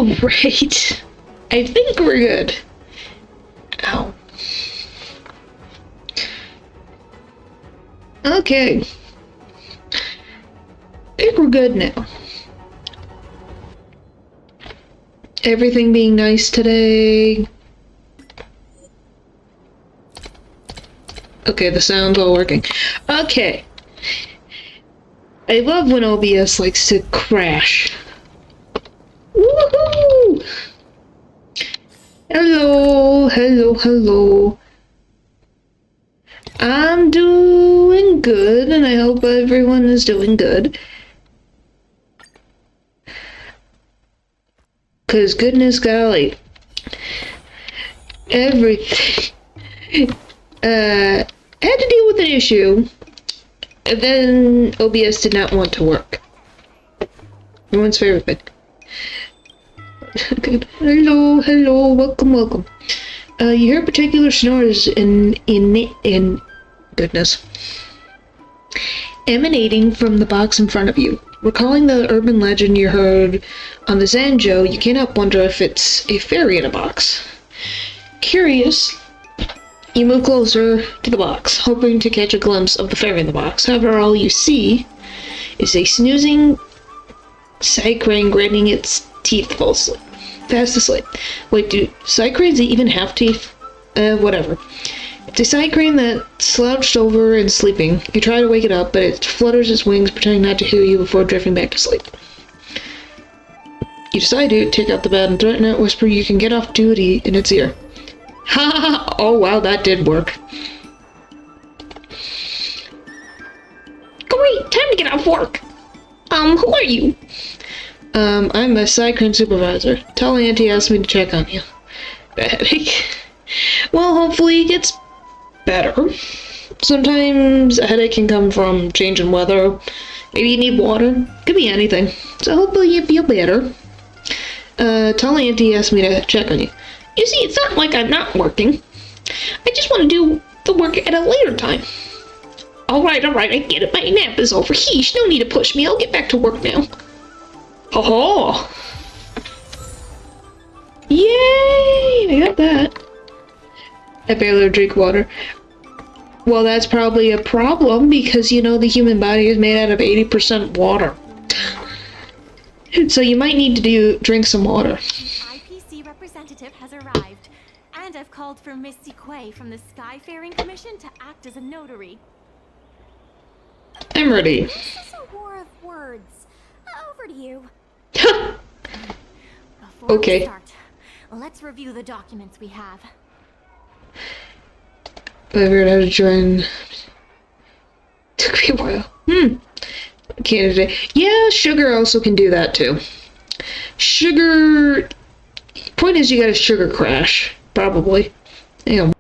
Alright. I think we're good. Ow. Okay. I think we're good now. Everything being nice today. Okay, the sound's all working. Okay. I love when OBS likes to crash. Woohoo! Hello, hello, hello. I'm doing good, and I hope everyone is doing good. 'Cause goodness golly, everything. I had to deal with an issue, and then OBS did not want to work. Everyone's favorite thing. Good. Hello, hello, welcome, welcome. You hear particular snores in goodness, emanating from the box in front of you. Recalling the urban legend you heard on the Zanjo, you cannot wonder if it's a fairy in a box. Curious, you move closer to the box, hoping to catch a glimpse of the fairy in the box. However, all you see is a snoozing cycrane grinding its teeth fast asleep. Wait, do cycranes even have teeth? Whatever. It's a cycrane that slouched over and sleeping. You try to wake it up, but it flutters its wings, pretending not to hear you before drifting back to sleep. You decide to take out the bed and threaten it, whisper you can get off duty in its ear. Ha ha ha! Oh wow, that did work. Great! Time to get off work! Who are you? I'm a cycrane supervisor. Tell Auntie asked me to check on you. Bad headache. Well, hopefully it gets better. Sometimes a headache can come from change in weather. Maybe you need water. Could be anything. So hopefully you feel better. Tell Auntie asked me to check on you. You see, it's not like I'm not working. I just want to do the work at a later time. Alright, I get it. My nap is over. Heesh, no need to push me. I'll get back to work now. Oh! Yay! I got that. I barely drink water. Well, that's probably a problem because, you know, the human body is made out of 80% water. So you might need to drink some water. The IPC representative has arrived, and I've called for Miss Quay from the Skyfaring Commission to act as a notary. I'm ready. This is a war of words. Over to you. Before okay. we start, let's review the documents we have. I figured out how to join. Took me a while. Candidate. Yeah, sugar also can do that too. Sugar. Point is, you got a sugar crash, probably. Damn.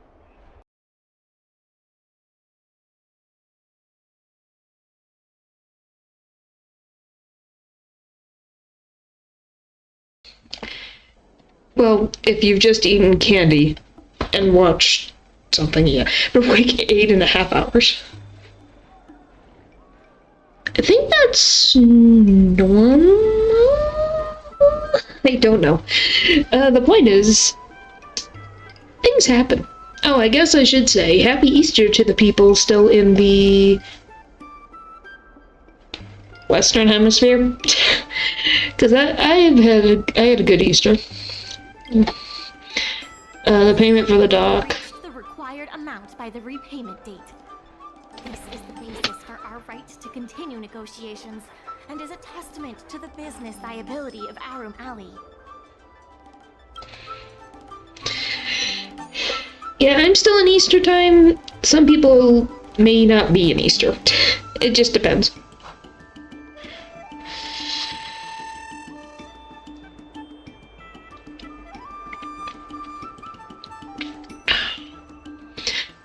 Well, if you've just eaten candy and watched something, yeah, for like 8.5 hours. I think that's normal? I don't know. The point is, things happen. Oh, I guess I should say Happy Easter to the people still in the Western Hemisphere. Because I had a good Easter. The payment for the dock. The required amount by the repayment date. This is the basis for our right to continue negotiations, and is a testament to the business viability of Arum Alley. Yeah, I'm still in Easter time. Some people may not be in Easter. It just depends.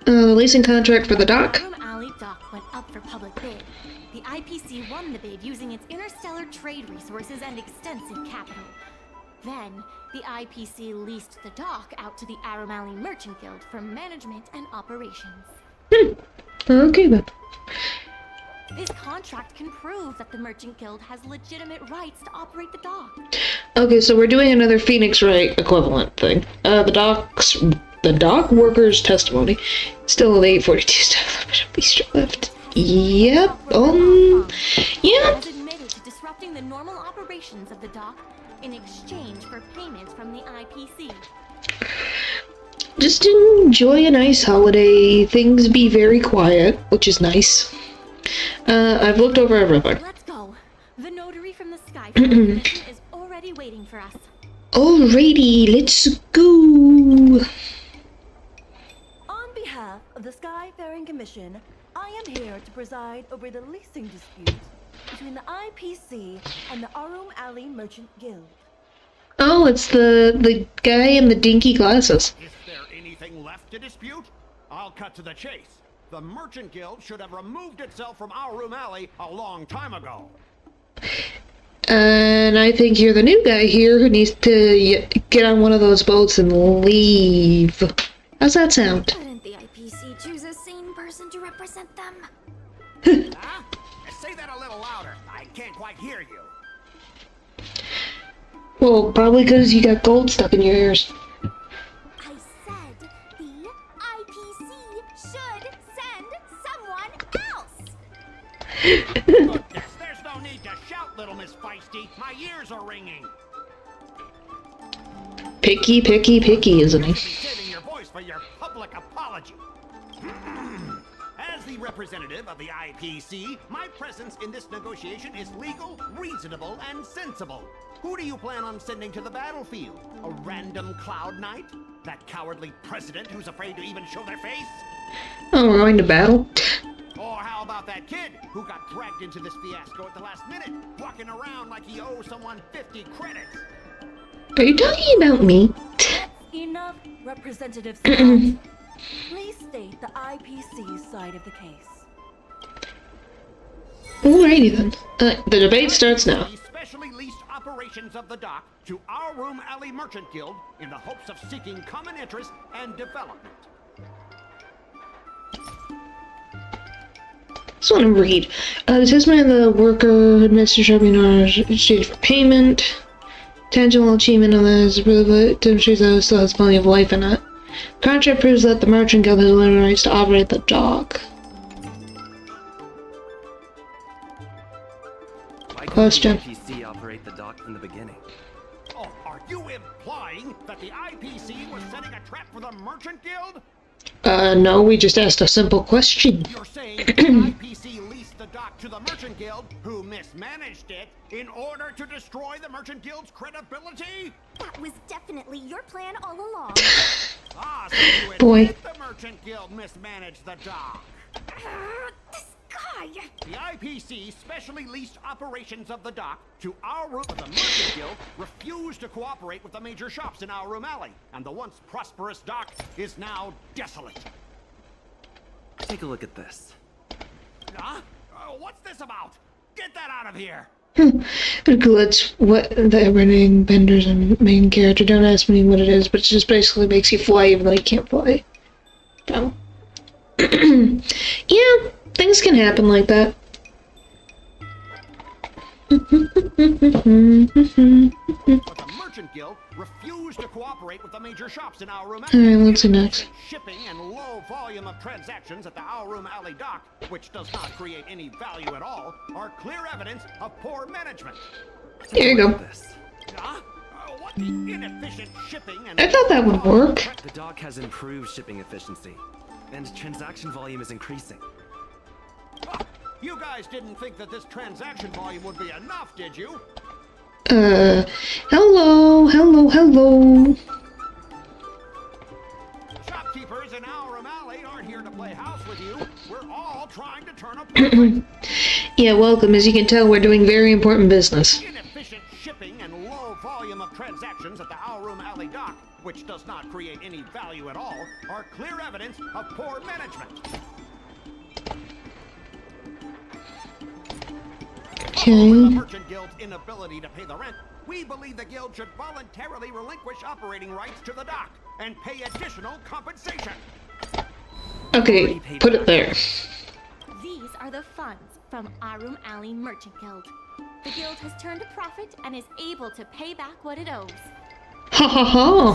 The leasing contract for the dock. Arum Alley dock went up for public bid. The IPC won the bid using its interstellar trade resources and extensive capital. Then, the IPC leased the dock out to the Arum Alley Merchant Guild for management and operations. Okay then. This contract can prove that the Merchant Guild has legitimate rights to operate the dock. Okay, so we're doing another Phoenix Wright equivalent thing. The dock workers' testimony. Still the 842 staff limit of bistro left. Yep. Yep. Has admitted to disrupting the normal operations of the dock in exchange for payments from the IPC. Just enjoy a nice holiday. Things be very quiet, which is nice. I've looked over everything. Let's go. The notary from the Sky Commission is already waiting for us. Alrighty, let's go. On behalf of the Skyfaring Commission, I am here to preside over the leasing dispute between the IPC and the Arum Alley Merchant Guild. Oh, it's the guy in the dinky glasses. Is there anything left to dispute? I'll cut to the chase. The Merchant Guild should have removed itself from Arum Alley a long time ago. And I think you're the new guy here who needs to get on one of those boats and leave. How's that sound? Couldn't the IPC choose a sane person to represent them? Huh? Say that a little louder. I can't quite hear you. Well, probably because you got gold stuck in your ears. I said the IPC should send someone else! Goodness, there's no need to shout, little Miss Feisty. My ears are ringing. Picky, picky, picky, isn't You he? should be saving your voice for your public apology. As the representative of the IPC, my presence in this negotiation is legal, reasonable, and sensible. Who do you plan on sending to the battlefield? A random Cloud Knight? That cowardly president who's afraid to even show their face? Oh, we're going to battle? Or how about that kid who got dragged into this fiasco at the last minute, walking around like he owes someone 50 credits? Are you talking about me? Enough, Representative Scott. Please state the IPC's side of the case. Alrighty then. The debate starts now. The specially leased operations of the dock to our Room Alley Merchant Guild in the hopes of seeking common interest and development. Just want to read. The testimony of the worker admits to shopping in exchange for payment. Tangible achievement of this demonstrates that it still has plenty of life in it. Contract proves that the Merchant Guild has limited rights to operate the dock. Question. Why couldn't the IPC operate the dock from the beginning? Oh, are you implying that the IPC was setting a trap for the Merchant Guild? No, we just asked a simple question. You're saying the IPC leased the dock to the Merchant Guild, who mismanaged it, in order to destroy the Merchant Guild's credibility? That was definitely your plan all along. Ah, so you Boy. admit the Merchant Guild mismanaged the dock. This guy! The IPC specially leased operations of the dock to our room. The Merchant Guild refused to cooperate with the major shops in our room alley, and the once prosperous dock is now desolate. Take a look at this. Huh? What's this about? Get that out of here! Let's what the everything Bender's main character. Don't ask me what it is, but it just basically makes you fly even though you can't fly. So. Yeah, things can happen like that. But the Merchant Guild refused to cooperate with the major shops in our room alley. Alright, what's next? Shipping and low volume of transactions at the Our Room Alley dock, which does not create any value at all, are clear evidence of poor management. Here you Look go. at this. Huh? What the inefficient shipping and... I thought that would work. The dock has improved shipping efficiency, and transaction volume is increasing. Ah, you guys didn't think that this transaction volume would be enough, did you? Hello. Shopkeepers in Our Room Alley aren't here to play house with you. We're all trying to turn a profit. Yeah, welcome. As you can tell, we're doing very important business. Inefficient shipping and low volume of transactions at the Our Room Alley dock, which does not create any value at all, are clear evidence of poor management. With the Okay. Merchant Guild's inability to pay the rent, we believe the guild should voluntarily relinquish operating rights to the dock and pay additional compensation. Okay, put it there. The These are the funds from Arum Alley Merchant Guild. The guild has turned a profit and is able to pay back what it owes. Ha ha ha!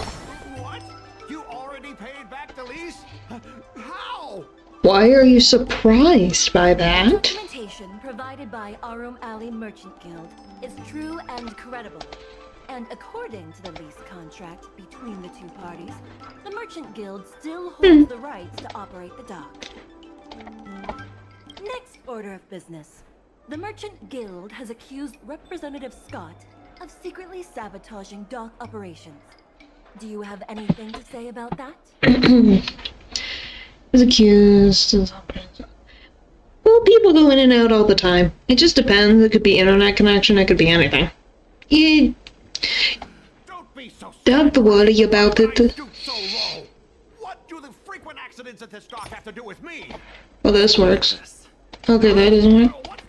What? You already paid back the lease? How? Why are you surprised by that? Documentation provided by Arum Alley Merchant Guild is true and credible. And according to the lease contract between the two parties, the Merchant Guild still holds the rights to operate the dock. Next order of business. The Merchant Guild has accused Representative Scott of secretly sabotaging dock operations. Do you have anything to say about that? Is accused. Well, people go in and out all the time. It just depends. It could be internet connection. It could be anything. You Don't be so don't worry about I it. stoop so low. What do the frequent accidents at this dock have to do with me? Well, this works. Okay, that doesn't work. What?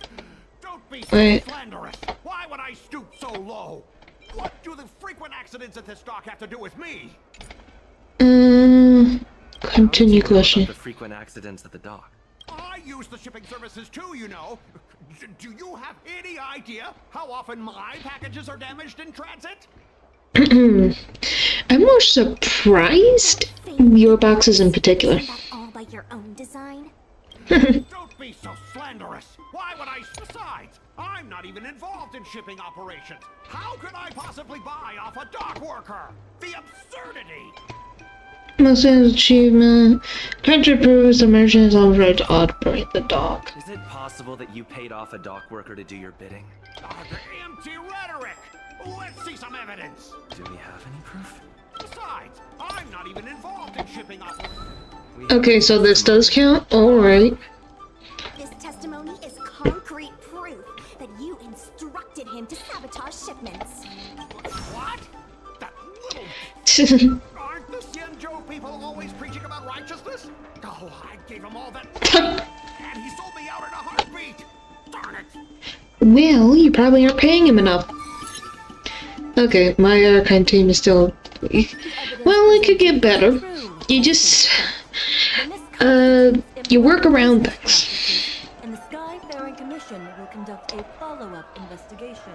Don't be so Wait. slanderous. Why would I stoop so low? What do the frequent accidents at this dock have to do with me? Continue question. The frequent accidents at the dock. I use the shipping services too, you know. Do you have any idea how often my packages are damaged in transit? I'm more surprised your boxes in particular. That all by your own design? Don't be so slanderous. Why would I? Besides, I'm not even involved in shipping operations. How could I possibly buy off a dock worker? The absurdity! Most achievement. Country proves the merchant is on right to operate the dock. Is it possible that you paid off a dock worker to do your bidding? Empty rhetoric! Let's see some evidence! Do we have any proof? Besides, I'm not even involved in shipping operations. We have Okay, so this does count? Alright. This testimony is concrete proof that you instructed him to sabotage shipments. What? That little... Aren't the Xianzhou people always preaching about righteousness? Oh, I gave him all that... and he sold me out in a heartbeat! Darn it! Well, you probably aren't paying him enough. Okay, my archive team is still... Well, it could get better. You just... you work around things. And the Skyfaring Commission will conduct a follow-up investigation.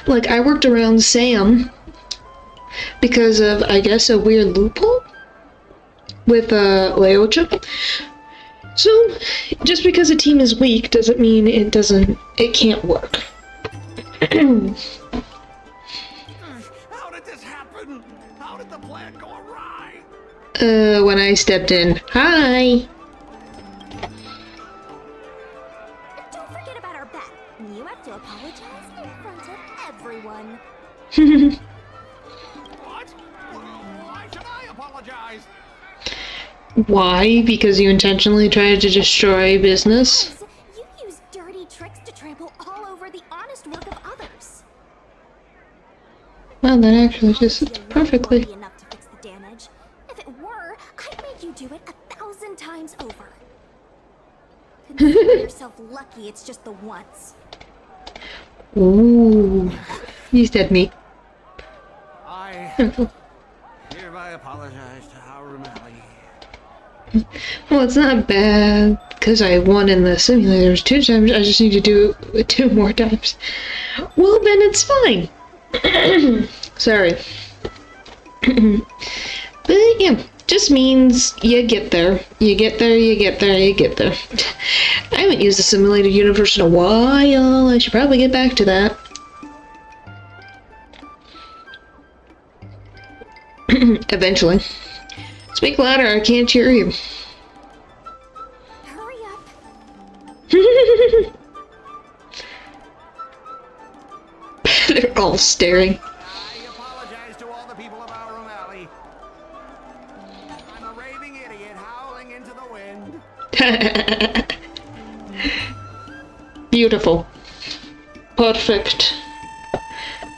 Like, I worked around Sam because of, I guess, a weird loophole with Leocha. So, just because a team is weak doesn't mean it can't work. How did this happen? How did the plan go awry? When I stepped in. Hi! Don't forget about our bet. You have to apologize in front of everyone. What? Why should I apologize? Why? Because you intentionally tried to destroy business? You use dirty tricks to trample all over the honest work of others. Well, that actually just fits perfectly. Won't be enough to fix the damage. If it were, I'd make you do it 1,000 times over. Consider yourself lucky it's just the once. Ooh. You said me. I hereby apologize to Arum Alley. Well, it's not bad, because I won in the simulators 2 times, I just need to do it 2 more times. Well, then it's fine. Sorry. But, yeah, just means you get there. You get there, you get there, you get there. I haven't used the simulated universe in a while. I should probably get back to that. Eventually. Speak louder, I can't hear you. Hurry up. They're all staring. I apologize to all the people of Arum Alley. I'm a raving idiot howling into the wind. Beautiful. Perfect.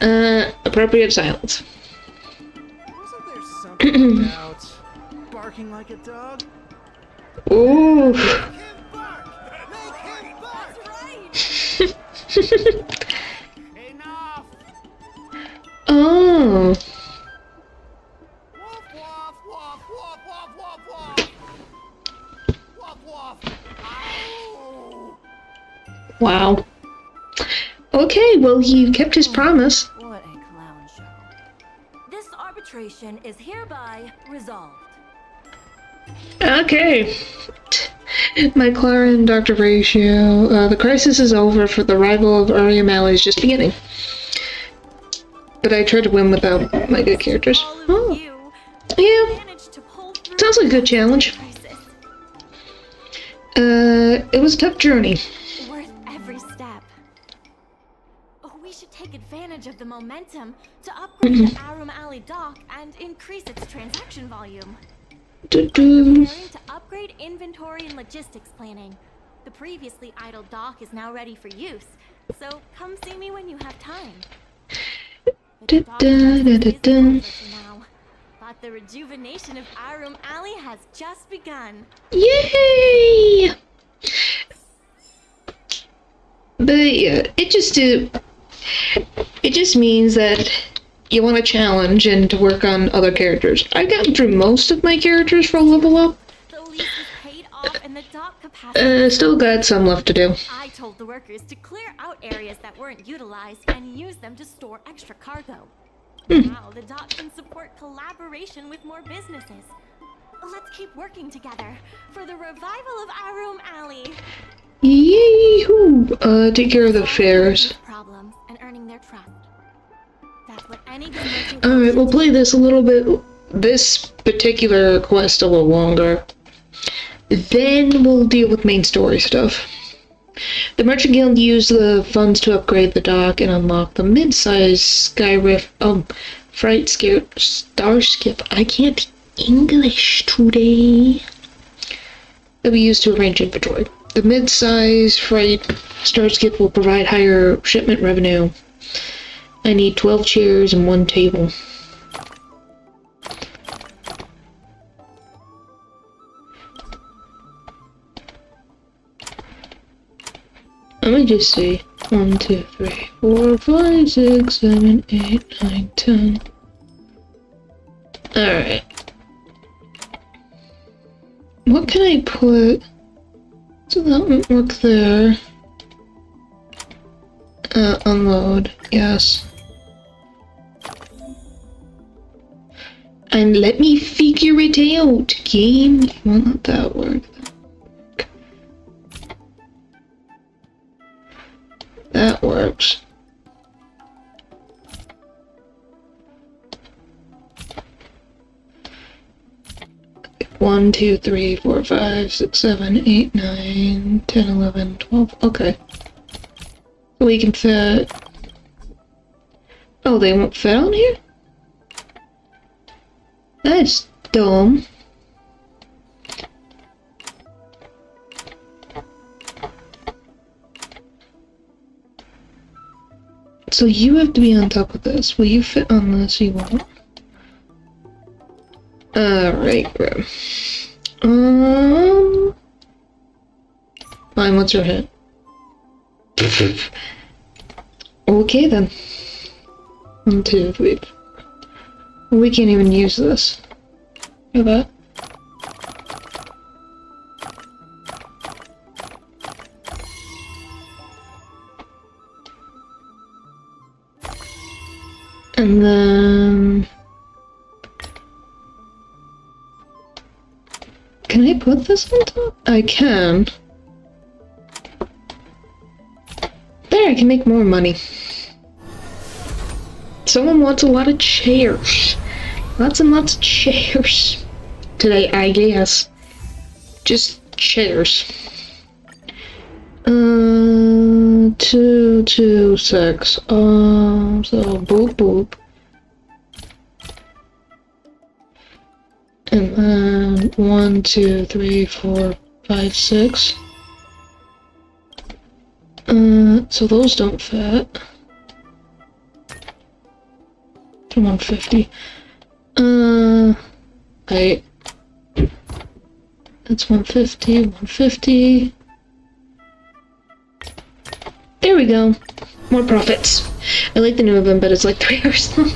Appropriate silence. Wasn't there something about barking like a dog? Ooh. Make him bark! Make him bark! That's right! Enough! Oh. Woof, woof, woof, woof, woof, woof, woof! Wow. Okay, well, he kept his promise. What a clown show. This arbitration is hereby resolved. Okay. McLaren, Dr. Ratio. The crisis is over for the rival of Ari O'Malley is just beginning. But I tried to win without my good characters. All of Oh, you yeah. managed to pull through Sounds like a good challenge. crisis. It was a tough journey. Worth every step. Oh, we should take advantage of the momentum to upgrade the Arum Alley dock and increase its transaction volume. Doo-doo. Preparing to upgrade inventory and logistics planning. The previously idle dock is now ready for use, so come see me when you have time. The dock crisis isn't over for now, but the rejuvenation of Arum Alley has just begun. Yay! But yeah, it just means that you want to challenge and to work on other characters. I've gotten through most of my characters for a level up. The lease is paid off and the dock capacity. Still got some left to do. I told the workers to clear out areas that weren't utilized and use them to store extra cargo. Now the dock can support collaboration with more businesses. Let's keep working together for the revival of Arum Alley. Yee-hoo! Take care of the fares. Problems and earning their trust. That's what any good merchant. Alright, we'll play this a little bit, this particular quest a little longer. Then we'll deal with main story stuff. The Merchant Guild used the funds to upgrade the dock and unlock the mid-size freight starship. I can't English today. That we used to arrange inventory. The mid-size freight starship will provide higher shipment revenue. I need 12 chairs and 1 table. Let me just see. 1, 2, 3, 4, 5, 6, 7, 8, 9, 10. Alright. What can I put? So that won't work there. Unload. Yes. And let me figure it out. Game. You won't let that work. That works. One, 2, 3, 4, 5, 6, 7, 8, 9, 10, 11, 12. Okay. We can fit. Oh, they won't fit on here? That's dumb. So you have to be on top of this. Will you fit on this? You won't. Alright, bro. Fine, what's your hit? Okay then. 1, 2, 3. We can't even use this. Hear that? And then... Can I put this on top? I can. There, I can make more money. Someone wants a lot of chairs. Lots and lots of chairs. Today, I guess. Just chairs. 2, 2, 6. So boop boop. And then 1, 2, 3, 4, 5, 6. So those don't fit. 150. Right. That's 150, 150. There we go. More profits. I like the new event, but it's like 3 hours long.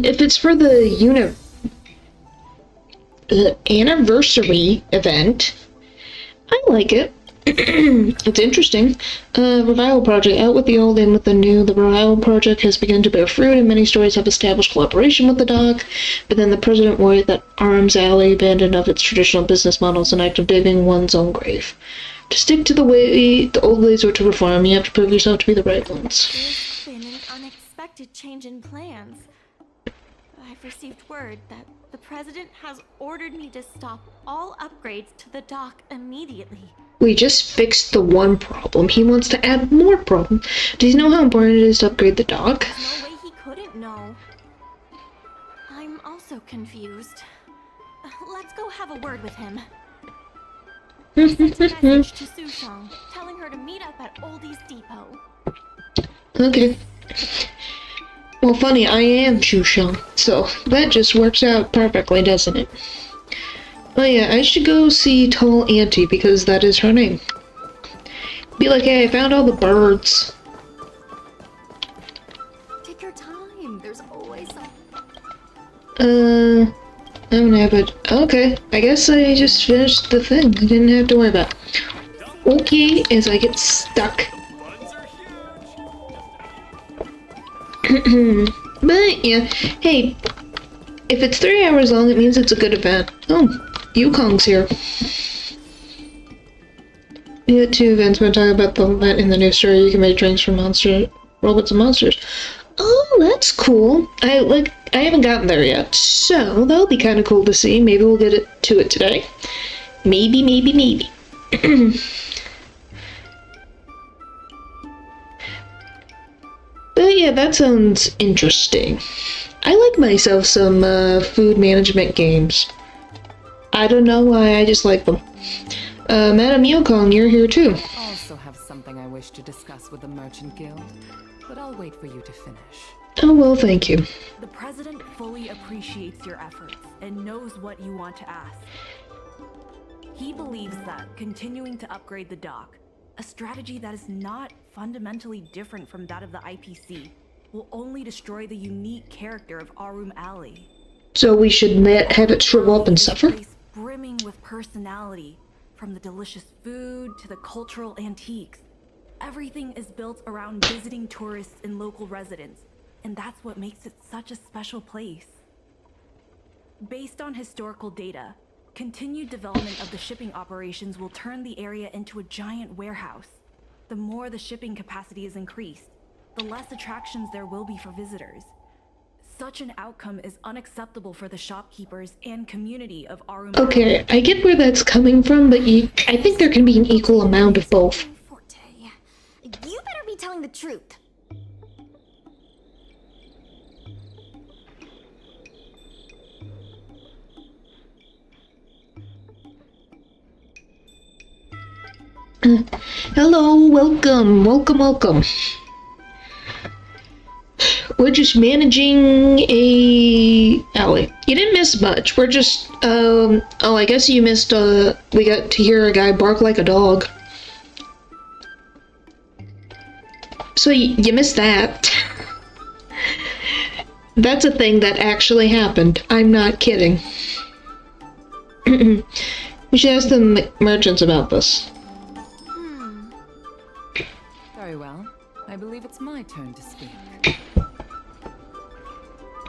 If it's for the anniversary event, I like it. It's interesting. Revival project. Out with the old, in with the new. The revival project has begun to bear fruit, and many stories have established collaboration with the dock. But then the president worried that Arms Alley abandoned of its traditional business models, an act of digging one's own grave. To stick to the way the old ways or to reform, you have to prove yourself to be the right ones. There's been an unexpected change in plans. I've received word that the president has ordered me to stop all upgrades to the dock immediately. We just fixed the one problem. He wants to add more problems. Does he know how important it is to upgrade the dock? There's no way he couldn't know. I'm also confused. Let's go have a word with him. I sent a message to Sushang, telling her to meet up at Oldie's Depot. Okay. Well, funny, I am Sushang, so that just works out perfectly, doesn't it? Oh yeah, I should go see Tall Auntie, because that is her name. Be like, hey, I found all the birds. Take your time. There's always some. I'm gonna have it. Okay, I guess I just finished the thing. I didn't have to worry about it. Okay, as I get stuck. But yeah, hey, if it's 3 hours long, it means it's a good event. Oh, Yukong's here. We had 2 events. We're talking about the event in the new story. You can make drinks for robots and monsters. Oh, that's cool. I haven't gotten there yet, so that'll be kind of cool to see. Maybe we'll get to it today. Maybe. But yeah, that sounds interesting. I like myself some food management games. I don't know why, I just like them. Madam Yukong, you're here too. I also have something I wish to discuss with the Merchant Guild, but I'll wait for you to finish. Oh, well, thank you. The president fully appreciates your efforts and knows what you want to ask. He believes that continuing to upgrade the dock, a strategy that is not fundamentally different from that of the IPC, will only destroy the unique character of Arum Alley. So we should have it shrivel up and suffer? A place brimming with personality, from the delicious food to the cultural antiques. Everything is built around visiting tourists and local residents, and that's what makes it such a special place. Based on historical data, continued development of the shipping operations will turn the area into a giant warehouse. The more the shipping capacity is increased, the less attractions there will be for visitors. Such an outcome is unacceptable for the shopkeepers and community of Arum. Okay, I get where that's coming from, but I think there can be an equal amount of both. Forte. You better be telling the truth. Hello, welcome. We're just managing a alley. You didn't miss much. We're just, oh, I guess you missed, we got to hear a guy bark like a dog. So you missed that. That's a thing that actually happened. I'm not kidding. We should ask the merchants about this. Very well. I believe it's my turn to speak.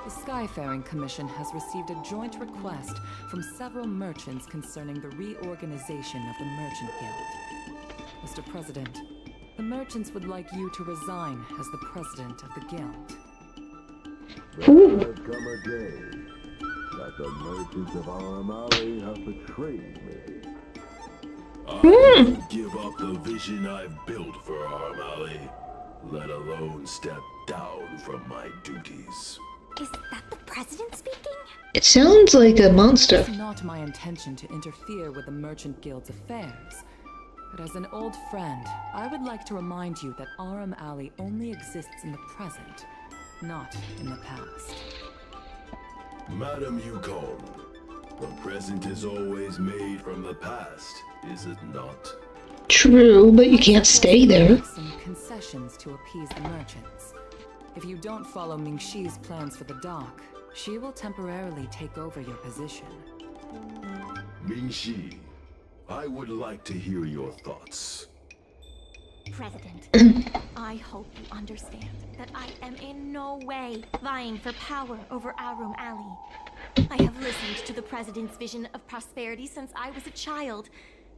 The Skyfaring Commission has received a joint request from several merchants concerning the reorganization of the Merchant Guild. Mr. President, the merchants would like you to resign as the president of the guild. Ooh. There has come a day that the merchants of Arum Alley have betrayed me. I won't give up the vision I've built for Arum Alley, let alone step down from my duties. Is that the president speaking? It sounds like a monster. It's not my intention to interfere with the Merchant Guild's affairs. But as an old friend, I would like to remind you that Arum Alley only exists in the present, not in the past. Madam Yukong, the present is always made from the past, is it not? True, but you can't stay there. Make some concessions to appease the merchants. If you don't follow Mingxi's plans for the dock, she will temporarily take over your position. Mingxi, I would like to hear your thoughts. President, I hope you understand that I am in no way vying for power over Arum Alley. I have listened to the President's vision of prosperity since I was a child,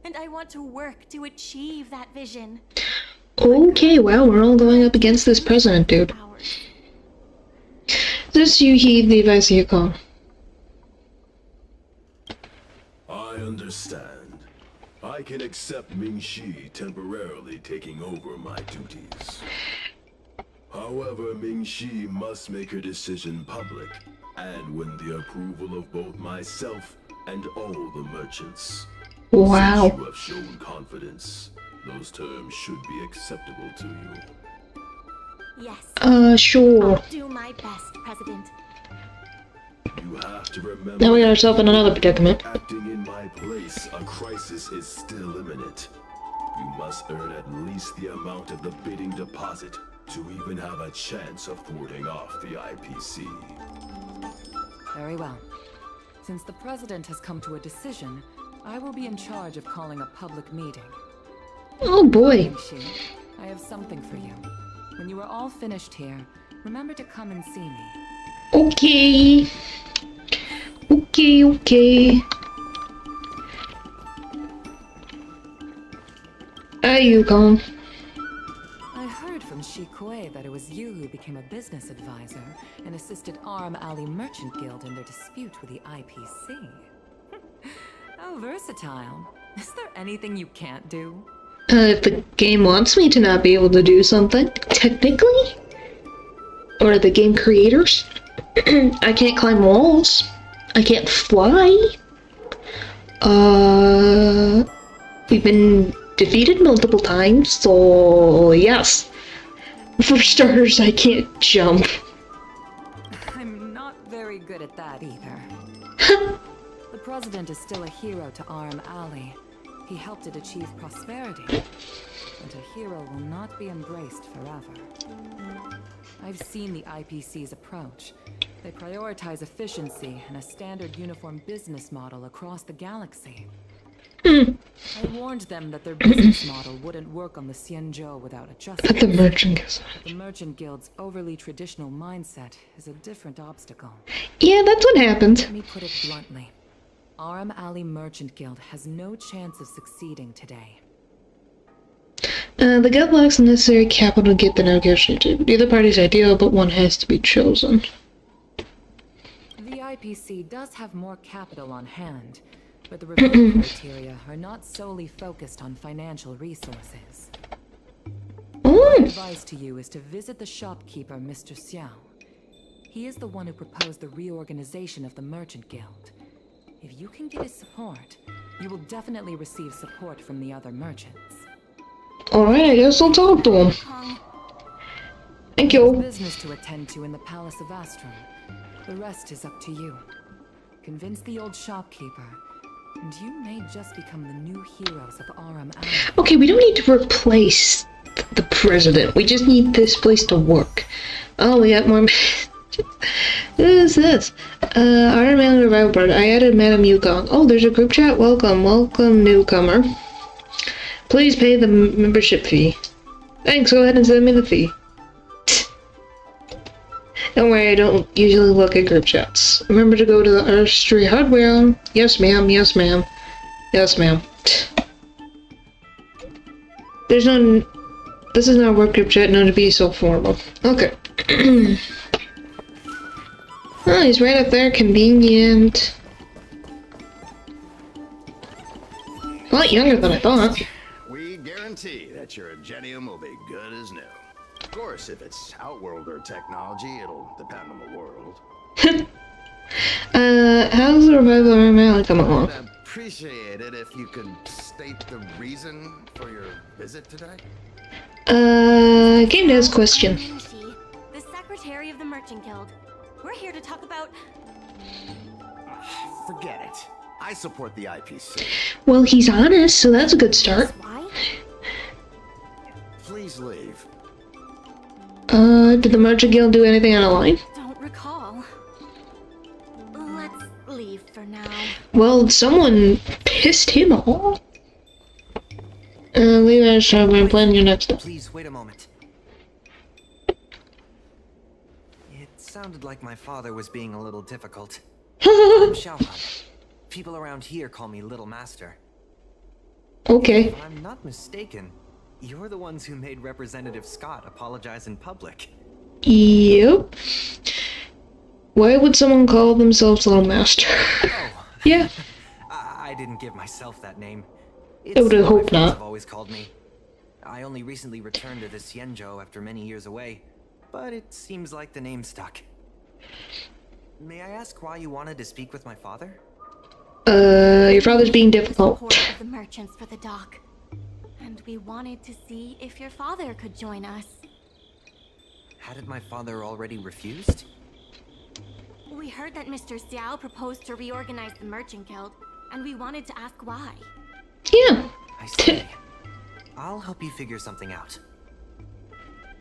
and I want to work to achieve that vision. Okay, well, we're all going up against this president, dude. Just you heed the advice of your call. I understand. I can accept Ming-Shi temporarily taking over my duties. However, Ming-Shi must make her decision public, and win the approval of both myself and all the merchants. Wow. Since you have shown confidence, those terms should be acceptable to you. Yes. Sure. I'll do my best, President. You have to remember. Now we got ourselves in another predicament. Acting in my place, a crisis is still imminent. You must earn at least the amount of the bidding deposit to even have a chance of thwarting off the IPC. Very well. Since the President has come to a decision, I will be in charge of calling a public meeting. Oh boy. Ming-Shi, I have something for you. When you are all finished here, remember to come and see me. Okay. Okay. Are you calm? I heard from Shikoi that it was you who became a business advisor and assisted Arum Alley Merchant Guild in their dispute with the IPC. How versatile. Is there anything you can't do? If the game wants me to not be able to do something, technically? Or the game creators? I can't climb walls. I can't fly. We've been defeated multiple times, so yes. For starters, I can't jump. I'm not very good at that either. The President is still a hero to Arum Alley. He helped it achieve prosperity. And a hero will not be embraced forever. I've seen the IPC's approach. They prioritize efficiency and a standard uniform business model across the galaxy. I warned them that their business model wouldn't work on the Xianzhou without adjustment. But the merchant guild. The Merchant Guild's overly traditional mindset is a different obstacle. Yeah, that's what happened. Let me put it bluntly. Arum Alley Merchant Guild has no chance of succeeding today. The guild lacks the necessary capital to get the negotiated. Either party's ideal, but one has to be chosen. The IPC does have more capital on hand, but the review criteria are not solely focused on financial resources. My advice to you is to visit the shopkeeper, Mr. Xiao. He is the one who proposed the reorganization of the Merchant Guild. If you can get his support, you will definitely receive support from the other merchants. Alright, I guess I'll talk to him. Thank There's you. business to attend to in the Palace of Astrum. The rest is up to you. Convince the old shopkeeper, and you may just become the new heroes of Arum Alley. Okay, we don't need to replace the president. We just need this place to work. Oh, we got more. Who is this? Arum Alley Revival Board. I added Madam Yukong. Oh, there's a group chat. Welcome, newcomer. Please pay the membership fee. Thanks, go ahead and send me the fee. Don't worry, I don't usually look at group chats. Remember to go to the Artistry Hardware. Yes, ma'am. Yes, ma'am. Yes, ma'am. There's no... This is not a work group chat, not to be so formal. Okay. Oh, he's right up there. Convenient. A lot younger than I thought. We guarantee that your Ingenium will be good as new. Of course, if it's Outworlder technology, it'll depend on the world. How's the revival of Arum Alley coming along? I'd appreciate it if you could state the reason for your visit today. Game Dev question. I'm Ming-Shi, the secretary of the Merchant Guild. We're here to talk about... Forget it. I support the IPC. Well, he's honest, so that's a good start. Why? Please leave. Did the Merchant Guild do anything out of line? Don't recall. Let's leave for now. Well, someone pissed him off. Levi is trying to plan your next step. Please wait a moment. It sounded like my father was being a little difficult. I'm Xiaohan. People around here call me Little Master. Okay. If I'm not mistaken, you're the ones who made Representative Scott apologize in public. Yep. Why would someone call themselves Little Master? Oh. Yeah. I didn't give myself that name. I would what my hope friends not. have always called me. I only recently returned to the Xianzhou after many years away, but it seems like the name stuck. May I ask why you wanted to speak with my father? Your father's being difficult. Support of the merchants for the dock. And we wanted to see if your father could join us. Hadn't my father already refused? We heard that Mr. Xiao proposed to reorganize the Merchant Guild, and we wanted to ask why. Yeah. I see. I'll help you figure something out.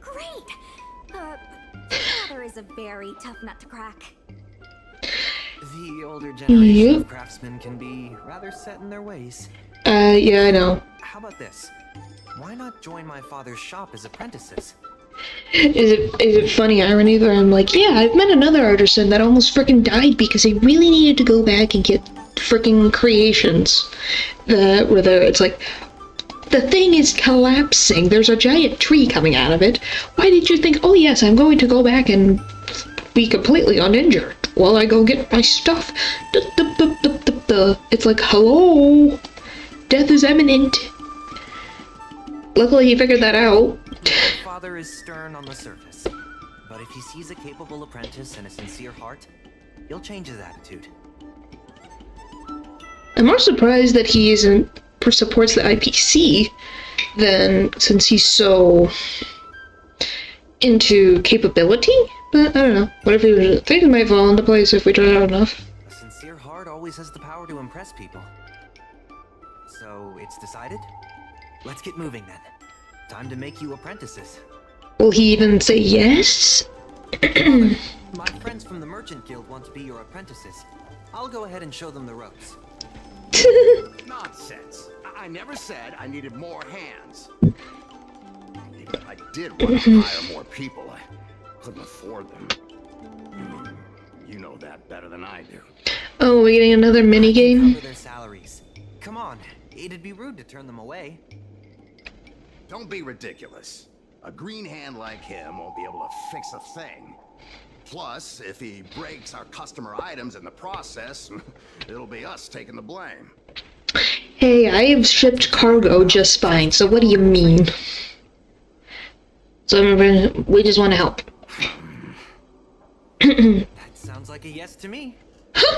Great! Father is a very tough nut to crack. The older generation Yep. of craftsmen can be rather set in their ways. Yeah, I know. How about this? Why not join my father's shop as apprentices? Is it funny irony that I'm like, yeah, I've met another artisan that almost freaking died because he really needed to go back and get freaking creations that were there. It's like, the thing is collapsing. There's a giant tree coming out of it. Why did you think, oh yes, I'm going to go back and be completely uninjured while I go get my stuff? It's like, hello? Death is imminent. Luckily he figured that out. My father is stern on the surface, but if he sees a capable apprentice and a sincere heart, he'll change his attitude. I'm more surprised that he supports the IPC than since he's so into capability. But I don't know. What if he was? Things might fall into place if we try hard enough. A sincere heart always has the power to impress people. So it's decided? Let's get moving then. Time to make you apprentices. Will he even say yes? My friends from the Merchant Guild want to be your apprentices. I'll go ahead and show them the ropes. Nonsense. I never said I needed more hands. Even if I did want to hire more people, I couldn't afford them. You know that better than I do. Oh, we're getting another mini game. Cover their salaries. Come on, it'd be rude to turn them away. Don't be ridiculous. A green hand like him won't be able to fix a thing. Plus, if he breaks our customer items in the process, it'll be us taking the blame. Hey, I have shipped cargo just fine, so what do you mean? So we just want to help. That sounds like a yes to me.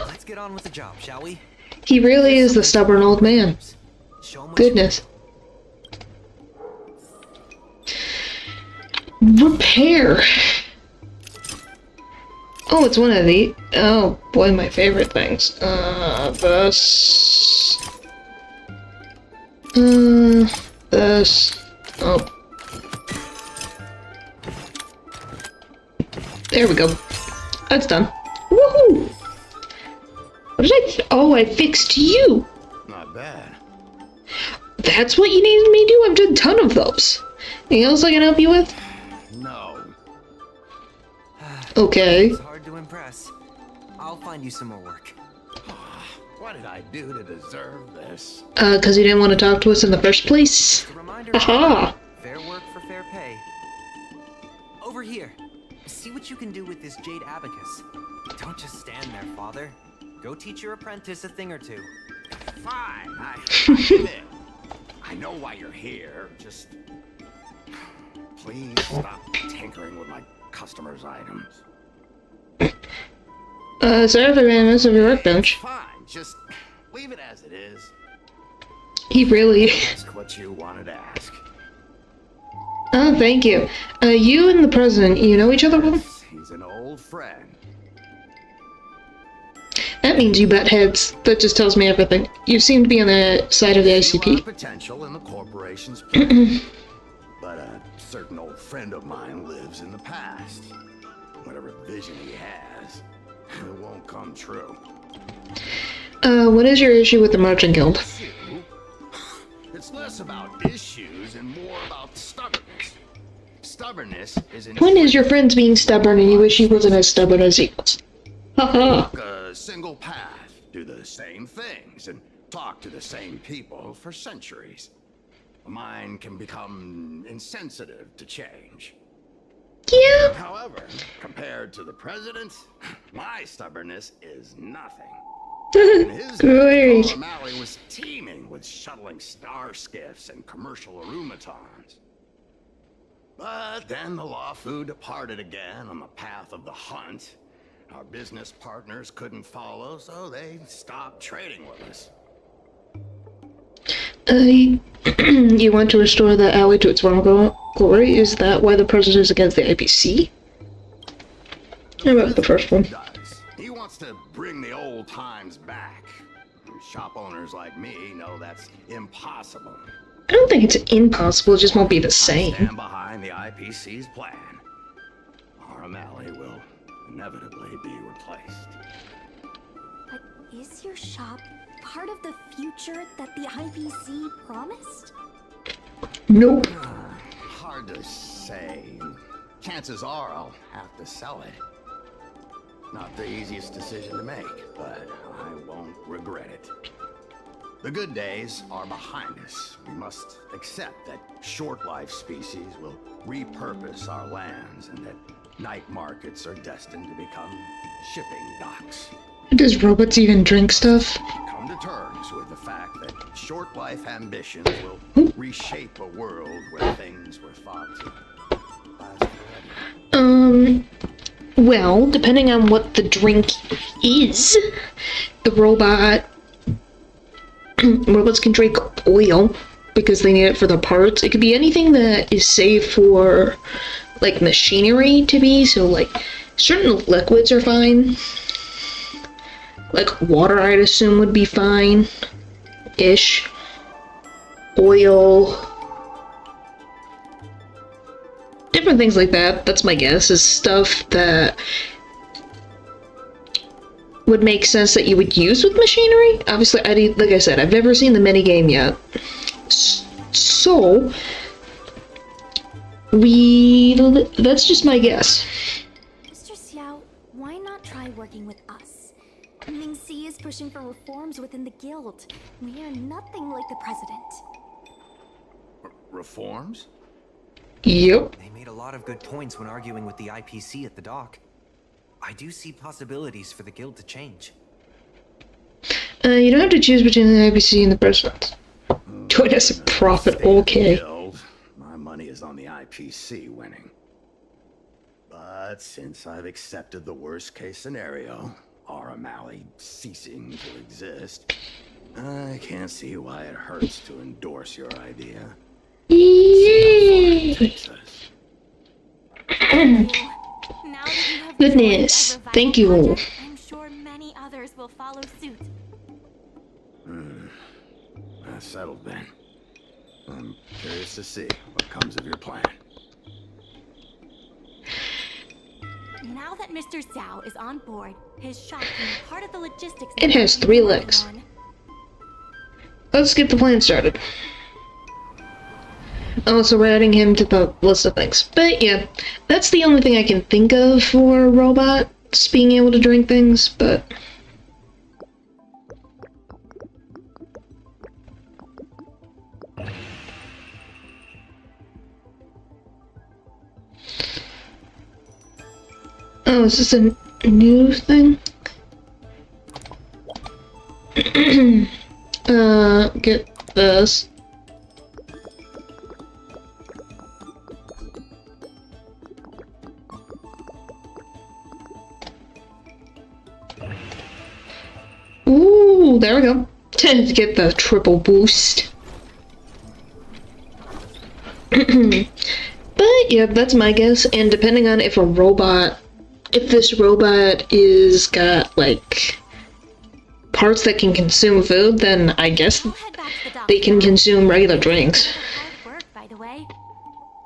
Let's get on with the job, shall we? He really is the stubborn old man. Show 'em what Goodness. Repair. Oh, it's one of the. Oh boy, my favorite things. This. This. Oh. There we go. That's done. Woohoo! What did I? Oh, I fixed you. Not bad. That's what you needed me to do? I've done a ton of those. Anything else I can help you with? No. Okay. It's hard to impress. I'll find you some more work. What did I do to deserve this? Cause you didn't want to talk to us in the first place. Just a reminder. Aha! Fair work for fair pay. Over here. See what you can do with this jade abacus. Don't just stand there, father. Go teach your apprentice a thing or two. Fine. I give in. I know why you're here. Just please stop tinkering with my customers' items. Sorry if I ran most of your workbench. Fine. Just leave it as it is. He really. Ask what you wanted to ask. Oh, thank you. You and the president, you know each other well? He's an old friend. That means you butt heads. That just tells me everything. You seem to be on the side of the See a lot ICP. of potential in the corporation's plan. But a certain old friend of mine lives in the past. Whatever vision he has, it won't come true. What is your issue with the Merchant Guild? It's It's less about issues and more about stubbornness. Stubbornness is an Point is, your friend's being stubborn and you wish he wasn't as stubborn as he was. Haha. a single path, do the same things, and talk to the same people for centuries. The mind can become insensitive to change. Yeah. However, compared to the president, my stubbornness is nothing. In his day, Great. O'Malley was teeming with shuttling star skiffs and commercial aromatons. But then the Lawfu departed again on the path of the hunt. Our business partners couldn't follow, so they stopped trading with us. You want to restore the alley to its former glory? Is that why the president is against the IPC? How about the first one? Does. He wants to bring the old times back. Shop owners like me know that's impossible. I don't think it's impossible, it just won't be the I same. stand behind the IPC's plan. Our O'Malley will inevitably be replaced. But is your shop part of the future that the IPC promised? Nope. Hard to say. Chances are I'll have to sell it. Not the easiest decision to make, but I won't regret it. The good days are behind us. We must accept that short-life species will repurpose our lands and that night markets are destined to become shipping docks. Does robots even drink stuff? Come to terms with the fact that short-life ambitions will reshape a world where things were thought to last forever. Well, depending on what the drink is, the robots can drink oil because they need it for the parts. It could be anything that is safe for, like, machinery to be, so, like, certain liquids are fine. Like, water, I'd assume, would be fine-ish. Oil. Different things like that, that's my guess, is stuff that would make sense that you would use with machinery. Obviously, like I said, I've never seen the minigame yet. So, that's just my guess. Mr. Xiao, why not try working with us? Ming Si is pushing for reforms within the guild. We are nothing like the president. Reforms? Yep. They made a lot of good points when arguing with the IPC at the dock. I do see possibilities for the guild to change. You don't have to choose between the IPC and the president. Join as a prophet, okay. Guild, my money is on the IPC winning. But since I've accepted the worst case scenario, our O'Malley ceasing to exist, I can't see why it hurts to endorse your idea. Yay! Now that you have Goodness, joined our thank revival you. project, I'm sure many others will follow suit. That's settled then. I'm curious to see what comes of your plan. Now that Mr. Zhao is on board, his shop can be part of the logistics. It has 3 legs. Let's get the plan started. Oh, so we're adding him to the list of things. But yeah, that's the only thing I can think of for robots being able to drink things, but... Oh, is this a new thing? Get this. Ooh, there we go. To get the triple boost. But yeah, that's my guess. And depending on if this robot is got like parts that can consume food, then I guess I'll head back to the dock they can now. consume regular drinks. Hard work, by the way.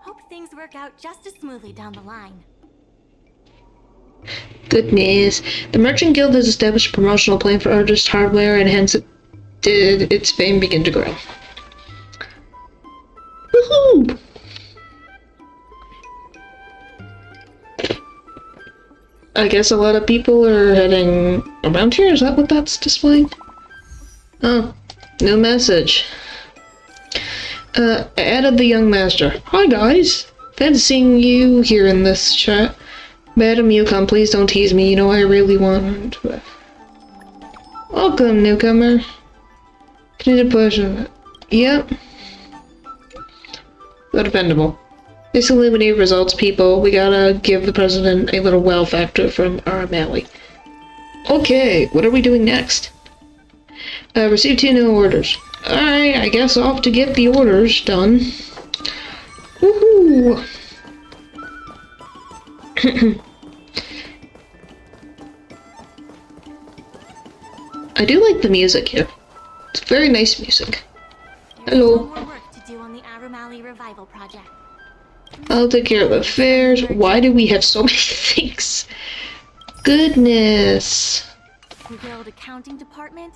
Hope things work out just as smoothly down the line. Goodness. The Merchant Guild has established a promotional plan for artist hardware, and hence did its fame begin to grow. Woohoo! I guess a lot of people are heading around here. Is that what that's displaying? Oh, new message. I added the young master. Hi guys! Fancy seeing you here in this chat. Madam Yukon, please don't tease me. You know I really want to. Welcome, newcomer. Continue to push. Yep. So dependable. Basically, we need results, people. We gotta give the president a little wow factor from our Mally. Okay, what are we doing next? Received 2 new orders. Alright, I guess off to get the orders done. Woohoo! I do like the music here. It's very nice music. Hello. More work to do on the Arumali revival project. I'll take care of affairs. Why do we have so many things? Goodness. Guild accounting department.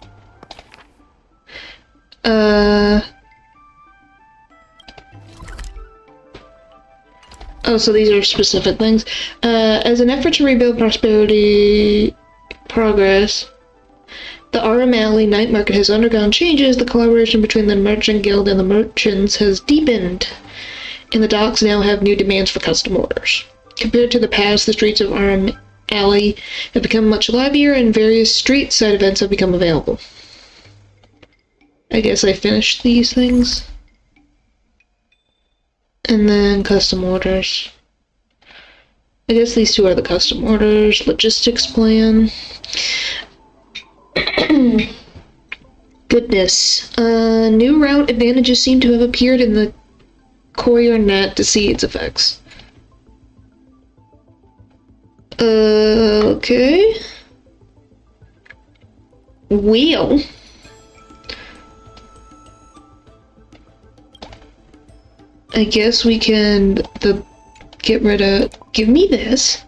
Oh, so these are specific things. As an effort to rebuild prosperity progress, the Arumali night market has undergone changes. The collaboration between the Merchant Guild and the merchants has deepened, and the docks now have new demands for custom orders. Compared to the past, the streets of Arumali have become much livelier, and various street side events have become available. I guess I finished these things. And then custom orders. I guess these 2 are the custom orders. Logistics plan. Goodness. New route advantages seem to have appeared in the Courier net to see its effects. Okay. Wheel. I guess we can get rid of. Give me this.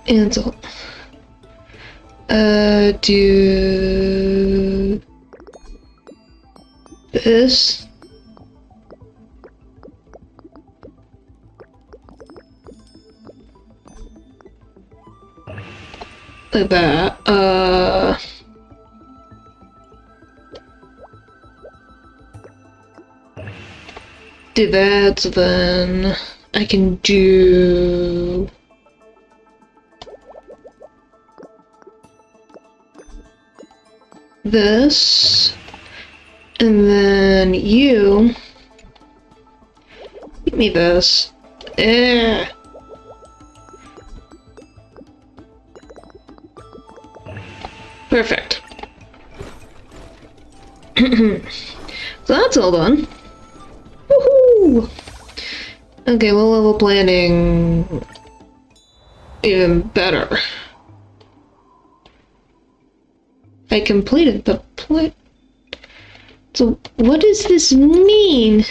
And so, do this. Like that. Do that, so then I can do this, and then you give me this. Perfect. So that's all done. Woohoo! Okay, well, level planning even better. I completed the plan. So what does this mean?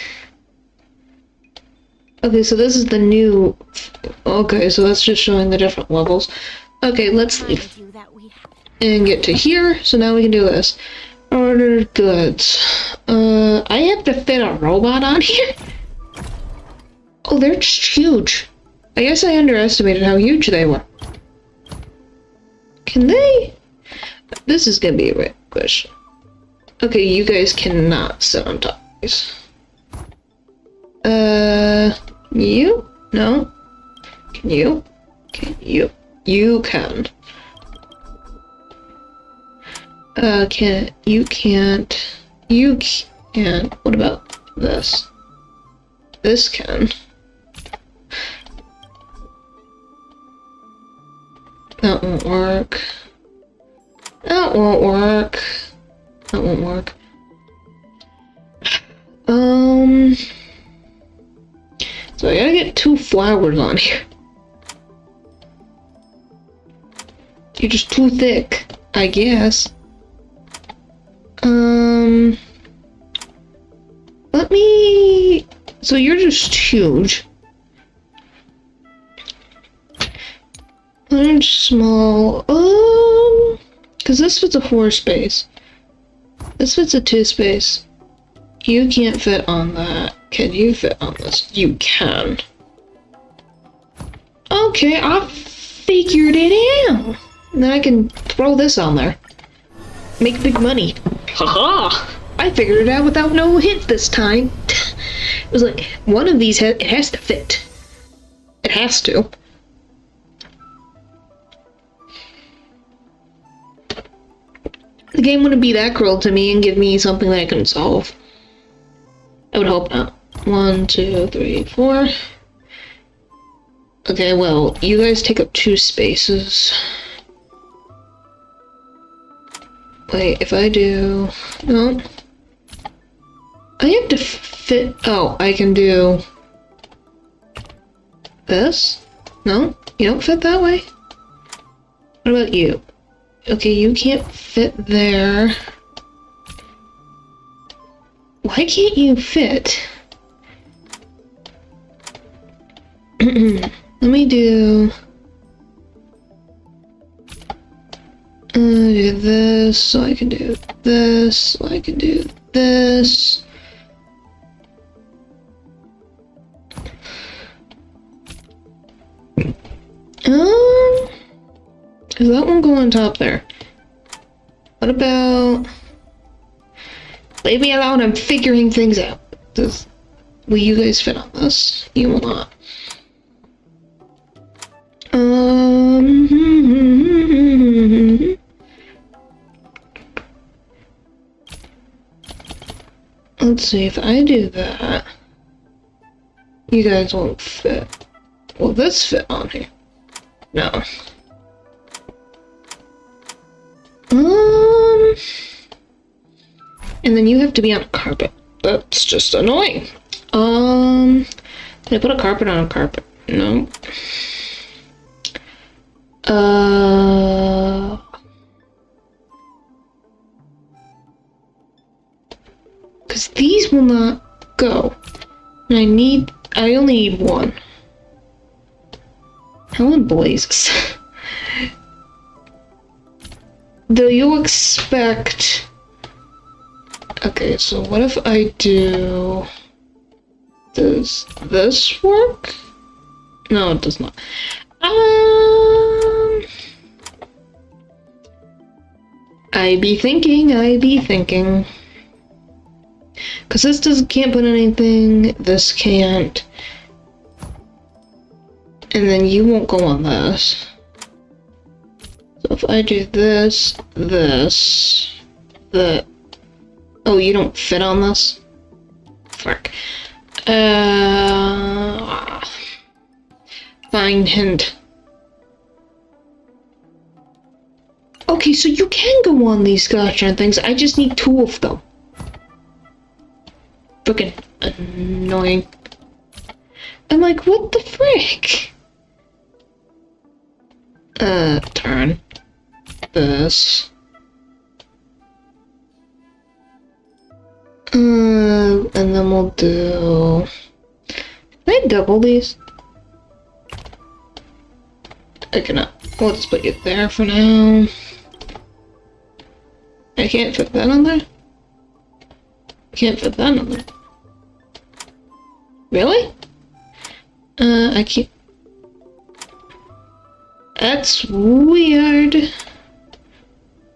Okay, so this is the new. Okay, so that's just showing the different levels. Okay, let's leave and get to here. So now we can do this. Order goods. I have to fit a robot on here? Oh, they're just huge. I guess I underestimated how huge they were. Can they? This is gonna be a right question. Okay, you guys cannot sit on top of these. You? No? Can you? Can you? You can. You can't. You can't. What about this? This can. That won't work. That won't work. That won't work. So I gotta get 2 flowers on here. You're just too thick, I guess. Let me... So you're just huge. Large, small, Because this fits a 4 space. This fits a 2 space. You can't fit on that. Can you fit on this? You can. Okay, I figured it out. And then I can throw this on there. Make big money. Haha! I figured it out without no hint this time. It was like, one of these, it has to fit. It has to. The game wouldn't be that cruel to me and give me something that I couldn't solve. I would hope not. 1, 2, 3, 4. Okay, well, you guys take up 2 spaces. Wait, if I do... No. I have to fit... Oh, I can do... This? No? You don't fit that way? What about you? Okay, you can't fit there. Why can't you fit? Let me do this, so I can do this, so I can do this. Is that one go on top there? What about... Leave me alone, I'm figuring things out. Will you guys fit on this? You will not. Let's see, if I do that, you guys won't fit. Will this fit on here? No. And then you have to be on a carpet. That's just annoying. Can I put a carpet on a carpet? No. Because these will not go. And I only need one. How in blazes? Do you expect... Okay, so what if I do... Does this work? No, it does not. I be thinking. Cause this can't put anything, this can't. And then you won't go on this. So if I do this, oh, you don't fit on this? Fuck. Find hint. Okay, so you can go on these goddamn things. I just need 2 of them. Frickin' annoying. I'm like, what the frick? Turn. This. And then we'll do... Can I double these? I cannot. We'll just put it there for now. I can't fit that on there? I can't fit that on there. Really? I can't... That's weird.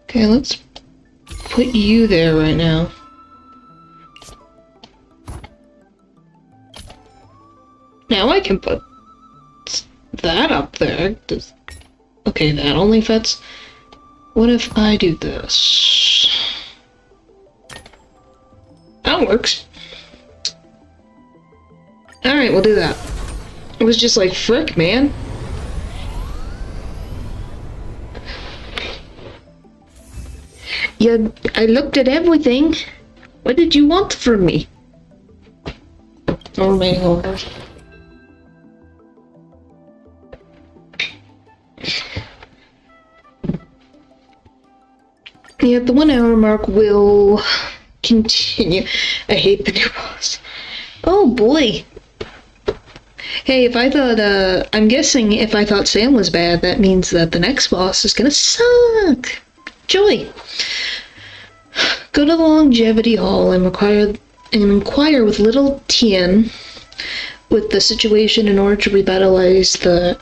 Okay, let's put you there right now. Now I can put that up there. Okay, that only fits. What if I do this? That works. Alright, we'll do that. It was just like, frick, man. Yeah, I looked at everything. What did you want from me? No remaining orders. Yeah, the 1 hour mark will continue. I hate the new boss. Oh boy. Hey, if I thought, I'm guessing if I thought Sam was bad, that means that the next boss is gonna suck. Joey! Go to the Longevity Hall and inquire with Little Tien with the situation in order to revitalize the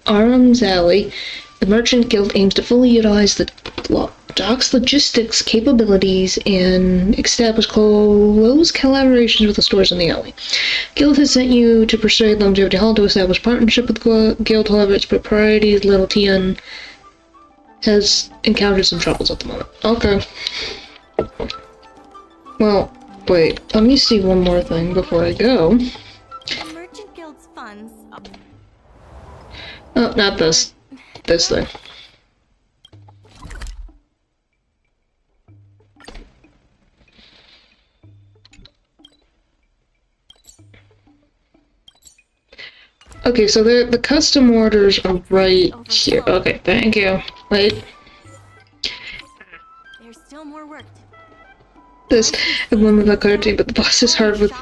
Arum's Alley. The Merchant Guild aims to fully utilize the dock's logistics capabilities and establish close collaborations with the stores in the alley. Guild has sent you to persuade Longevity Hall to establish partnership with the Guild, however, its propriety, Little Tien, has encountered some troubles at the moment. Okay. Well, wait, let me see one more thing before I go. The Merchant Guild's funds. Oh, not this. This thing. Okay, so the custom orders are right here. Okay, thank you. Wait. There's still more work. This is one with a card team, but the boss is hard with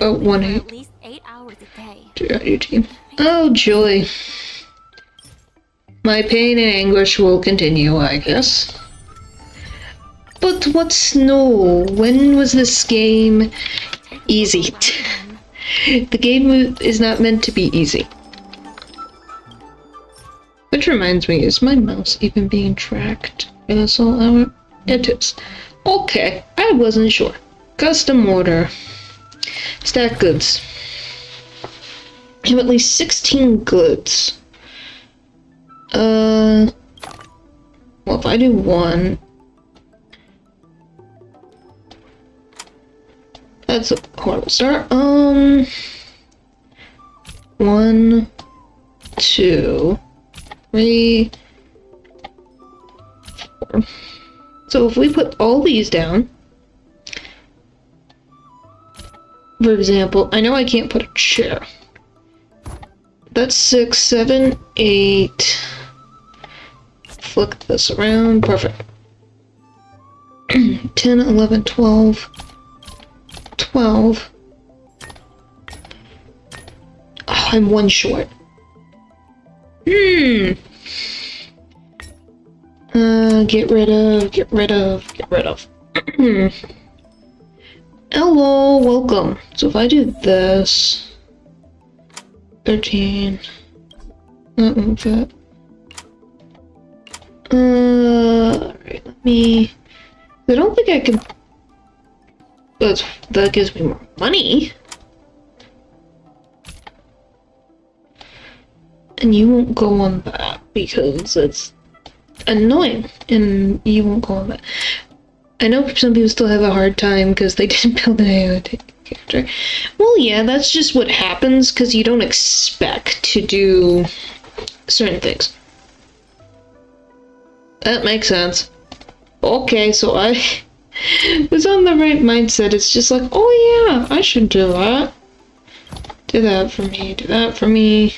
Oh, 1-8. at least 8 hours a day. Your team. Oh, joy. My pain and anguish will continue, I guess. But what's no? When was this game easy? The game is not meant to be easy. Which reminds me, is my mouse even being tracked for this whole hour? It is. Okay, I wasn't sure. Custom order. Stack goods. I have at least 16 goods. Well, if I do one... That's a horrible start. 1, 2, 3, 4. So if we put all these down, for example, I know I can't put a chair. That's 6, 7, 8. Flick this around. Perfect. 10, 11, 12. 12. Oh, I'm one short. Get rid of. Hello, welcome. So if I do this... 13... That won't fit. Alright, let me... I don't think I can... That gives me more money. And you won't go on that because it's annoying and you won't go on that. I know some people still have a hard time because they didn't build an AOT character. Well, yeah, that's just what happens because you don't expect to do certain things. That makes sense. Okay, so I was on the right mindset. It's just like, oh yeah, I should do that. Do that for me, do that for me.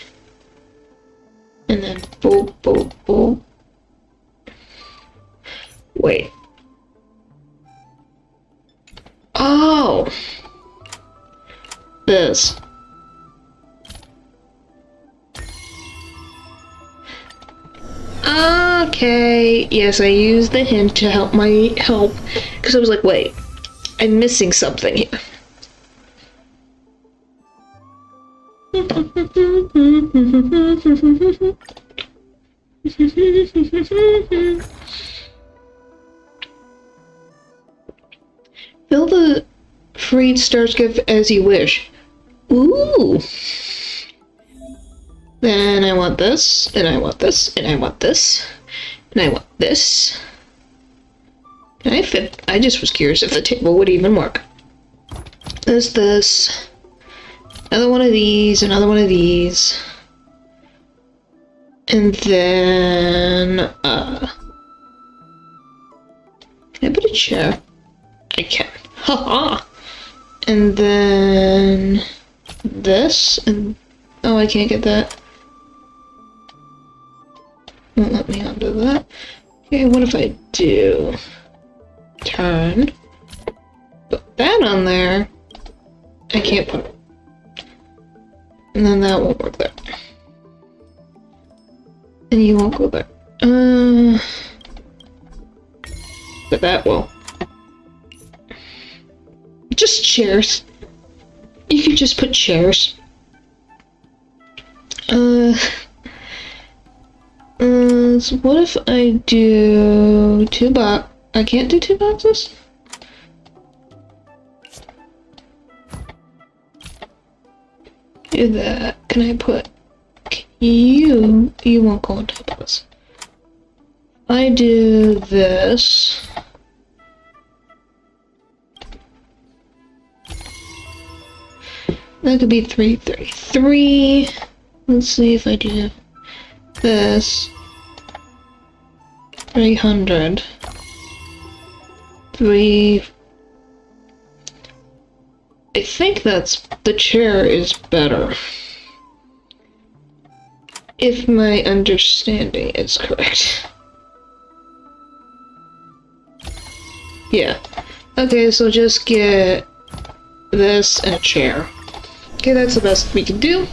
And then boop, boop, boop. Wait. Oh! This. Okay, yes, I used the hint to help because I was like, wait, I'm missing something here. Fill the freed stars gift as you wish. Ooh. Then I want this, and I want this, and I want this, and I want this. Can I fit? I just was curious if the table would even work. There's this. Another one of these, another one of these. And then, can I put a chair? I can. Haha! And then this, and oh, I can't get that. Won't let me undo that. Okay, what if I do turn? Put that on there. I can't put it. And then that won't work there. And you won't go there. but that will. Just chairs. You could just put chairs. So what if I do I can't do 2 boxes? Do that. Can I put you won't go on top of this. I do this. That could be 333. Let's see if I do this. 300. 3. I think the chair is better. If my understanding is correct. Yeah. Okay, so just get this and a chair. Okay, that's the best we can do.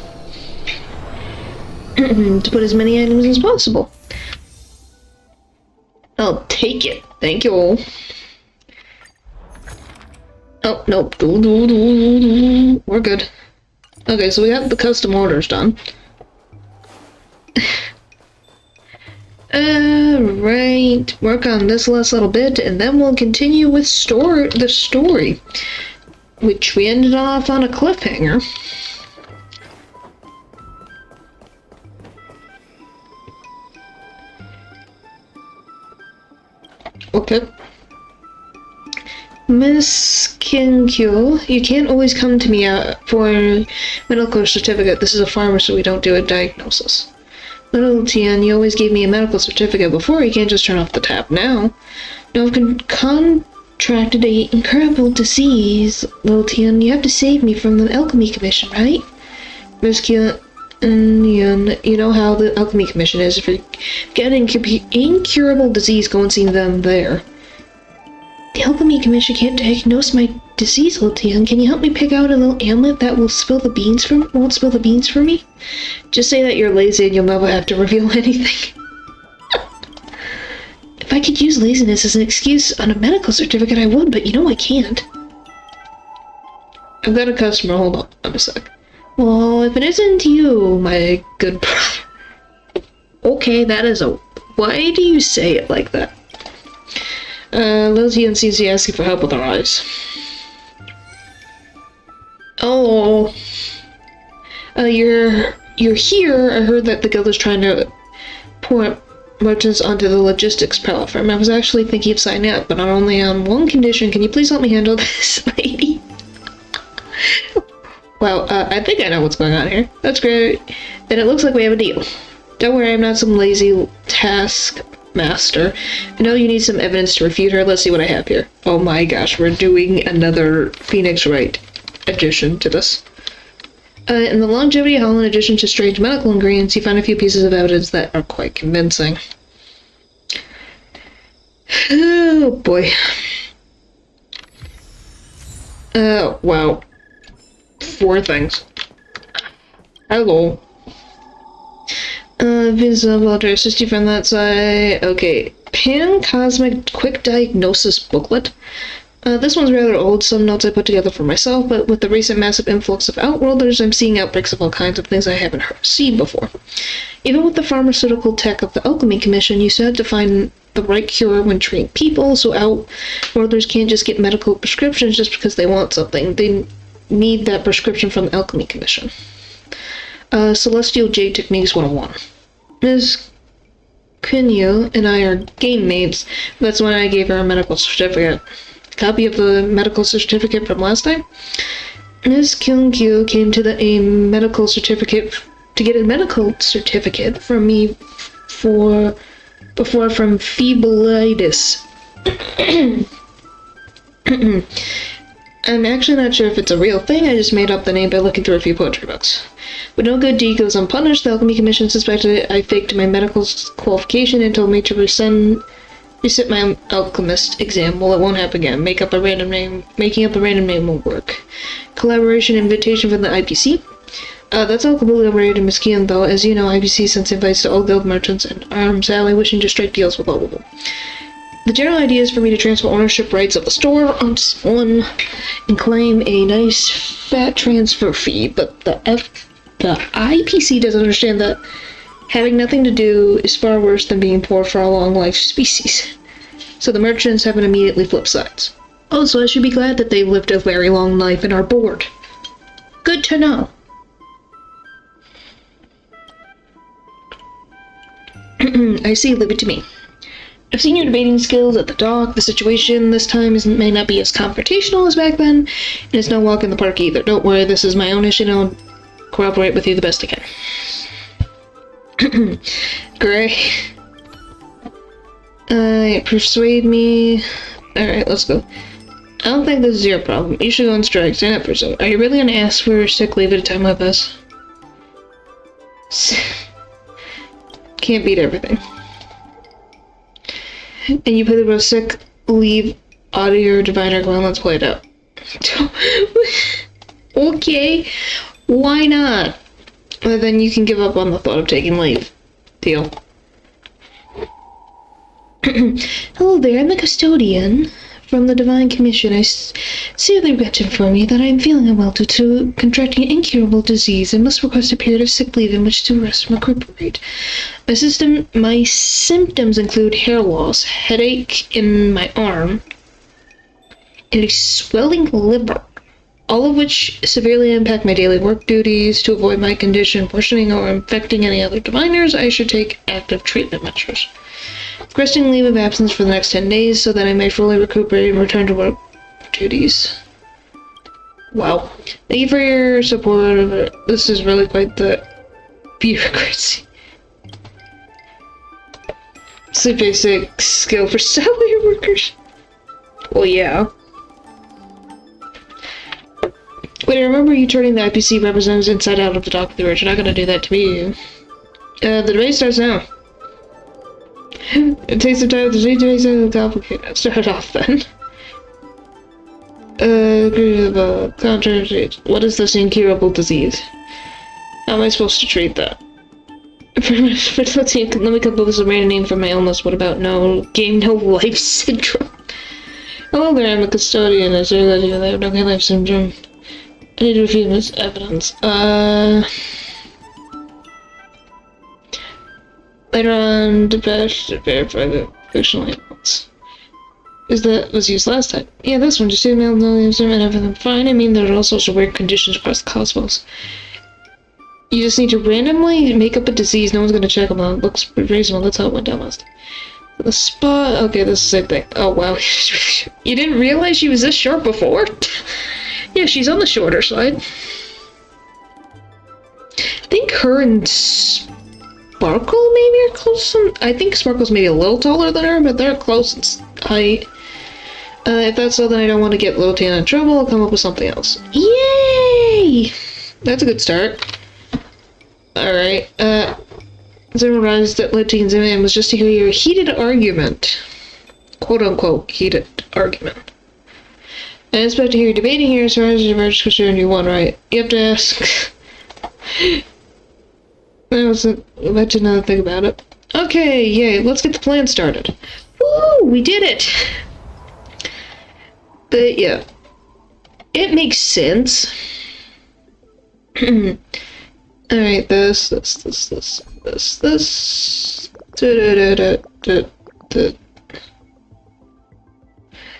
To put as many items as possible. I'll take it. Thank you all. Oh, nope. We're good. Okay, so we got the custom orders done. Right. Work on this last little bit, and then we'll continue with the story. Which we ended off on a cliffhanger. Okay. Miss Kinkyo, you can't always come to me for a medical certificate. This is a pharmacy, so we don't do a diagnosis. Little Tian, you always gave me a medical certificate before. You can't just turn off the tap now. No, I've contracted an incurable disease. Little Tian, you have to save me from the Alchemy Commission, right? Miss Kian, you know how the Alchemy Commission is. If you get an incurable disease, go and see them there. The Alchemy Commission can't diagnose my disease, Little Tian. Can you help me pick out a little amulet that won't spill the beans for me? Just say that you're lazy and you'll never have to reveal anything. If I could use laziness as an excuse on a medical certificate, I would, but you know I can't. I've got a customer. Hold on a sec. Well, if it isn't you, my good brother. Okay, that is a... Why do you say it like that? Lizzie and Cece asking for help with her eyes. Oh. You're here. I heard that the guild is trying to pour merchants onto the logistics platform. I was actually thinking of signing up, but I'm only on one condition. Can you please help me handle this, lady? Well, I think I know what's going on here. That's great. Then it looks like we have a deal. Don't worry, I'm not some lazy taskmaster. I know you need some evidence to refute her. Let's see what I have here. Oh my gosh, we're doing another Phoenix Wright addition to this. In the longevity hall, in addition to strange medical ingredients, you find a few pieces of evidence that are quite convincing. Oh boy. Wow. 4 things. Hello. Visible, I'll assist you from that side. Okay. Pan-Cosmic Quick Diagnosis Booklet. This one's rather old, some notes I put together for myself, but with the recent massive influx of Outworlders, I'm seeing outbreaks of all kinds of things I haven't seen before. Even with the pharmaceutical tech of the Alchemy Commission, you still have to find the right cure when treating people, so Outworlders can't just get medical prescriptions just because they want something. They need that prescription from the Alchemy Commission. Celestial Jade Techniques 101. Ms. Kinyu and I are game mates. That's when I gave her a medical certificate. Copy of the medical certificate from last time. Ms. Kyungkyu came to a medical certificate to get a medical certificate from me from febleitis. I'm actually not sure if it's a real thing. I just made up the name by looking through a few poetry books. But no good deed goes unpunished. The Alchemy Commission suspected I faked my medical qualification and told me to resit my alchemist exam. Well, it won't happen again. Making up a random name won't work. Collaboration invitation from the IPC. That's all completely overrated in Miskian, though. As you know, IPC sends invites to all guild merchants and Arms Alley wishing to strike deals with all of them. The general idea is for me to transfer ownership rights of the store onto someone and claim a nice fat transfer fee, but the IPC doesn't understand that having nothing to do is far worse than being poor for a long life species. So the merchants haven't immediately flipped sides. Also, I should be glad that they lived a very long life and are bored. Good to know. I see, leave it to me. I've seen your debating skills at the dock. The situation this time may not be as confrontational as back then, and it's no walk in the park either. Don't worry, this is my own issue, and I'll cooperate with you the best I can. Gray. Persuade me. Alright, let's go. I don't think this is your problem. You should go on strike. Stand up for yourself. Are you really gonna ask for sick leave at a time like this? Can't beat everything. And you put the sick leave out of your diviner. Go on, let's play it out. Okay, why not? Well, then you can give up on the thought of taking leave. Deal. Hello there, I'm the custodian from the Divine Commission. I sincerely regret to inform you that I am feeling unwell due to contracting an incurable disease and must request a period of sick leave in which to rest and recuperate. My symptoms include hair loss, headache in my arm, and a swelling liver, all of which severely impact my daily work duties. To avoid my condition worsening or infecting any other diviners, I should take active treatment measures. Requesting leave of absence for the next 10 days so that I may fully recuperate and return to work duties. Wow. Thank you for your support. This is really quite the bureaucracy. It's a basic skill for salary workers. Well, yeah. Wait, I remember you turning the IPC representatives inside out of the dock of the You're not gonna do that to me. The debate starts now. It takes some time. The debate is a little complicated. Let's start off then. What is this incurable disease? How am I supposed to treat that? Let me come up with some random name for my illness. What about no life syndrome? Hello there, I'm a custodian. I say that you have no life syndrome. I need to review this evidence. Later on, the best to verify the fictional animals. Was used last time. Yeah, this one, just email no and everything fine. I mean, there are all sorts of weird conditions across the cosmos. You just need to randomly make up a disease. No one's gonna check them out. Looks reasonable. That's how it went down last. The spot. Okay, this is the same thing. Oh wow, you didn't realize she was this short before? Yeah, she's on the shorter side. I think her and Sparkle maybe are close. I think Sparkle's maybe a little taller than her, but they're close in height. If that's so, then I don't want to get Lotan in trouble. I'll come up with something else. Yay! That's a good start. Alright, Zimmer realized that Lotan's aim was just to hear your heated argument. Quote unquote, heated argument. I expect to hear you debating here as far as your marriage is concerned. You won, right? You have to ask. I wasn't about to know thing about it. Okay, yay, let's get the plan started. Woo, we did it! But yeah, it makes sense. Alright, this.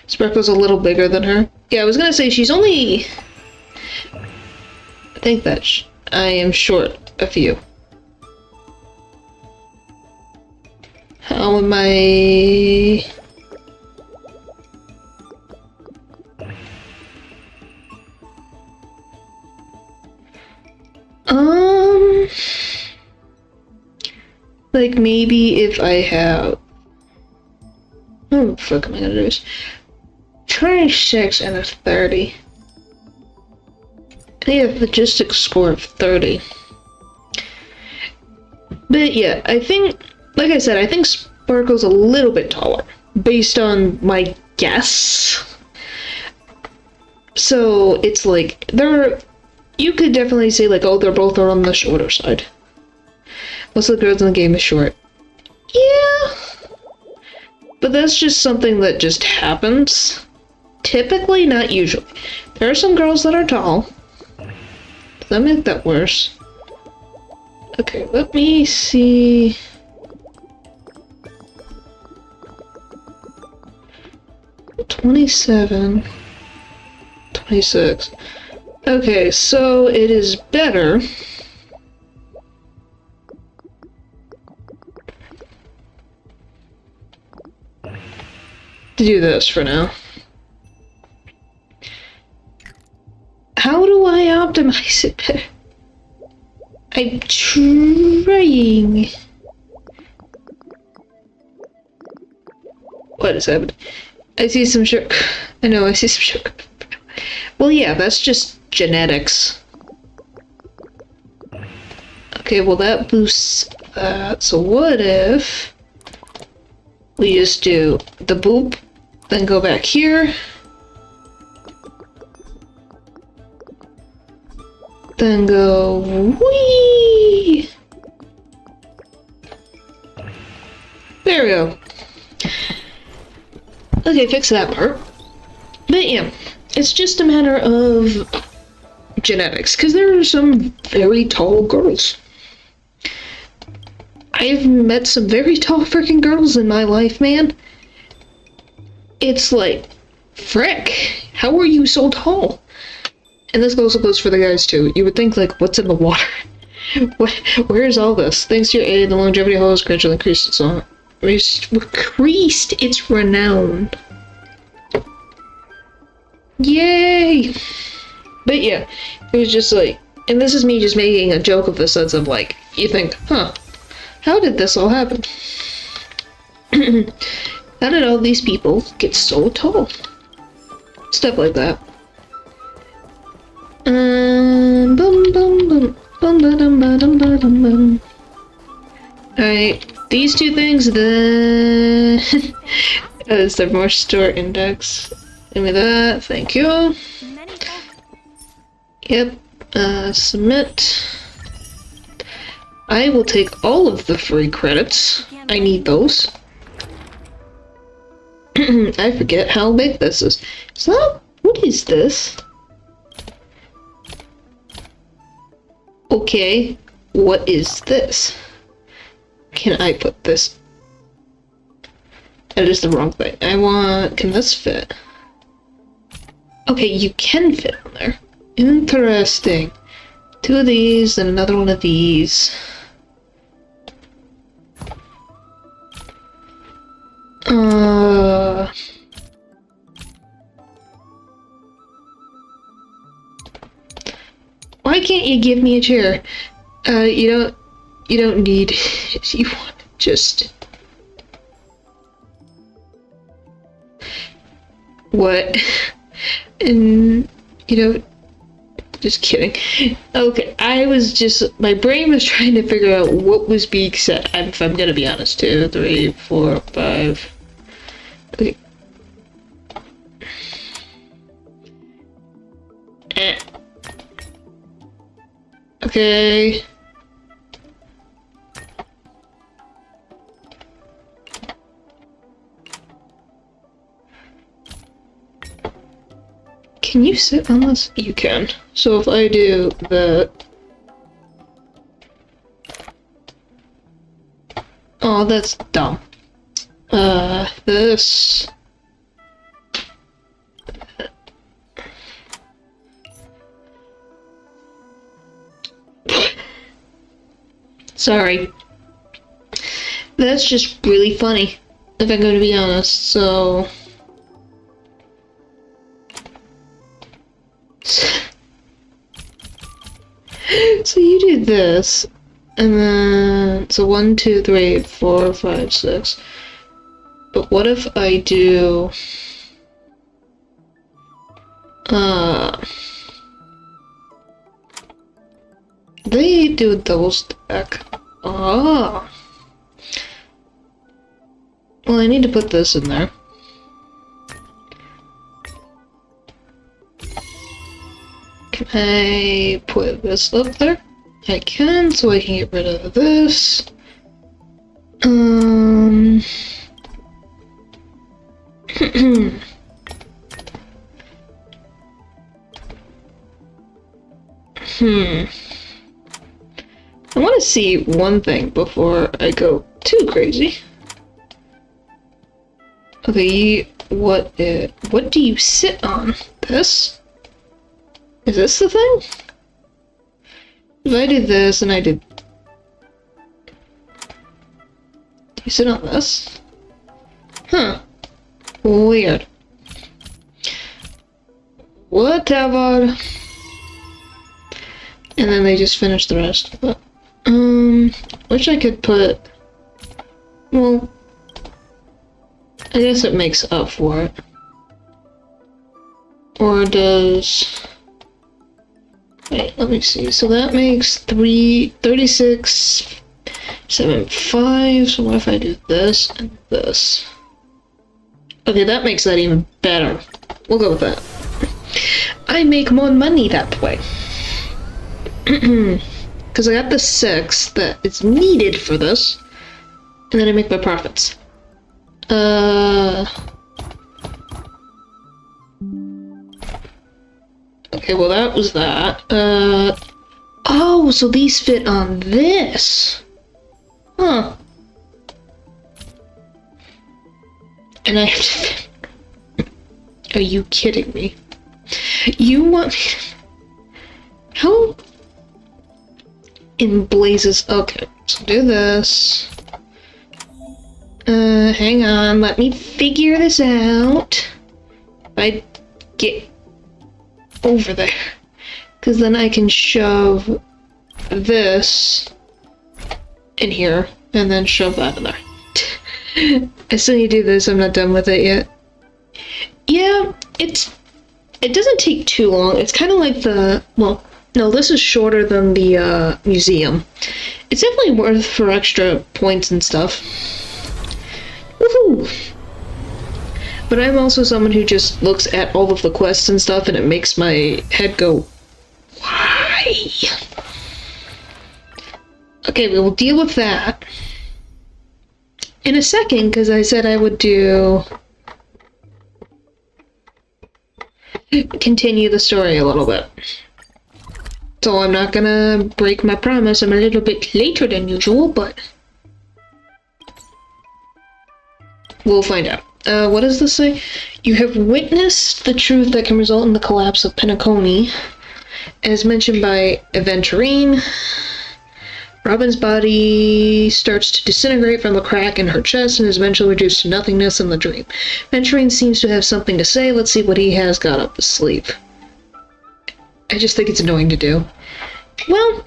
Sparkle's a little bigger than her. Yeah, I was gonna say she's only... I think that I am short a few. How am I... Like maybe if I have... What the fuck am I gonna do this? 26 and a 30. I need a logistics score of 30. But yeah, I think, like I said, I think Sparkle's a little bit taller, based on my guess. So it's like, you could definitely say like, oh, they're both on the shorter side. Most of the girls in the game is short. Yeah. But that's just something that just happens. Typically, not usually. There are some girls that are tall. That make that worse. Okay, let me see. $27, $26. Okay, so it is better to do this for now. How do I optimize it better? I'm trying. What is happening? I see some sugar. I know, I see some sugar. Well, yeah, that's just genetics. Okay, well that boosts that. So what if we just do the boop, then go back here, then go whee. There we go. Okay, fix that part. But yeah, it's just a matter of genetics, because there are some very tall girls. I've met some very tall freaking girls in my life, man. It's like, frick, how are you so tall? And this also goes for the guys too. You would think, like, what's in the water? Where is all this? Thanks to your aid, the longevity hole has gradually increased its renown. Yay! But yeah, it was just like, and this is me just making a joke of the sense of like, you think, huh, how did this all happen? How did all these people get so tall? Stuff like that. Bum bum bum bum ba dum ba dum ba dum bum. Alright, these two things, then is there more store index? Give me that, thank you. Yep, submit. I will take all of the free credits. I need those. I forget how big this is. So, what is this? Okay, what is this? Can I put this? That is the wrong thing. I want, can this fit? Okay, you can fit on there. Interesting. Two of these and another one of these. Why can't you give me a chair? You don't need, you want just... What? And, just kidding. Okay, I was just, my brain was trying to figure out what was being said, if I'm gonna be honest. 2, 3, 4, 5. Okay. Okay. Can you sit on this? You can. So if I do that... Oh, that's dumb. This... Sorry. That's just really funny, if I'm going to be honest, so... So you do this, and then, so 1, 2, 3, 4, 5, 6. But what if I do, they do a double stack. Ah. Well, I need to put this in there. Can I put this up there? I can, so I can get rid of this. I want to see one thing before I go too crazy. Okay, what do you sit on? This? Is this the thing? If I did this and I did... Do you sit on this? Huh. Weird. Whatever. And then they just finished the rest. But, wish I could put... Well... I guess it makes up for it. Or does... Wait, let me see. So that makes 36, 7, 5. So what if I do this and this? Okay, that makes that even better. We'll go with that. I make more money that way. Because I got the 6 that is needed for this. And then I make my profits. Okay, well that was that. Oh, so these fit on this. Huh. And I have to... Are you kidding me? You want me... How... in blazes... Okay, so do this. Hang on, let me figure this out. If I get over there. Because then I can shove this in here, and then shove that in there. As soon as you do this, I'm not done with it yet. Yeah, it doesn't take too long. It's kind of like the... Well, no, this is shorter than the museum. It's definitely worth for extra points and stuff. Woohoo! But I'm also someone who just looks at all of the quests and stuff and it makes my head go, why? Okay, we will deal with that in a second, because I said I would continue the story a little bit. So I'm not gonna break my promise. I'm a little bit later than usual, but we'll find out. What does this say? You have witnessed the truth that can result in the collapse of Penacony. As mentioned by Aventurine, Robin's body starts to disintegrate from the crack in her chest and is eventually reduced to nothingness in the dream. Aventurine seems to have something to say. Let's see what he has got up his sleeve. I just think it's annoying to do. Well,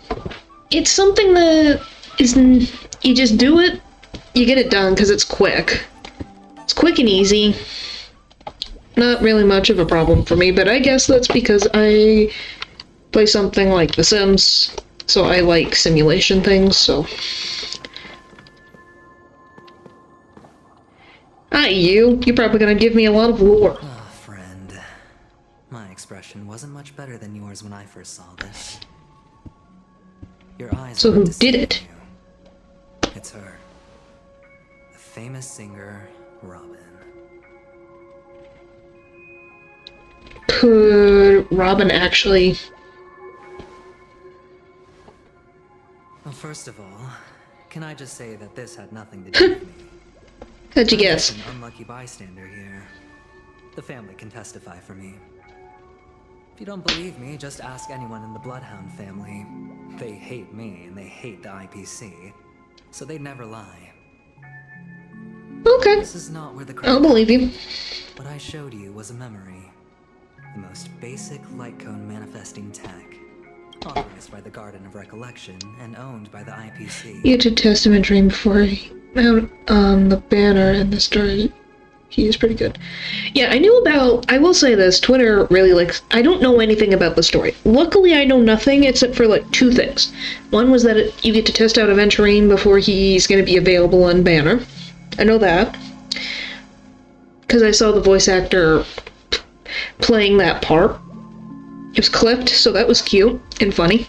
it's something that isn't... You just do it, you get it done, because it's quick. It's quick and easy. Not really much of a problem for me, but I guess that's because I play something like The Sims, so I like simulation things, so... Hi, you. You're probably gonna give me a lot of lore. Ah, friend. My expression wasn't much better than yours when I first saw this. Your eyes. So who did it? You. It's her. The famous singer, Robin. Could Robin actually... Well, first of all, can I just say that this had nothing to do with me? How'd you I'm guess? just an unlucky bystander here. The family can testify for me. If you don't believe me, just ask anyone in the Bloodhound family. They hate me and they hate the IPC, so they'd never lie. Okay. This is not where the I'll believe you. What I showed you was a memory. The most basic light cone manifesting tech. Authorized by the Garden of Recollection and owned by the IPC. You did test Aventurine before he mount on the banner in the story. He is pretty good. Yeah, I knew about... I will say this, Twitter really likes... I don't know anything about the story. Luckily, I know nothing except for, like, 2 things. One was that you get to test out Aventurine before he's going to be available on banner. I know that. Because I saw the voice actor playing that part. It was clipped, so that was cute and funny.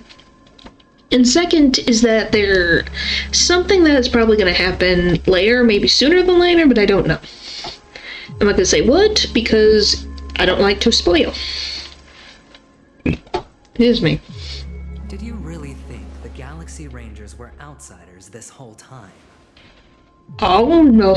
And second is that there's something that is probably going to happen later, maybe sooner than later, but I don't know. I'm not gonna say what, because I don't like to spoil. Here's me. Did you really think the Galaxy Rangers were outsiders this whole time? Oh no.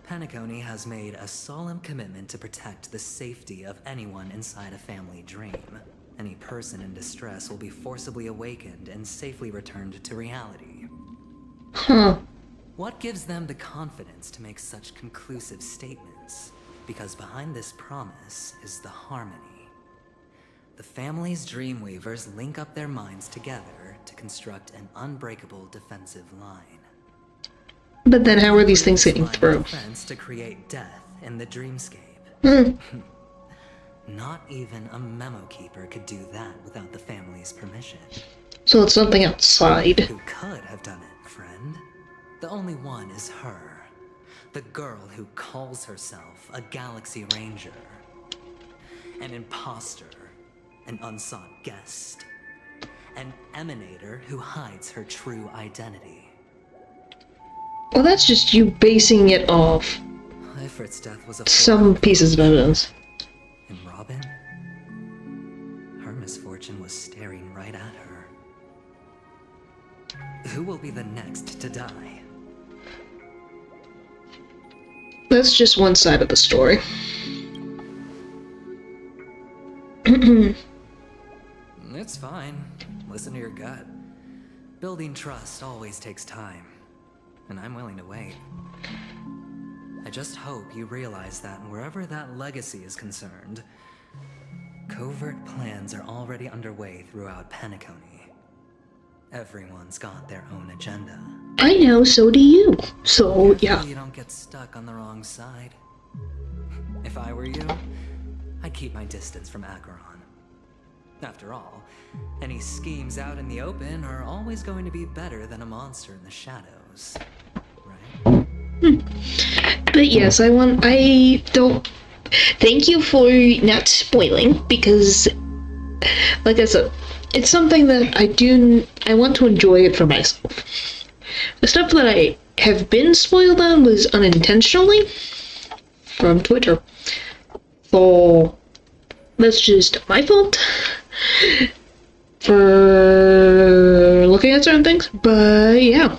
Penacony has made a solemn commitment to protect the safety of anyone inside a family dream. Any person in distress will be forcibly awakened and safely returned to reality. Huh. What gives them the confidence to make such conclusive statements? Because behind this promise is the harmony. The family's Dreamweavers link up their minds together to construct an unbreakable defensive line. But then how are these things getting through? Defense to create death in the dreamscape. Not even a memo keeper could do that without the family's permission. So it's something outside. Who could have done it, friend? The only one is her. The girl who calls herself a Galaxy Ranger. An imposter. An unsought guest. An emanator who hides her true identity. Well, that's just you basing it off Ifrit's death was a some pieces of evidence. And Robin? Her misfortune was staring right at her. Who will be the next to die? That's just one side of the story. It's fine. Listen to your gut. Building trust always takes time. And I'm willing to wait. I just hope you realize that wherever that legacy is concerned, covert plans are already underway throughout Penacony. Everyone's got their own agenda. I know, so do you. So, yeah. Careful you don't get stuck on the wrong side. If I were you, I'd keep my distance from Acheron. After all, any schemes out in the open are always going to be better than a monster in the shadows. Right? But yes, I don't... Thank you for not spoiling, because, like I said, it's something that I want to enjoy it for myself. The stuff that I have been spoiled on was unintentionally from Twitter. So, that's just my fault for looking at certain things, but yeah.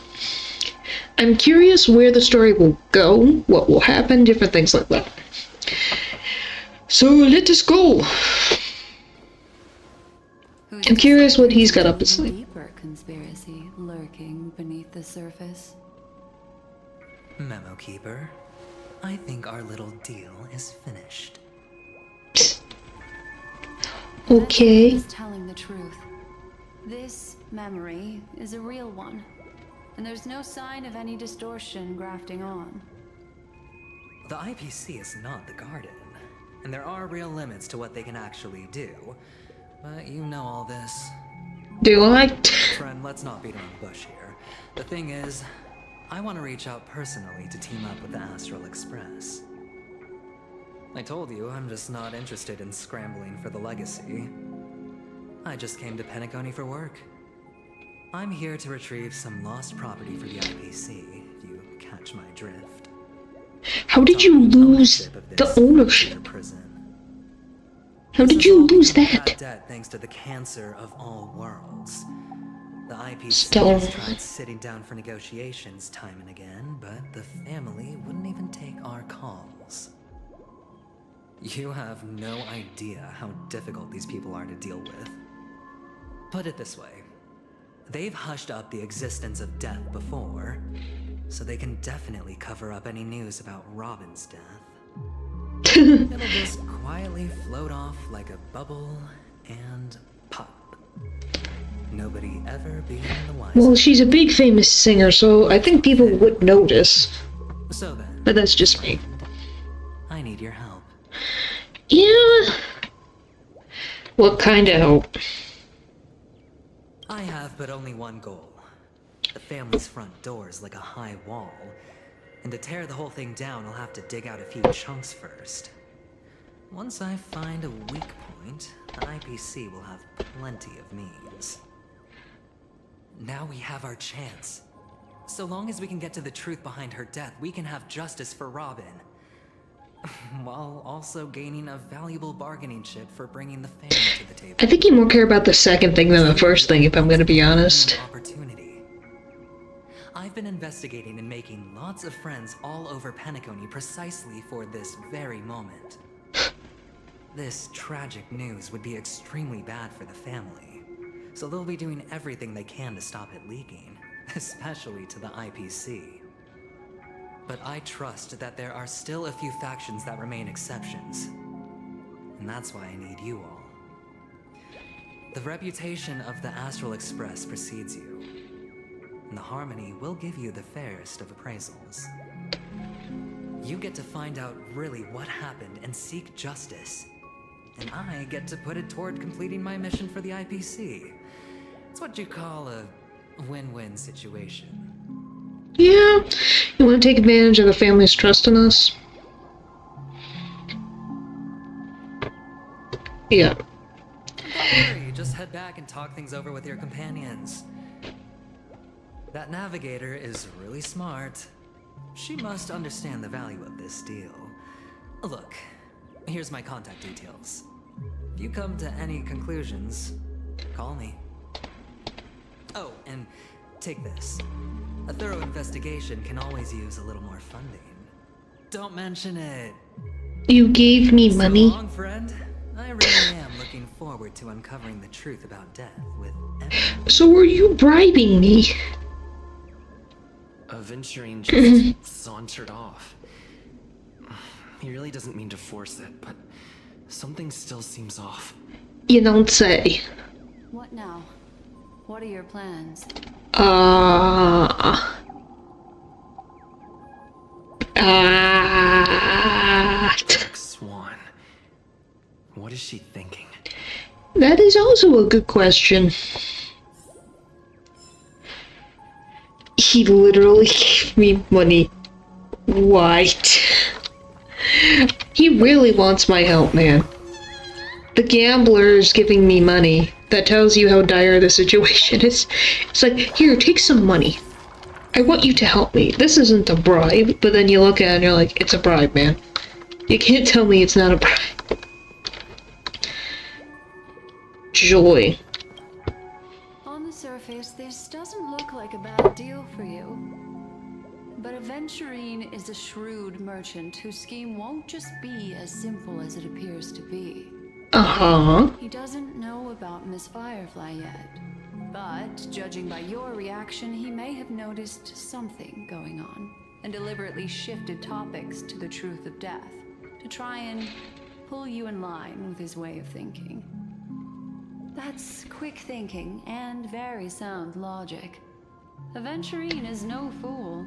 I'm curious where the story will go, what will happen, different things like that. So let us go. I'm curious what he's got up his sleeve. Deeper conspiracy lurking beneath the surface. Memo Keeper, I think our little deal is finished. Okay. Is telling the truth. This memory is a real one, and there's no sign of any distortion grafting on. The IPC is not the Garden, and there are real limits to what they can actually do. But you know all this. Do I? Friend, let's not beat around the bush here. The thing is, I want to reach out personally to team up with the Astral Express. I told you, I'm just not interested in scrambling for the legacy. I just came to Penacony for work. I'm here to retrieve some lost property for the IPC, if you catch my drift. How did you lose the ownership? Prison. How did you lose that? Debt thanks to the cancer of all worlds. The IPC Stellar. has tried sitting down for negotiations time and again, but the family wouldn't even take our calls. You have no idea how difficult these people are to deal with. Put it this way. They've hushed up the existence of death before, so they can definitely cover up any news about Robin's death. It'll just quietly float off like a bubble and pop. Nobody ever being the wiser. Well, she's a big famous singer, so I think people would notice. So then, But that's just me. I need your help. Yeah. What kind of help? I have but only one goal. The family's front door is like a high wall. And to tear the whole thing down, I'll have to dig out a few chunks first. Once I find a weak point, the IPC will have plenty of means. Now we have our chance. So long as we can get to the truth behind her death, we can have justice for Robin. While also gaining a valuable bargaining chip for bringing the family to the table. I think you more care about the second thing than the first thing, if I'm gonna be honest. Opportunity. I've been investigating and making lots of friends all over Penacony precisely for this very moment. This tragic news would be extremely bad for the family, so they'll be doing everything they can to stop it leaking, especially to the IPC. But I trust that there are still a few factions that remain exceptions. And that's why I need you all. The reputation of the Astral Express precedes you. And the Harmony will give you the fairest of appraisals. You get to find out really what happened and seek justice. And I get to put it toward completing my mission for the IPC. It's what you call a win-win situation. Yeah, you want to take advantage of the family's trust in us? Yeah. Don't worry, just head back and talk things over with your companions. That navigator is really smart. She must understand the value of this deal. Look, here's my contact details. If you come to any conclusions, call me. Oh, and take this. A thorough investigation can always use a little more funding. Don't mention it. You gave me money. So long, friend. I really am looking forward to uncovering the truth about death with everyone. So were you bribing me? Aventurine just sauntered off. He really doesn't mean to force it, but something still seems off. You don't say. What now? What are your plans? Black Swan. What is she thinking? That is also a good question. He literally gave me money. White. He really wants my help, man. The gambler is giving me money. That tells you how dire the situation is. It's like, here, take some money. I want you to help me. This isn't a bribe, but then you look at it and you're like, it's a bribe, man. You can't tell me it's not a bribe. Joy. On the surface, this doesn't look like a bad deal for you. But Aventurine is a shrewd merchant whose scheme won't just be as simple as it appears to be. Uh-huh. He doesn't know about Miss Firefly yet. But, judging by your reaction, he may have noticed something going on, and deliberately shifted topics to the truth of death, to try and pull you in line with his way of thinking. That's quick thinking, and very sound logic. Aventurine is no fool,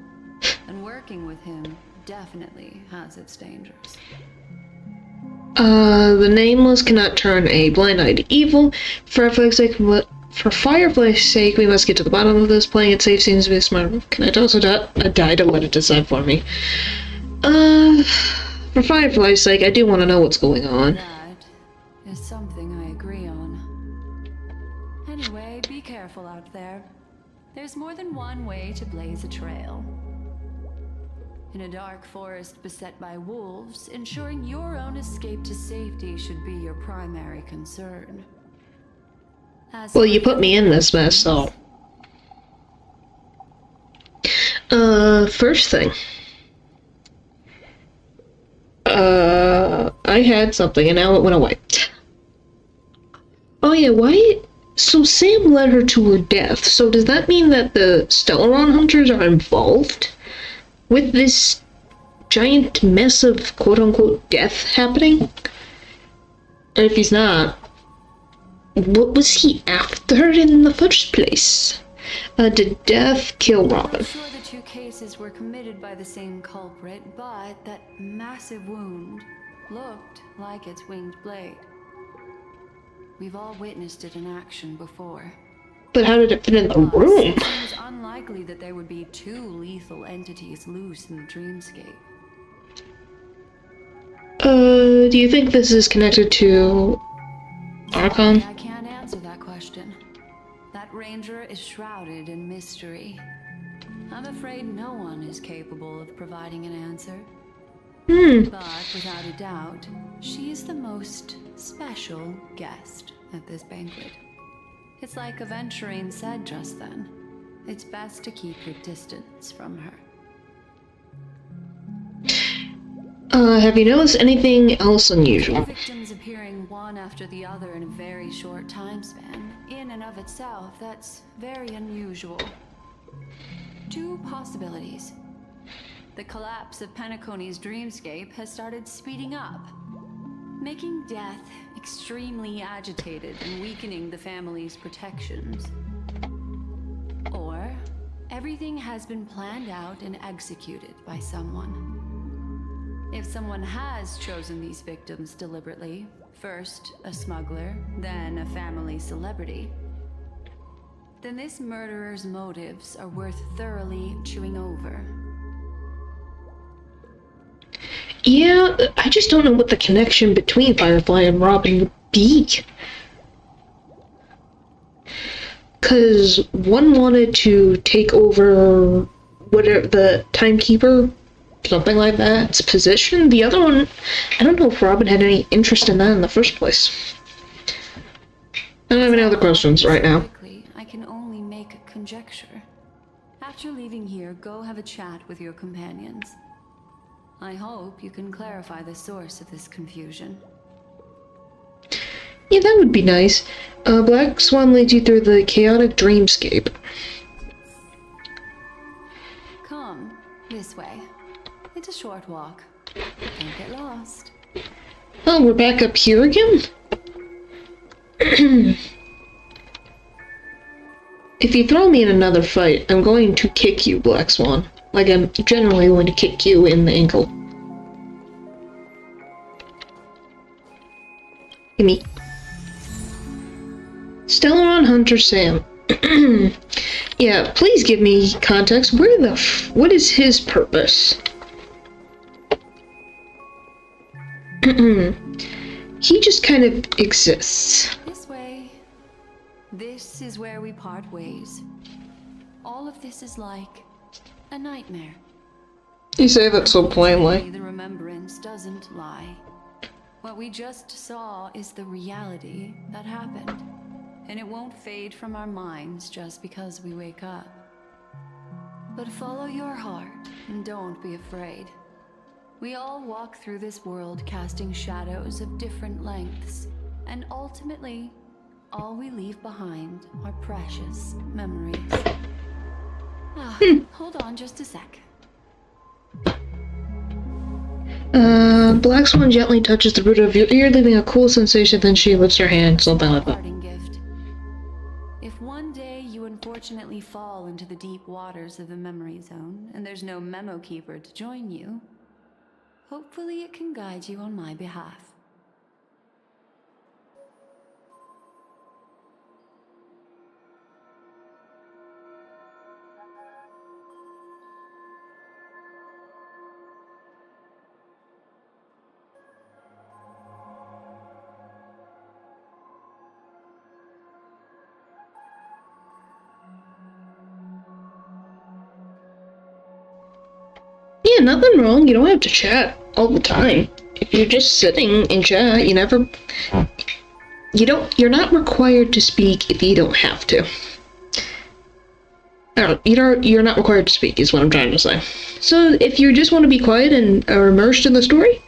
and working with him definitely has its dangers. The Nameless cannot turn a blind eye to evil. For Firefly's sake, we must get to the bottom of this. Playing it safe seems to be a smart move. Can I toss a die to let it decide for me? For Firefly's sake, I do want to know what's going on. That is something I agree on. Anyway, be careful out there. There's more than one way to blaze a trail. In a dark forest beset by wolves, ensuring your own escape to safety should be your primary concern. Well, you put me in this mess, so... First thing. I had something and now it went away. Oh yeah, why? So Sam led her to her death, so does that mean that the Stellaron Hunters are involved with this giant mess of quote-unquote death happening? Or if he's not, what was he after in the first place? Did death kill Robin? I'm sure the two cases were committed by the same culprit, but that massive wound looked like its winged blade. We've all witnessed it in action before. But how did it fit in the room? It seems unlikely that there would be two lethal entities loose in the dreamscape. Do you think this is connected to Archon? I can't answer that question. That ranger is shrouded in mystery. I'm afraid no one is capable of providing an answer. Hmm. But without a doubt, she is the most special guest at this banquet. It's like Aventurine said just then. It's best to keep your distance from her. Have you noticed anything else unusual? Victims appearing one after the other in a very short time span. In and of itself, that's very unusual. Two possibilities. The collapse of Penacony's dreamscape has started speeding up, making death extremely agitated and weakening the family's protections. Or everything has been planned out and executed by someone. If someone has chosen these victims deliberately, first a smuggler, then a family celebrity, then this murderer's motives are worth thoroughly chewing over. Yeah, I just don't know what the connection between Firefly and Robin would be. Because one wanted to take over whatever the timekeeper, something like that, its position. The other one, I don't know if Robin had any interest in that in the first place. I don't have any other questions right now. I can only make a conjecture. After leaving here, go have a chat with your companions. I hope you can clarify the source of this confusion. Yeah, that would be nice. Black Swan leads you through the chaotic dreamscape. Come, this way. It's a short walk. Don't get lost. Oh, we're back up here again? If you throw me in another fight, I'm going to kick you, Black Swan. Like I'm generally going to kick you in the ankle. Gimme. Stellaron Hunter Sam. Yeah, please give me context. What is his purpose? He just kind of exists. This way. This is where we part ways. All of this is like a nightmare. You say that so plainly. The remembrance doesn't lie. What we just saw is the reality that happened. And it won't fade from our minds just because we wake up. But follow your heart and don't be afraid. We all walk through this world casting shadows of different lengths. And ultimately, all we leave behind are precious memories. Hold on just a sec. Black Swan gently touches the root of your ear, leaving a cool sensation, then she lifts her hand, something like that. Parting gift. If one day you unfortunately fall into the deep waters of the memory zone, and there's no memo keeper to join you, hopefully it can guide you on my behalf. Yeah, nothing wrong. You don't have to chat all the time. If you're just sitting in chat, you're not required to speak if you don't have to. You're not required to speak is what I'm trying to say. So if you just want to be quiet and are immersed in the story,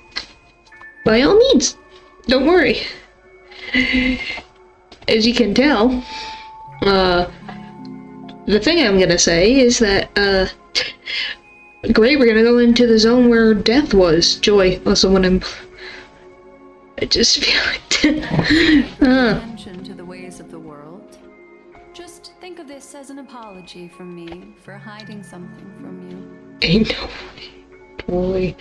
by all means, don't worry. As you can tell, the thing I'm gonna say is that, great, we're gonna go into the zone where death was. Joy. Also, when I just feel like Attention to the ways of the world. Just think of this as an apology from me for hiding something from you. Ain't no boy.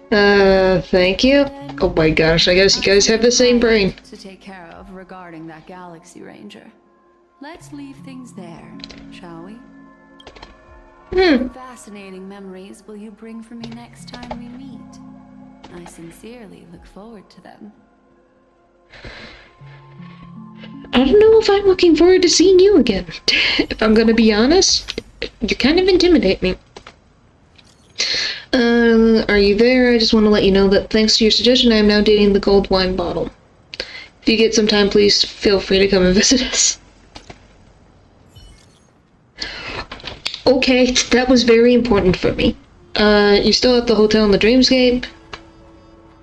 Thank you. Oh my gosh, I guess you guys have the same brain. To take care of regarding that Galaxy Ranger. Let's leave things there, shall we? What fascinating memories will you bring for me next time we meet? I sincerely look forward to them. I don't know if I'm looking forward to seeing you again. If I'm gonna be honest, You kind of intimidate me. Are you there? I just want to let you know that thanks to your suggestion, I am now dating the gold wine bottle. If you get some time, please feel free to come and visit us. Okay, that was very important for me. You still at the hotel in the Dreamscape?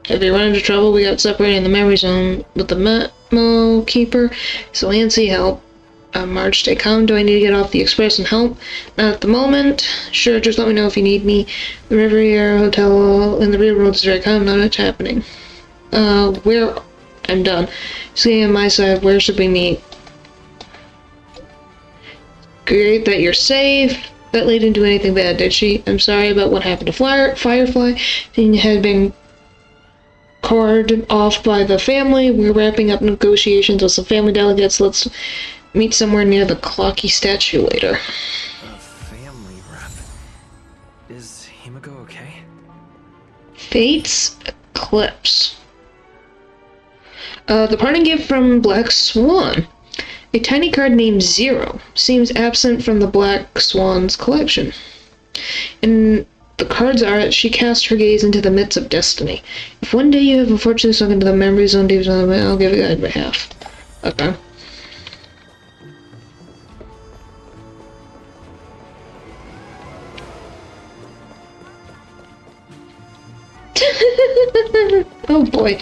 Have you run into trouble? We got separated in the memory zone with the memo keeper. So Nancy, help. Marge, stay calm. Do I need to get off the express and help? Not at the moment. Sure, just let me know if you need me. The Riviera Hotel in the real world is very calm. Not much happening. Where? I'm done. Staying on my side. Where should we meet? Great that you're safe. That lady didn't do anything bad, did she? I'm sorry about what happened to Firefly. She had been carted off by the family. We're wrapping up negotiations with some family delegates. Let's meet somewhere near the Clocky statue later. A family rep. Is Himiko okay? Fate's Eclipse. The parting gift from Black Swan. A tiny card named Zero seems absent from the Black Swan's collection. And the cards are, she cast her gaze into the midst of destiny. If one day you have unfortunately sunk into the memory zone deep down, I'll give it on behalf. Okay. Oh boy.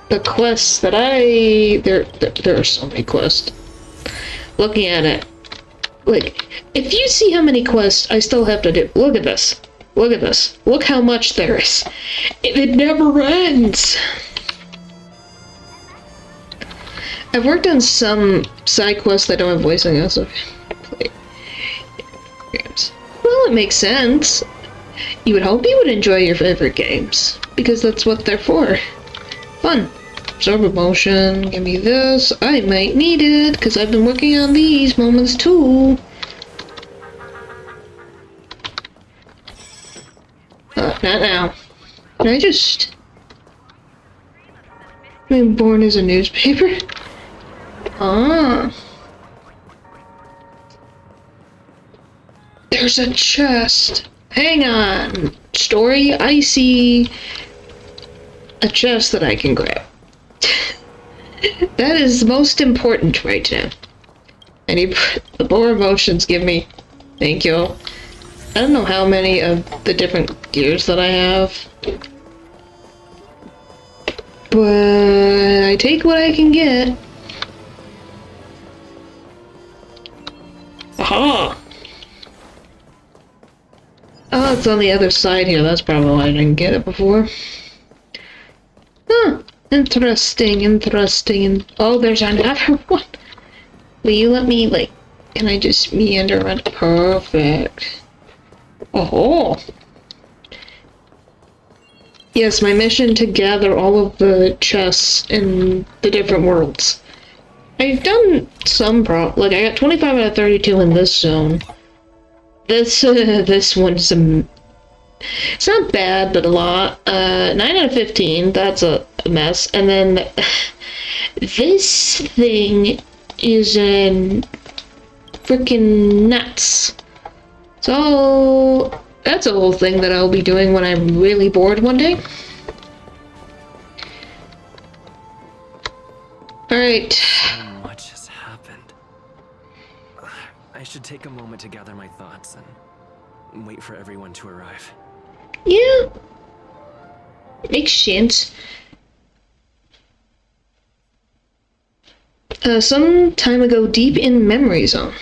The quests that there are so many quests. Looking at it, like, if you see how many quests I still have to do, look at this. Look at this. Look how much there is. It never ends. I've worked on some side quests that don't have voicing, also play games. Well, it makes sense. You would hope you would enjoy your favorite games, because that's what they're for. Fun. Absorb emotion. Give me this. I might need it, because I've been working on these moments too. Not now. Can I just... I'm born as a newspaper? Ah. There's a chest. Hang on. Story, I see a chest that I can grab. That is most important right now. I need the more emotions give me. Thank you. I don't know how many of the different gears that I have. But I take what I can get. Aha! Oh, it's on the other side here. That's probably why I didn't get it before. Huh. Interesting, interesting. Oh, there's another one. Will you let me, like, can I just meander around? Perfect. Oh. Yes, my mission to gather all of the chests in the different worlds. I've done some like, I got 25 out of 32 in this zone. This one's it's not bad, but a lot. 9 out of 15, that's a mess. And then this thing is freaking nuts. So that's a whole thing that I'll be doing when I'm really bored one day. Alright. So much has happened. I should take a moment to gather my thoughts and wait for everyone to arrive. Yeah. Makes sense. Some time ago, deep in memory zone.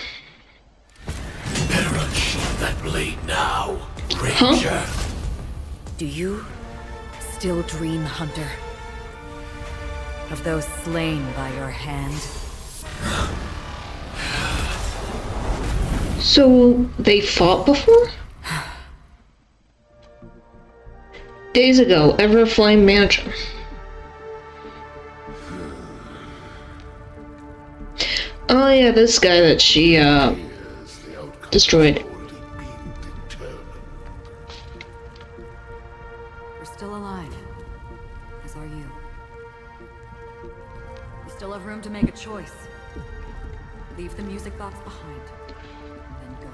Better achieve that blade now, Ranger. Huh? Do you still dream, Hunter? Of those slain by your hand? So, they fought before? Days ago, Everflame Mansion. Oh yeah, this guy that she, destroyed. We're still alive, as are you. We still have room to make a choice. Leave the music box behind, and then go.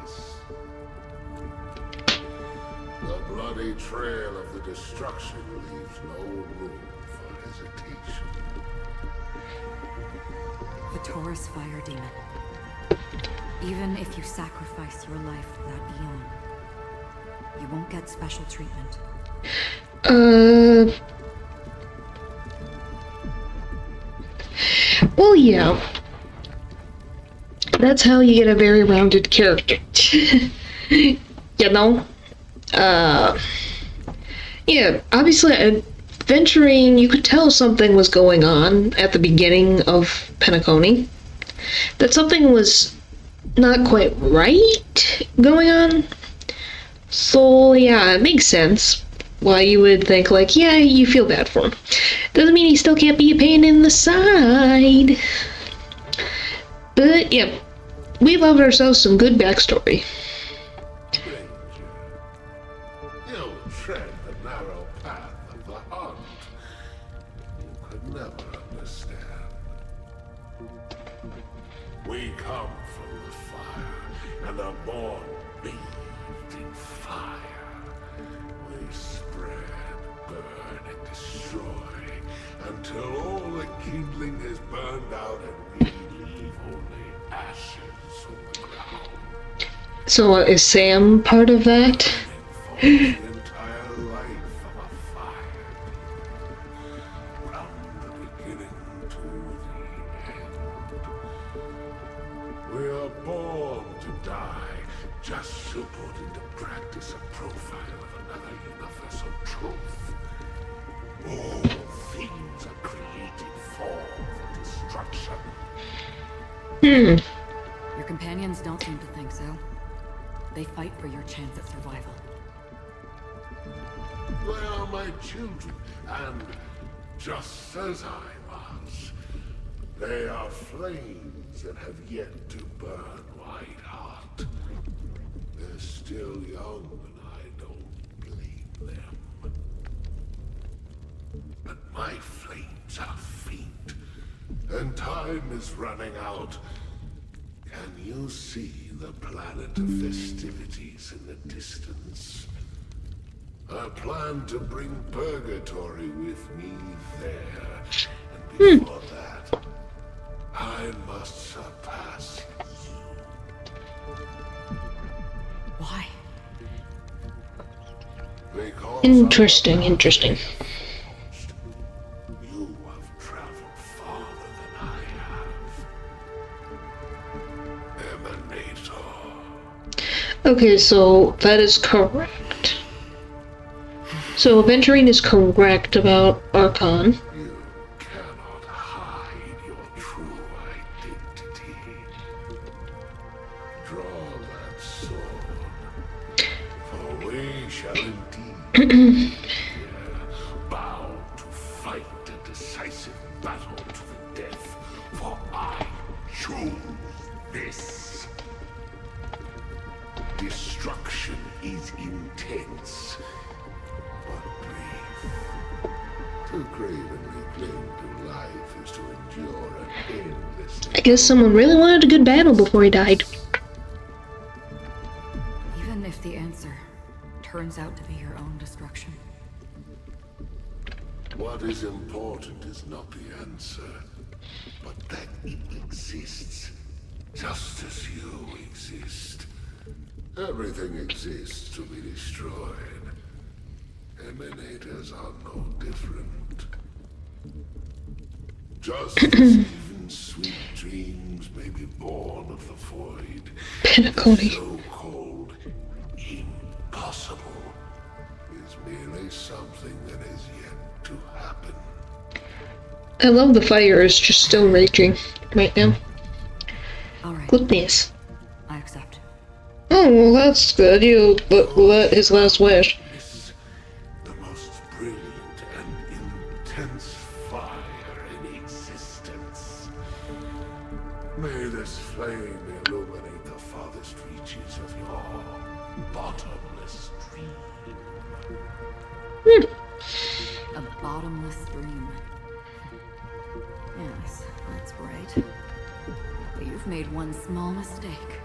place. The bloody trail of the destruction leaves no room for hesitation. The Taurus Fire Demon. Even if you sacrifice your life for that Eon, you won't get special treatment. Well, yeah. That's how you get a very rounded character. You know? Yeah, obviously, Aventurine, you could tell something was going on at the beginning of Penacony. That something was not quite right going on. So, yeah, it makes sense why you would think, like, yeah, you feel bad for him. Doesn't mean he still can't be a pain in the side. But, yeah, we loved ourselves some good backstory. Stranger, you tread the narrow path of the hunt. You could never understand. We come from the fire and are born bathed in fire. We spread, burn, and destroy until all the kindling is burned out and we leave only ashes on the ground. So, is Sam part of that? For the entire life of a fire. From the beginning to the end. We are born to die just to put into practice a profile of another universal truth. All things are created for the destruction. Your companions don't seem to think so. They fight for your chance at survival. They are my children, and just as I was, they are flames that have yet to burn white hot. They're still young, and I don't blame them. But my flames are faint, and time is running out. Can you see the planet of festivities in the distance? I plan to bring Purgatory with me there, and before that, I must surpass you. Why? Because Interesting. you have traveled farther than I have. Emanator. Okay, so that is correct. So Aventurine is correct about Archon. You cannot hide your true identity. Draw that sword, for we shall indeed bound to fight a decisive battle to the death, for I choose this. Destruction is intense, but brief. To cravenly cling to life is to endure an endless. I guess someone really wanted a good battle before he died. Even if the answer turns out to be your own destruction. What is important is not the answer, but that it exists, just as you exist. Everything exists to be destroyed. Emanators are no different. Just as even sweet dreams may be born of the void, Penacony. the so-called impossible is merely something that is yet to happen. I love the fire is just still raging right now. All right, Goodness. I accept. Oh, well, that's good. You let his last wish. This, the most brilliant and intense fire in existence. May this flame illuminate the farthest reaches of your bottomless dream. A bottomless stream. Yes, that's right. But you've made one small mistake.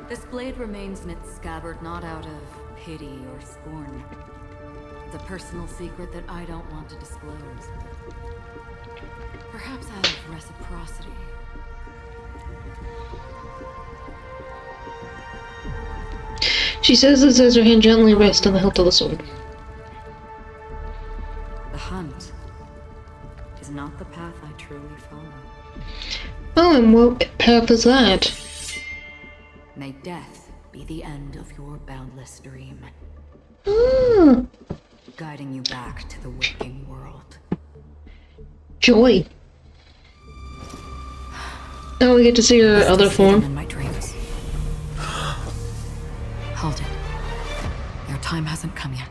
This blade remains in its scabbard not out of pity or scorn. It's a personal secret that I don't want to disclose. Perhaps out of reciprocity. She says this as her hand gently rests on the hilt of the sword. The hunt is not the path I truly follow. Oh, and what path is that? May death be the end of your boundless dream, Ah, guiding you back to the waking world. joy. Oh, we get to see her other form. In my dreams. Hold it. Your time hasn't come yet.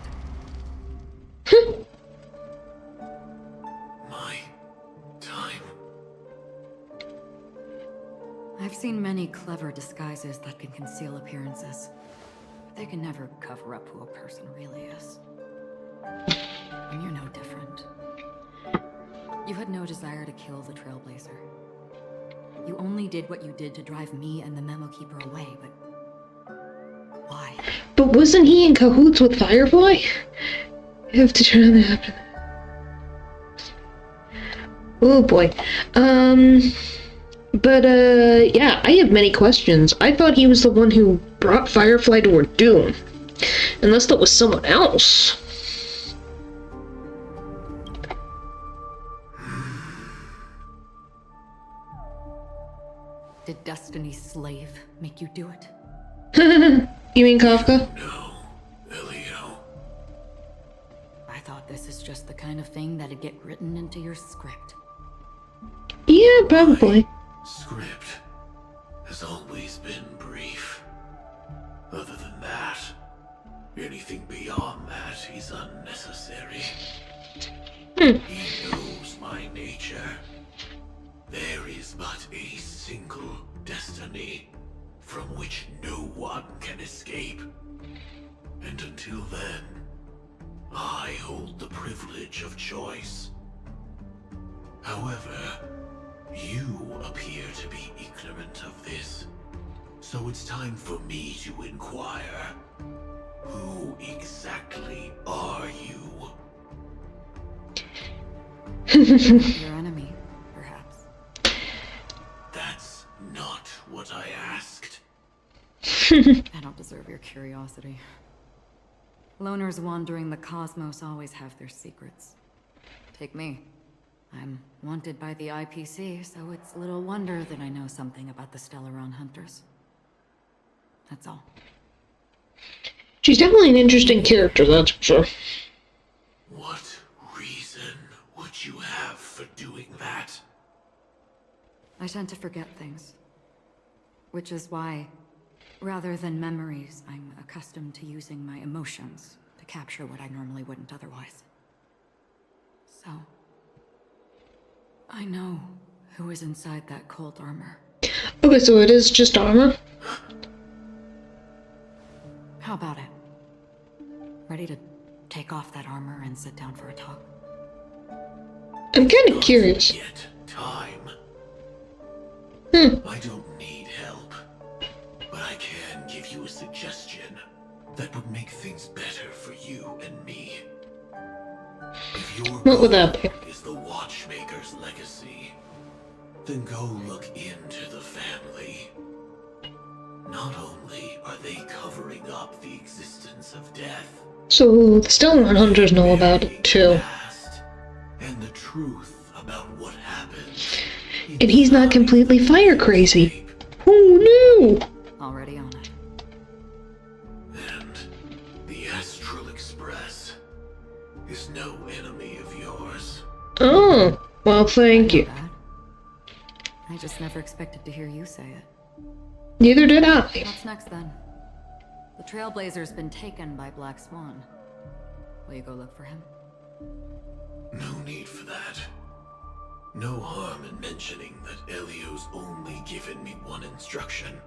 My time. I've seen many clever disguises that can conceal appearances. But they can never cover up who a person really is. And you're no different. You had no desire to kill the Trailblazer. You only did what you did to drive me and the Memo Keeper away, but why? But wasn't he in cahoots with Firefly? I have to turn that happen. Oh boy. Yeah, I have many questions. I thought he was the one who brought Firefly to her doom. Unless that was someone else. Did Destiny's slave make you do it? You mean Kafka? No, Elio. I thought this is just the kind of thing that'd get written into your script. Yeah, probably. Script has always been brief. Other than that, anything beyond that is unnecessary. He knows my nature. There is but a single destiny from which no one can escape. And until then, I hold the privilege of choice. However, you appear to be ignorant of this, so it's time for me to inquire. Who exactly are you? Your enemy, perhaps. That's not what I asked. I don't deserve your curiosity. Loners wandering the cosmos always have their secrets. Take me. I'm wanted by the IPC, so it's little wonder that I know something about the Stellaron Hunters. That's all. She's definitely an interesting character, that's for sure. What reason would you have for doing that? I tend to forget things. Which is why, rather than memories, I'm accustomed to using my emotions to capture what I normally wouldn't otherwise. So, I know who is inside that cold armor. Okay, so it is just armor? How about it? Ready to take off that armor and sit down for a talk? I'm kinda curious. Yet time. I don't need help, but I can give you a suggestion that would make things better for you and me. If your What would that be? goal is the Watchmaker's legacy, then go look into the family. Not only are they covering up the existence of death, So the Stellar Hunters know about it too. past, and the truth about what happened. And he's not completely fire crazy. Oh no! Already on it. And the Astral Express is no enemy of yours. Oh, well thank you. That. I just never expected to hear you say it. Neither did I. What's next then? The Trailblazer's been taken by Black Swan. Will you go look for him? No need for that. No harm in mentioning that Elio's only given me one instruction.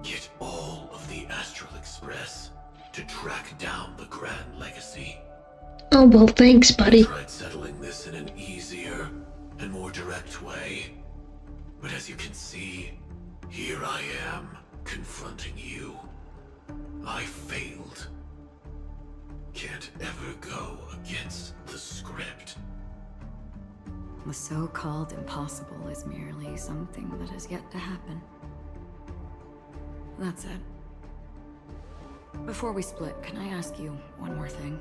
Get all of the Astral Express to track down the Grand Legacy. Oh well thanks, buddy. I tried settling this in an easier and more direct way. But as you can see, here I am, confronting you. I failed. Can't ever go against the script. The so-called impossible is merely something that has yet to happen. That's it. Before we split, can I ask you one more thing?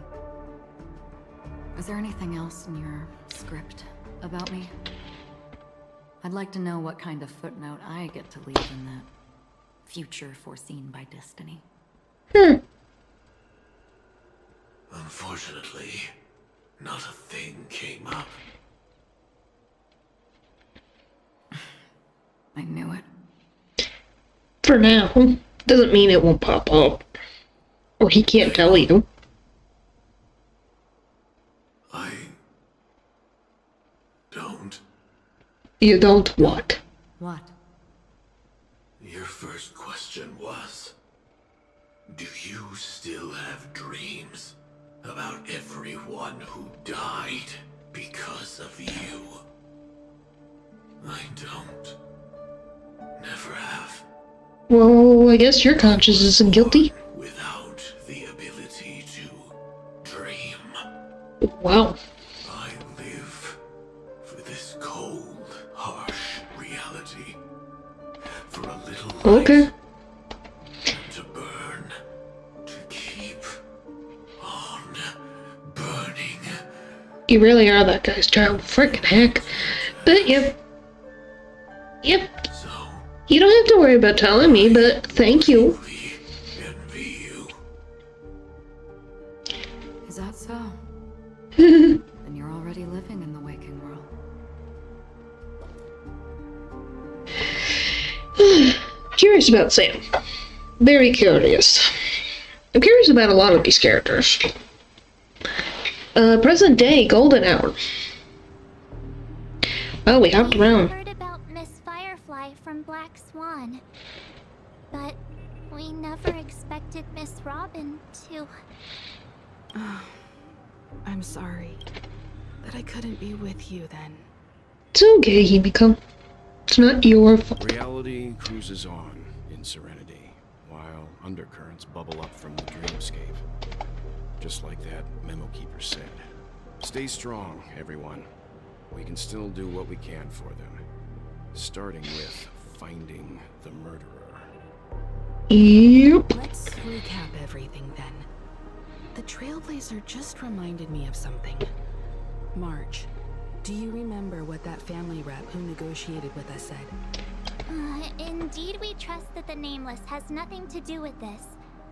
Is there anything else in your script about me? I'd like to know what kind of footnote I get to leave in that future foreseen by destiny. Unfortunately, not a thing came up. I knew it. For now. Doesn't mean it won't pop up. Or he can't tell you. I don't. You don't what? What? Your first question was, do you still have dreams about everyone who died because of you? I don't. Never have. Well, I guess your conscience isn't guilty. Without the ability to dream. Wow. I live for this cold, harsh reality. For a little light. Okay. To burn. To keep on burning. You really are that guy's child. Frickin' heck. But yep. Yep. So, You don't have to worry about telling me, but thank you. we envy you. Is that so? Then you're already living in the waking world. Curious about Sam. Very curious. I'm curious about a lot of these characters. Present day, golden hour. Well, we hopped We around. heard about Miss Firefly from Black Swan, but we never expected Miss Robin to. I'm sorry that I couldn't be with you then. It's okay, Himiko. It's not your fault. Reality cruises on in serenity, while undercurrents bubble up from the dreamscape. Just like that memo keeper said. Stay strong, everyone. We can still do what we can for them. Starting with finding the murderer. Yep. Let's recap everything then. The Trailblazer just reminded me of something. March, do you remember what that family rep who negotiated with us said? Indeed, we trust that the Nameless has nothing to do with this.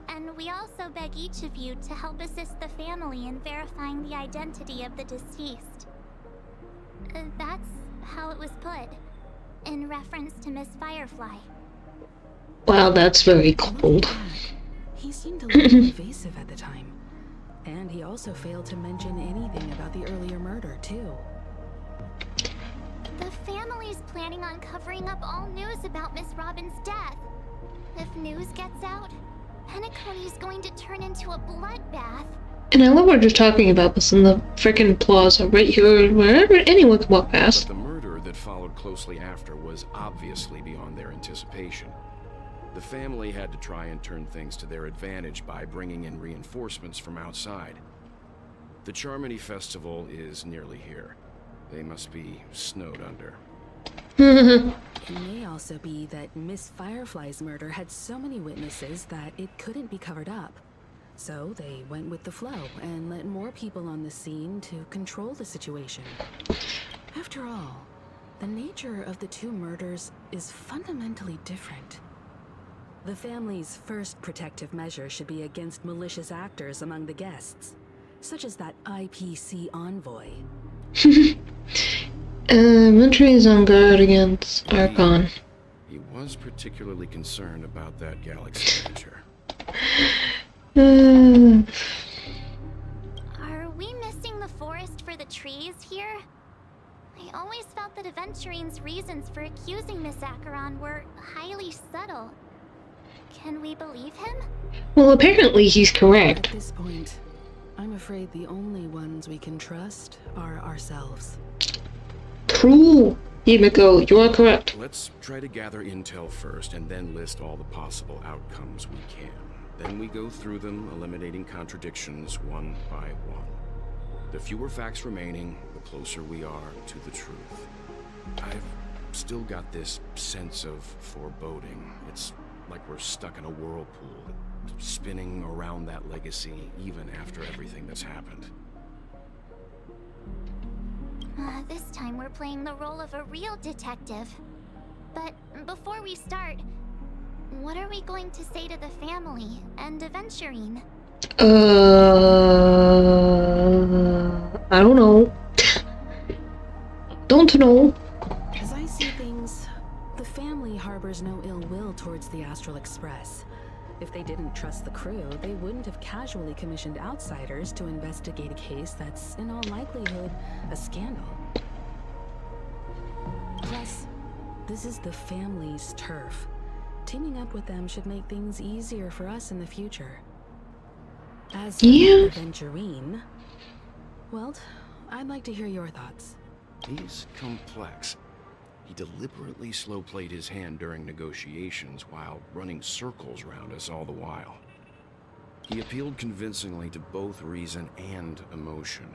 And we also beg each of you to help assist the family in verifying the identity of the deceased. That's how it was put, in reference to Miss Firefly. Wow, that's very cold. He seemed a little evasive at the time. And he also failed to mention anything about the earlier murder, too. The family's planning on covering up all news about Miss Robin's death. If news gets out, Penacony's going to turn into a bloodbath. And I love we're just talking about this in the frickin' plaza right here, wherever anyone can walk But past. the murder that followed closely after was obviously beyond their anticipation. The family had to try and turn things to their advantage by bringing in reinforcements from outside. The Charmony Festival is nearly here. They must be snowed under. It may also be that Miss Firefly's murder had so many witnesses that it couldn't be covered up. So they went with the flow and let more people on the scene to control the situation. After all, the nature of the two murders is fundamentally different. The family's first protective measure should be against malicious actors among the guests, such as that IPC envoy. Aventurine is on guard against Archon. He was particularly concerned about that galaxy adventure. Are we missing the forest for the trees here? I always felt that Aventurine's reasons for accusing Miss Acheron were highly subtle. Can we believe him? Well, apparently he's correct. At this point, I'm afraid the only ones we can trust are ourselves. True. Himiko, you are correct. Let's try to gather intel first, and then list all the possible outcomes we can. Then we go through them, eliminating contradictions one by one. The fewer facts remaining, the closer we are to the truth. I've still got this sense of foreboding. It's like we're stuck in a whirlpool, spinning around that legacy even after everything that's happened. This time we're playing the role of a real detective. But before we start, what are we going to say to the family and Aventurine? I don't know. Don't know. As I see things, the family harbors no ill will towards the Astral Express. If they didn't trust the crew, they wouldn't have casually commissioned outsiders to investigate a case that's, in all likelihood, a scandal. Plus, this is the family's turf. Teaming up with them should make things easier for us in the future. As for Aventurine, well, I'd like to hear your thoughts. He's complex. He deliberately slow-played his hand during negotiations while running circles around us all the while. He appealed convincingly to both reason and emotion.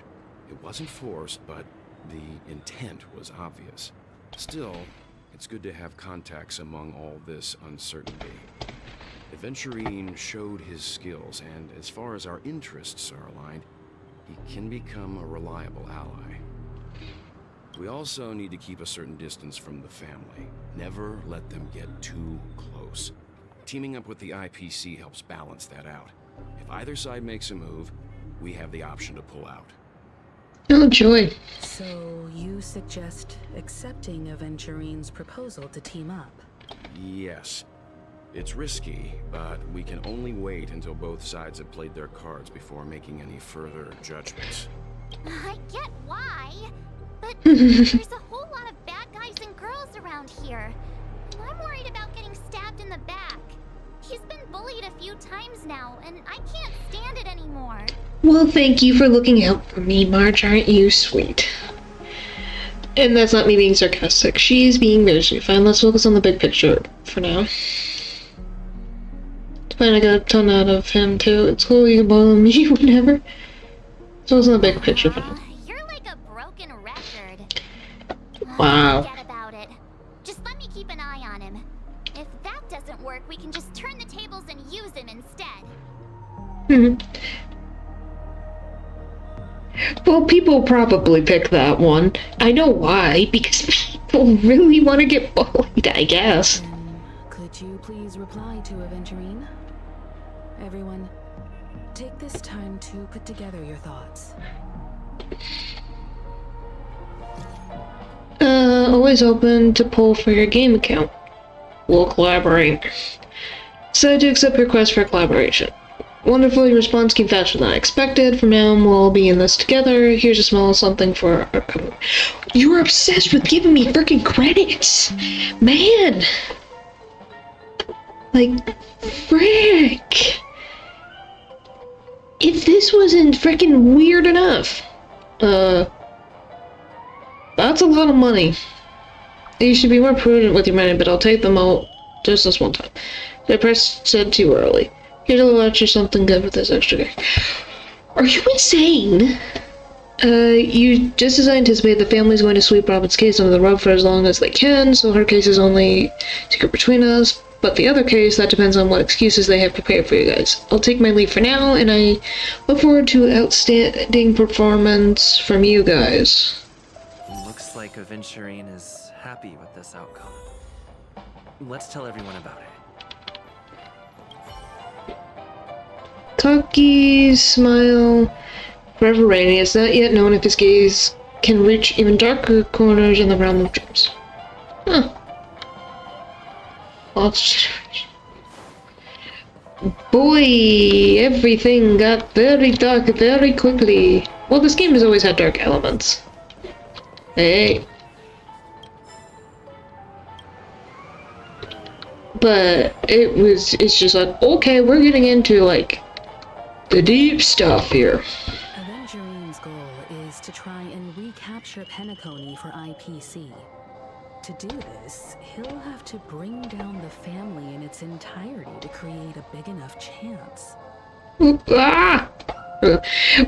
It wasn't forced, but the intent was obvious. Still, it's good to have contacts among all this uncertainty. Aventurine showed his skills, and as far as our interests are aligned, he can become a reliable ally. We also need to keep a certain distance from the family. Never let them get too close. Teaming up with the IPC helps balance that out. If either side makes a move, we have the option to pull out. Oh, joy. So you suggest accepting Aventurine's proposal to team up? Yes. It's risky, but we can only wait until both sides have played their cards before making any further judgments. I get why, but there's a whole lot of bad guys and girls around here. And I'm worried about getting stabbed in the back. He's been bullied a few times now, and I can't stand it anymore. Well, thank you for looking out for me, Marge. Aren't you sweet? And that's not me being sarcastic. She's being very sweet. Fine, let's focus on the big picture for now. Fine, I got a ton out of him, too. It's cool, you can borrow me whenever. So it's on the big picture for now. You're like a broken record. Wow. Forget about it. Just let me keep an eye on him. If that doesn't work, we can just turn the tables and use him instead. Well, people probably pick that one. I know why, because people really want to get bullied, I guess. Could you please reply to Aventurine? Everyone, take this time to put together your thoughts. Always open to pull for your game account. We'll collaborate. Decided to accept request for collaboration. Wonderful, your response came faster than I expected. From now on, we'll be in this together. Here's a small something for our company. You're obsessed with giving me freaking credits! Man! Like, frick! If this wasn't freaking weird enough, that's a lot of money. You should be more prudent with your money, but I'll take them out just this one time. The press said too early. Here's a little extra something good with this extra guy. Are you insane? Just as I anticipated, the family's going to sweep Robin's case under the rug for as long as they can, so her case is only secret between us. But the other case, that depends on what excuses they have prepared for you guys. I'll take my leave for now, and I look forward to outstanding performance from you guys. Looks like Aventurine is happy with this outcome. Let's tell everyone about it. Cocky smile, forever rainy. It's not yet known if his gaze can reach even darker corners in the realm of dreams. Huh. Lost generation. Boy, everything got very dark very quickly. Well, this game has always had dark elements. Hey. But it's just like, okay, we're getting into, like, the deep stuff here. Aventurine's goal is to try and recapture Penacony for IPC. To do this, he'll have to bring down the family in its entirety to create a big enough chance. Ah!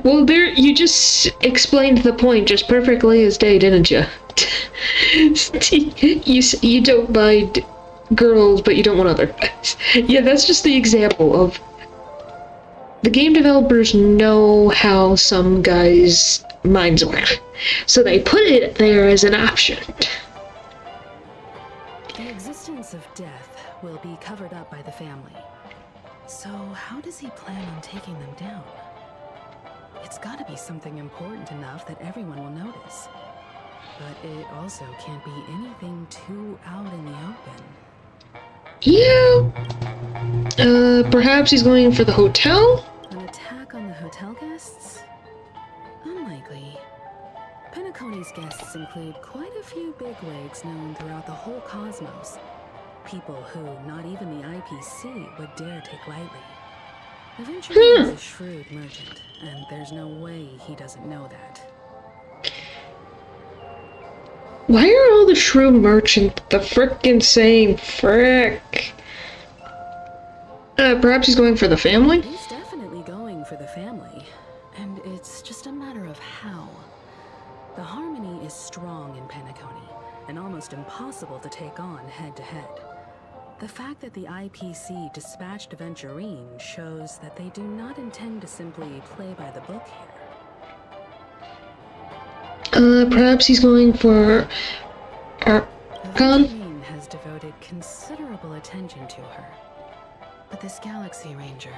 Well, there, you just explained the point just perfectly as day, didn't you? You don't mind girls, but you don't want other guys. Yeah, that's just the example of the game developers know how some guys' minds work, so they put it there as an option. The existence of death will be covered up by the family. So how does he plan on taking them down? It's gotta be something important enough that everyone will notice. But it also can't be anything too out in the open. Yeah. Perhaps he's going for the hotel? An attack on the hotel guests? Unlikely. Penacony's guests include quite a few bigwigs known throughout the whole cosmos. People who not even the IPC would dare take lightly. Aventurine is a shrewd merchant, and there's no way he doesn't know that. Why are all the shrew merchants the frickin' same? Frick. Perhaps he's going for the family? He's definitely going for the family, and it's just a matter of how. The harmony is strong in Penacony, and almost impossible to take on head-to-head. The fact that the IPC dispatched Aventurine shows that they do not intend to simply play by the book here. Perhaps he's going for Archon? Aventurine has devoted considerable attention to her. But this Galaxy Ranger,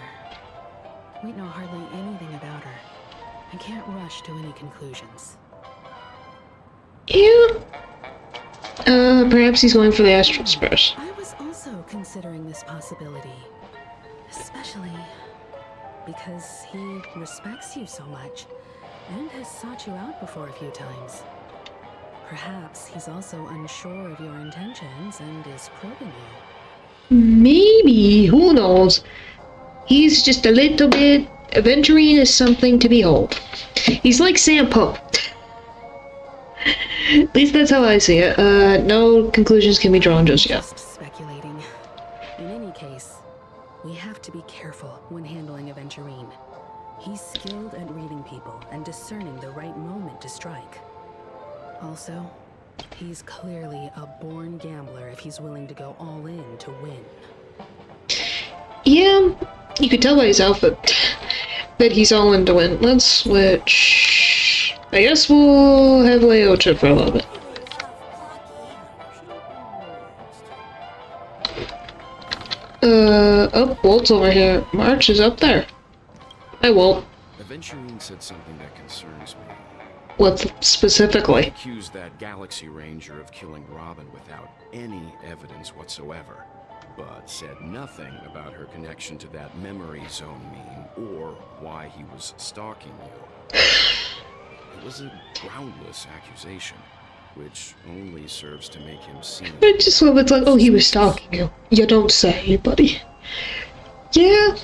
we know hardly anything about her. I can't rush to any conclusions. Yeah. Perhaps he's going for the Astral Spurs. I was also considering this possibility. Especially because he respects you so much and has sought you out before a few times. Perhaps he's also unsure of your intentions and is probing you. Maybe. Who knows? He's just a little bit... Aventurine is something to behold. He's like Sampo. At least that's how I see it. No conclusions can be drawn just yet. Just speculating. In any case, we have to be careful when handling Aventurine. He's skilled at reading people and discerning the right moment to strike. Also, he's clearly a born gambler if he's willing to go all in to win. Yeah, you could tell by his outfit that he's all in to win. Let's switch. I guess we'll have Leo trip for a little bit. Oh, Walt's over here. March is up there. Hi, Walt. Aventurine said something that concerns me. What specifically? Accused that Galaxy Ranger of killing Robin without any evidence whatsoever, but said nothing about her connection to that memory zone meme or why he was stalking you. It was a groundless accusation, which only serves to make him seem... I just love it's like, oh, he was stalking you. You don't say, buddy. Yeah.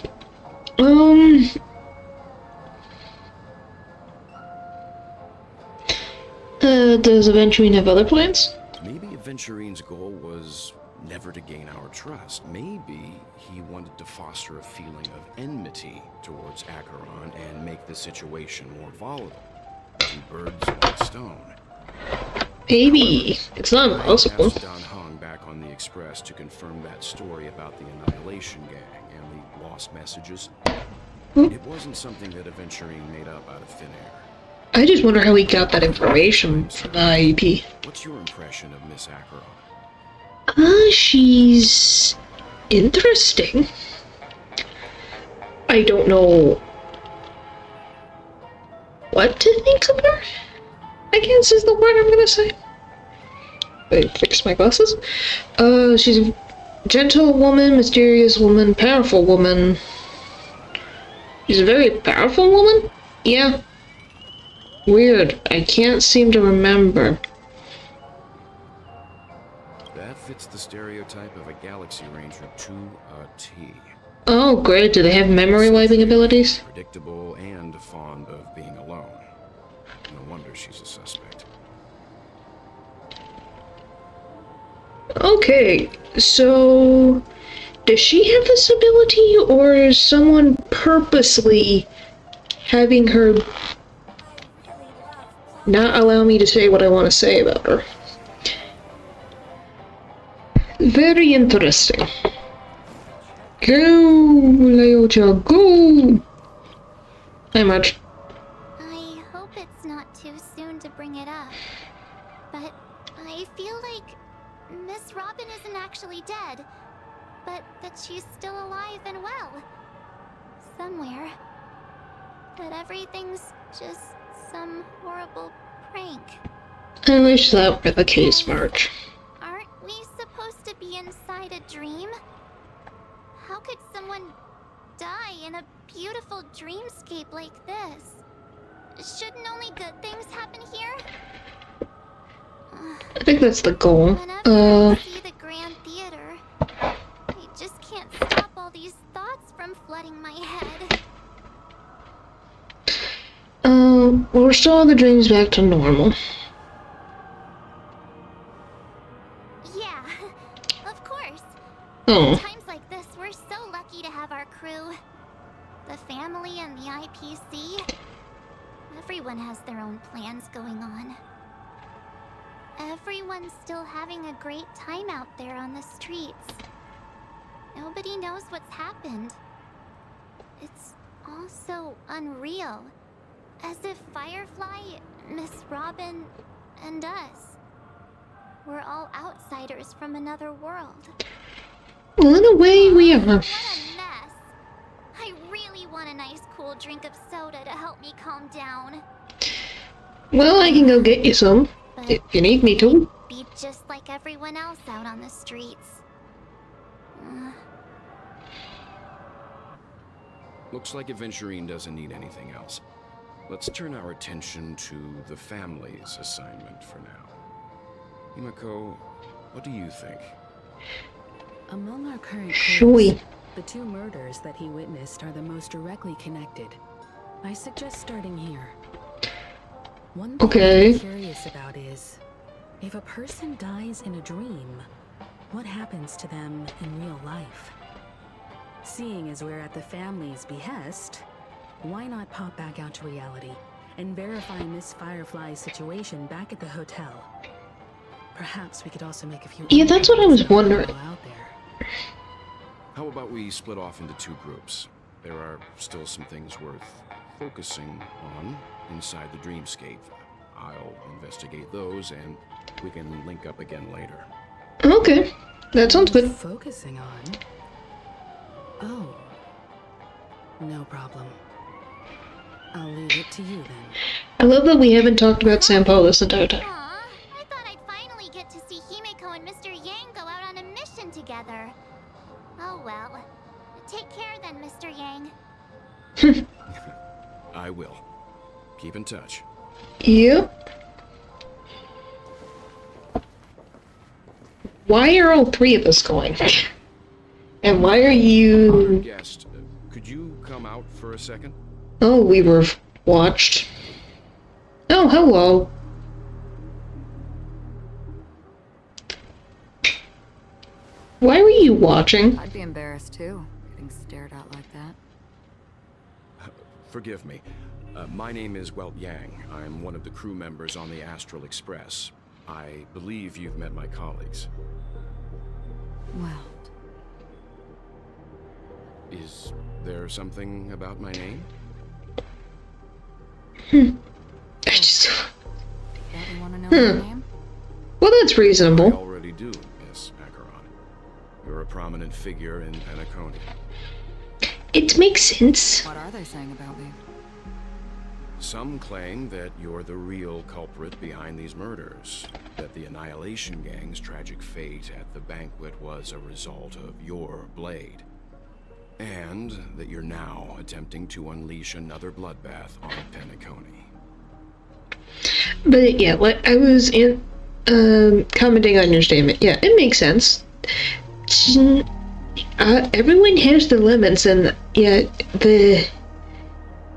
Does Aventurine have other plans? Maybe Aventurine's goal was never to gain our trust. Maybe he wanted to foster a feeling of enmity towards Acheron and make the situation more volatile. Two birds, one stone. Maybe. It's not impossible. I asked Don Hong back on the Express to confirm that story about the Annihilation Gang and the lost messages. It wasn't something that Aventurine made up out of thin air. I just wonder how he got that information from the IEP. What's your impression of Miss Acheron? She's interesting. I don't know what to think of her, I guess is the word I'm gonna say. I fixed my glasses. She's a gentle woman, mysterious woman, powerful woman. She's a very powerful woman? Yeah. Weird. I can't seem to remember. That fits the stereotype of a Galaxy Ranger to a T. Oh, great. Do they have memory wiping abilities? Predictable and fond of being alone. No wonder she's a suspect. Okay, so does she have this ability, or is someone purposely having her not allow me to say what I want to say about her? Very interesting. Go, Leocha, go! Hi, Marge. I hope it's not too soon to bring it up, but I feel like Miss Robin isn't actually dead, but that she's still alive and well. Somewhere. That everything's just some horrible prank. I wish that were the case, Marge. Aren't we supposed to be inside a dream? How could someone die in a beautiful dreamscape like this? Shouldn't only good things happen here? I think that's the goal. Whenever I see the Grand Theater, I just can't stop all these thoughts from flooding my head. Well, restore the dreams back to normal. Yeah, of course. Oh. Times like this, we're so lucky to have our crew. The family and the IPC. Everyone has their own plans going on. Everyone's still having a great time out there on the streets. Nobody knows what's happened. It's all so unreal. As if Firefly, Miss Robin, and us we're all outsiders from another world. Well, in a way, we are. What a mess. I really want a nice cool drink of soda to help me calm down. Well, I can go get you some, But if you need me to. be just like everyone else out on the streets. Looks like Aventurine doesn't need anything else. Let's turn our attention to the family's assignment for now. Himiko, what do you think? Among our current Shui. clues, the two murders that he witnessed are the most directly connected. I suggest starting here. One thing Okay. I'm curious about is, if a person dies in a dream, what happens to them in real life? Seeing as we're at the family's behest, why not pop back out to reality and verify Miss Firefly's situation back at the hotel? Perhaps we could also make a few. Yeah, that's what I was wondering. Out there. How about we split off into two groups? There are still some things worth focusing on inside the dreamscape. I'll investigate those, and we can link up again later. Okay, that sounds good. Focusing on. Oh, no problem. I'll leave it to you then. I love that we haven't talked about Sampo this entire time. Aw, I thought I'd finally get to see Himiko and Mr. Yang go out on a mission together. Oh well. Take care then, Mr. Yang. I will. Keep in touch. Yep. Why are all three of us going? And why are Honored you... guest, could you come out for a second? Oh, we were watched. Oh, hello. Why were you watching? I'd be embarrassed too, getting stared at like that. Forgive me. My name is Welt Yang. I'm one of the crew members on the Astral Express. I believe you've met my colleagues. Well, Is there something about my name? I just... don't you want to know my name? Well, that's I reasonable. already do, Miss Acheron. You're a prominent figure in Penacony. It makes sense. What are they saying about me? Some claim that you're the real culprit behind these murders, that the Annihilation Gang's tragic fate at the banquet was a result of your blade, and that you're now attempting to unleash another bloodbath on Penacony. But yeah, like I was in, commenting on your statement. Yeah, it makes sense. Everyone has their limits, and yeah, the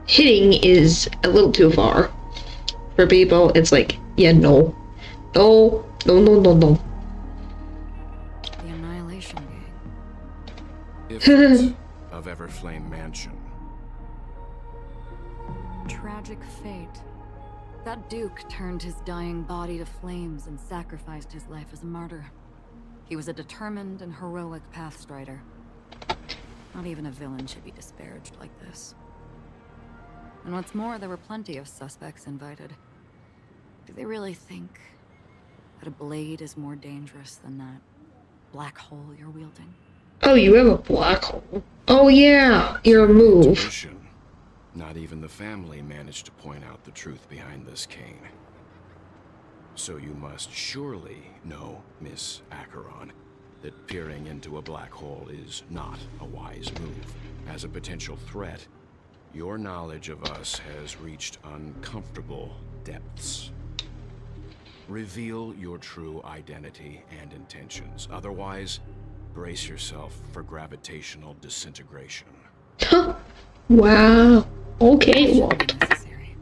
hitting is a little too far for people. It's like, yeah, no. Magnificent of Everflame Mansion. Tragic fate. That Duke turned his dying body to flames and sacrificed his life as a martyr. He was a determined and heroic pathstrider. Not even a villain should be disparaged like this. And what's more, there were plenty of suspects invited. Do they really think that a blade is more dangerous than that black hole you're wielding? Oh, you have a black hole. Oh yeah, your move. Intuition. Not even the family managed to point out the truth behind this cane. So you must surely know, Miss Acheron, that peering into a black hole is not a wise move. As a potential threat, your knowledge of us has reached uncomfortable depths. Reveal your true identity and intentions. Otherwise, brace yourself for gravitational disintegration. Wow. Okay, That what? shouldn't be necessary.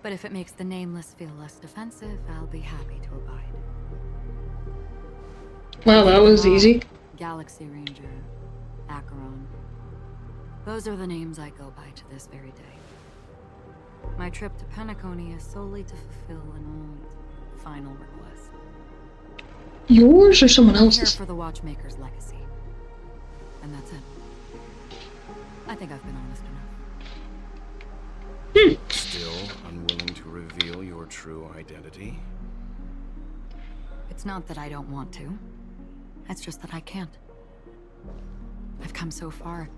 But if it makes the Nameless feel less defensive, I'll be happy to abide. Wow, that was easy. Galaxy Ranger, Acheron. Those are the names I go by to this very day. My trip to Penacony is solely to fulfill an old, final request. Yours or someone I'm here else's? for the Watchmaker's legacy. And that's it. I think I've been honest enough. Still unwilling to reveal your true identity? It's not that I don't want to. It's just that I can't. I've come so far,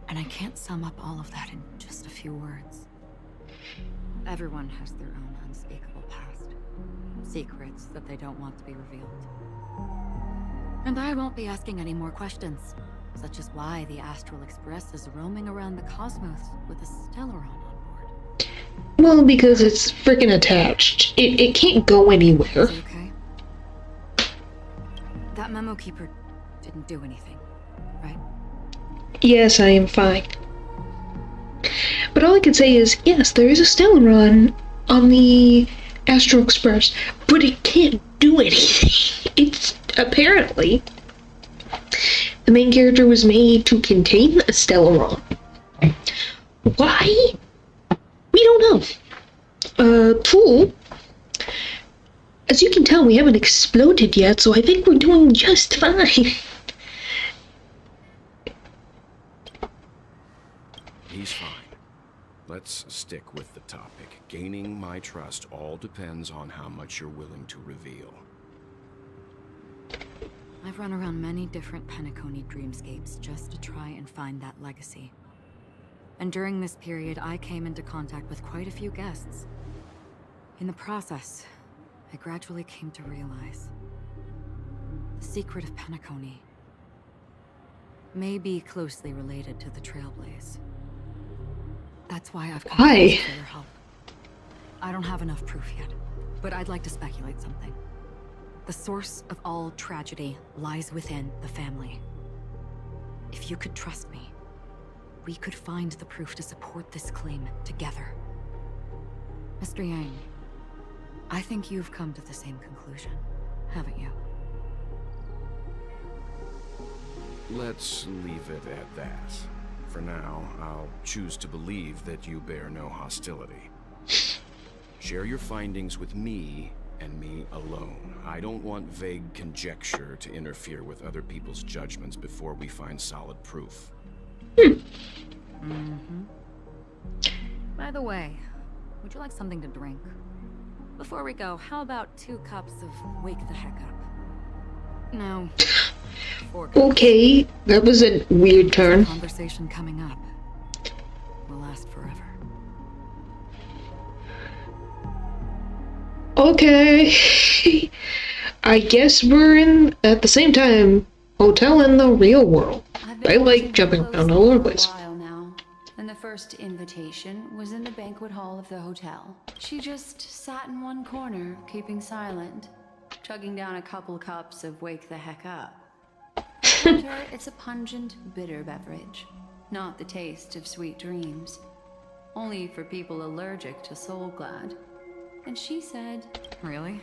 and I can't sum up all of that in just a few words. Everyone has their own unspeakable past. Secrets that they don't want to be revealed. And I won't be asking any more questions. Such as why the Astral Express is roaming around the cosmos with a Stellaron on board. Well, because it's freaking attached. It can't go anywhere. Is it okay? That memo keeper didn't do anything, right? Yes, I am fine. But all I can say is, yes, there is a Stellaron on the Astral Express, but it can't do anything. It's apparently the main character was made to contain a Stellaron. Why? We don't know. Cool. As you can tell, we haven't exploded yet, so I think we're doing just fine. He's fine. Let's stick with the topic. Gaining my trust all depends on how much you're willing to reveal. I've run around many different Penacony dreamscapes just to try and find that legacy. And during this period, I came into contact with quite a few guests. In the process, I gradually came to realize the secret of Penacony may be closely related to the Trailblaze. That's why I've come to ask for your help. I don't have enough proof yet, but I'd like to speculate something. The source of all tragedy lies within the family. If you could trust me, we could find the proof to support this claim together. Mr. Yang, I think you've come to the same conclusion, haven't you? Let's leave it at that. For now, I'll choose to believe that you bear no hostility. Share your findings with me and me alone. I don't want vague conjecture to interfere with other people's judgments before we find solid proof. By the way, would you like something to drink? Before we go, how about 2 cups of Wake the Heck Up? No. 4 cups. Okay, that was a weird turn. The conversation coming up will last forever. Okay. I guess we're in, at the same time, hotel in the real world. I like jumping around all over the place. Now, and the first invitation was in the banquet hall of the hotel. She just sat in one corner, keeping silent, chugging down a couple cups of Wake the Heck Up. For her, it's a pungent, bitter beverage, not the taste of sweet dreams. Only for people allergic to Soul Glad. And she said, Really?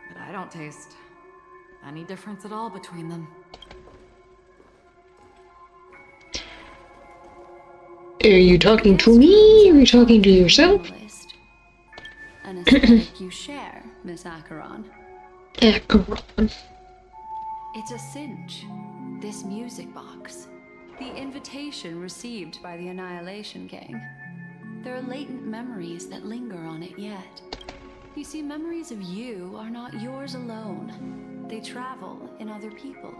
But I don't taste any difference at all between them. Are you talking to me? Or are you talking to yourself? An aesthetic you share, Miss Acheron. Acheron. It's a cinch. This music box. The invitation received by the Annihilation Gang. There are latent memories that linger on it yet. You see, memories of you are not yours alone. They travel in other people,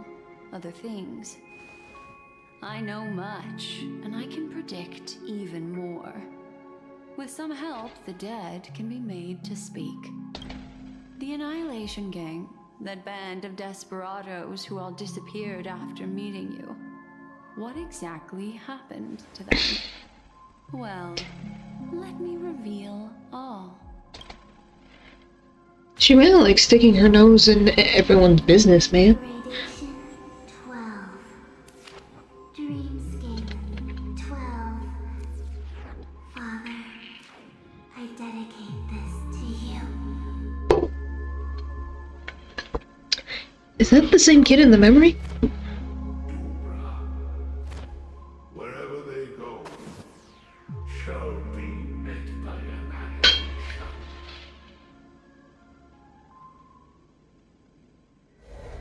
other things. I know much, and I can predict even more. With some help, the dead can be made to speak. The Annihilation Gang, that band of desperados who all disappeared after meeting you. What exactly happened to them? Well, let me reveal all. She really likes sticking her nose in everyone's business, man. Radiation 12. Dreamscape 12. Father, I dedicate this to you. Is that the same kid in the memory? Wherever they go, shall be met by annihilation.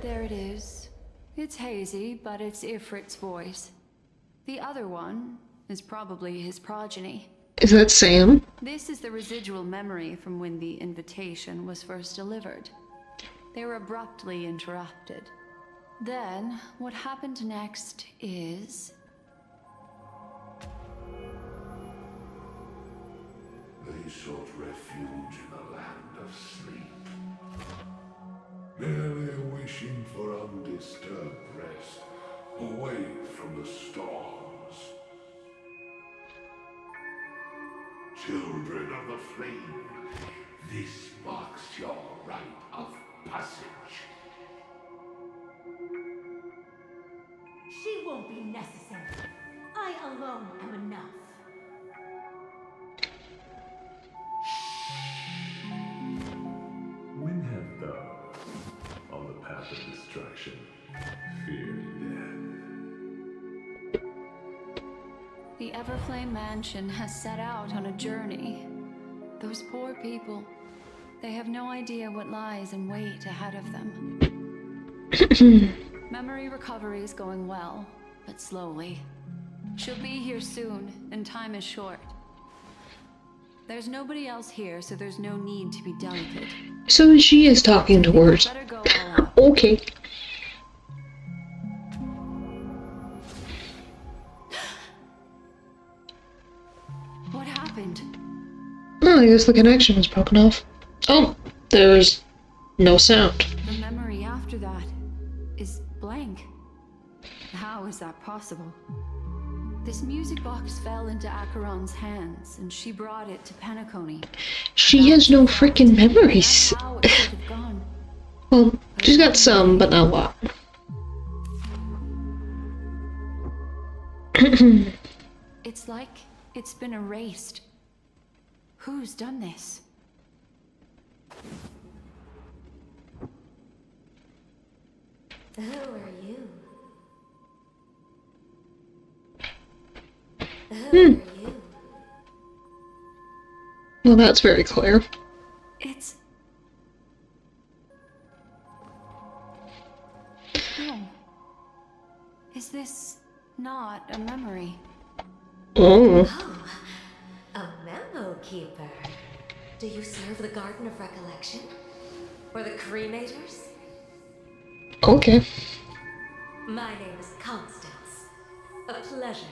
There it is. It's hazy, but it's Ifrit's voice. The other one is probably his progeny. Is that Sam? This is the residual memory from when the invitation was first delivered. They were abruptly interrupted. Then, what happened next is... They sought refuge in the land of sleep, merely wishing for undisturbed rest, away from the storms. Children of the flame, this marks your rite of passage. She won't be necessary. I alone am enough. When have those on the path of destruction feared death? The Everflame Mansion has set out on a journey. Those poor people, they have no idea what lies in wait ahead of them. Memory recovery is going well, but slowly. She'll be here soon, and time is short. There's nobody else here, so there's no need to be delicate. So she is talking to words. Better go all out. Okay. What happened? Oh, I guess the connection was broken off. Oh, there's no sound. The memory after that is blank. How is that possible? This music box fell into Acheron's hands, and she brought it to Penacony. She has no freaking memories. How it could have gone. Well, she's got some, but not a lot. It's like it's been erased. Who's done this? Who are you? Who are you? Well, that's very clear. It's... No. Is this not a memory? Oh. Oh, a memo keeper. Do you serve the Garden of Recollection? Or the Cremators? Okay. My name is Constance. A pleasure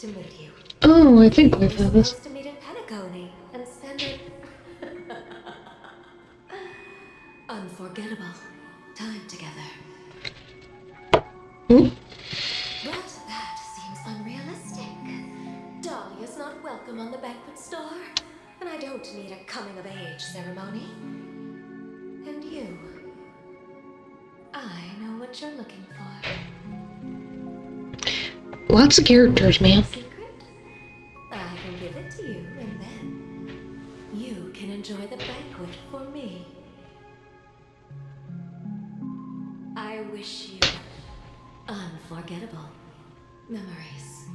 to meet you. Oh, I think we've We're had this. supposed to meet in Penacony and spend an unforgettable time together. Hmm? But that seems unrealistic. Dahlia's not welcome on the banquet star, and I don't need a coming-of-age ceremony. And you, I know what you're looking for. Lots of characters, man. Secret? I can give it to you, and then you can enjoy the banquet for me. I wish you unforgettable memories.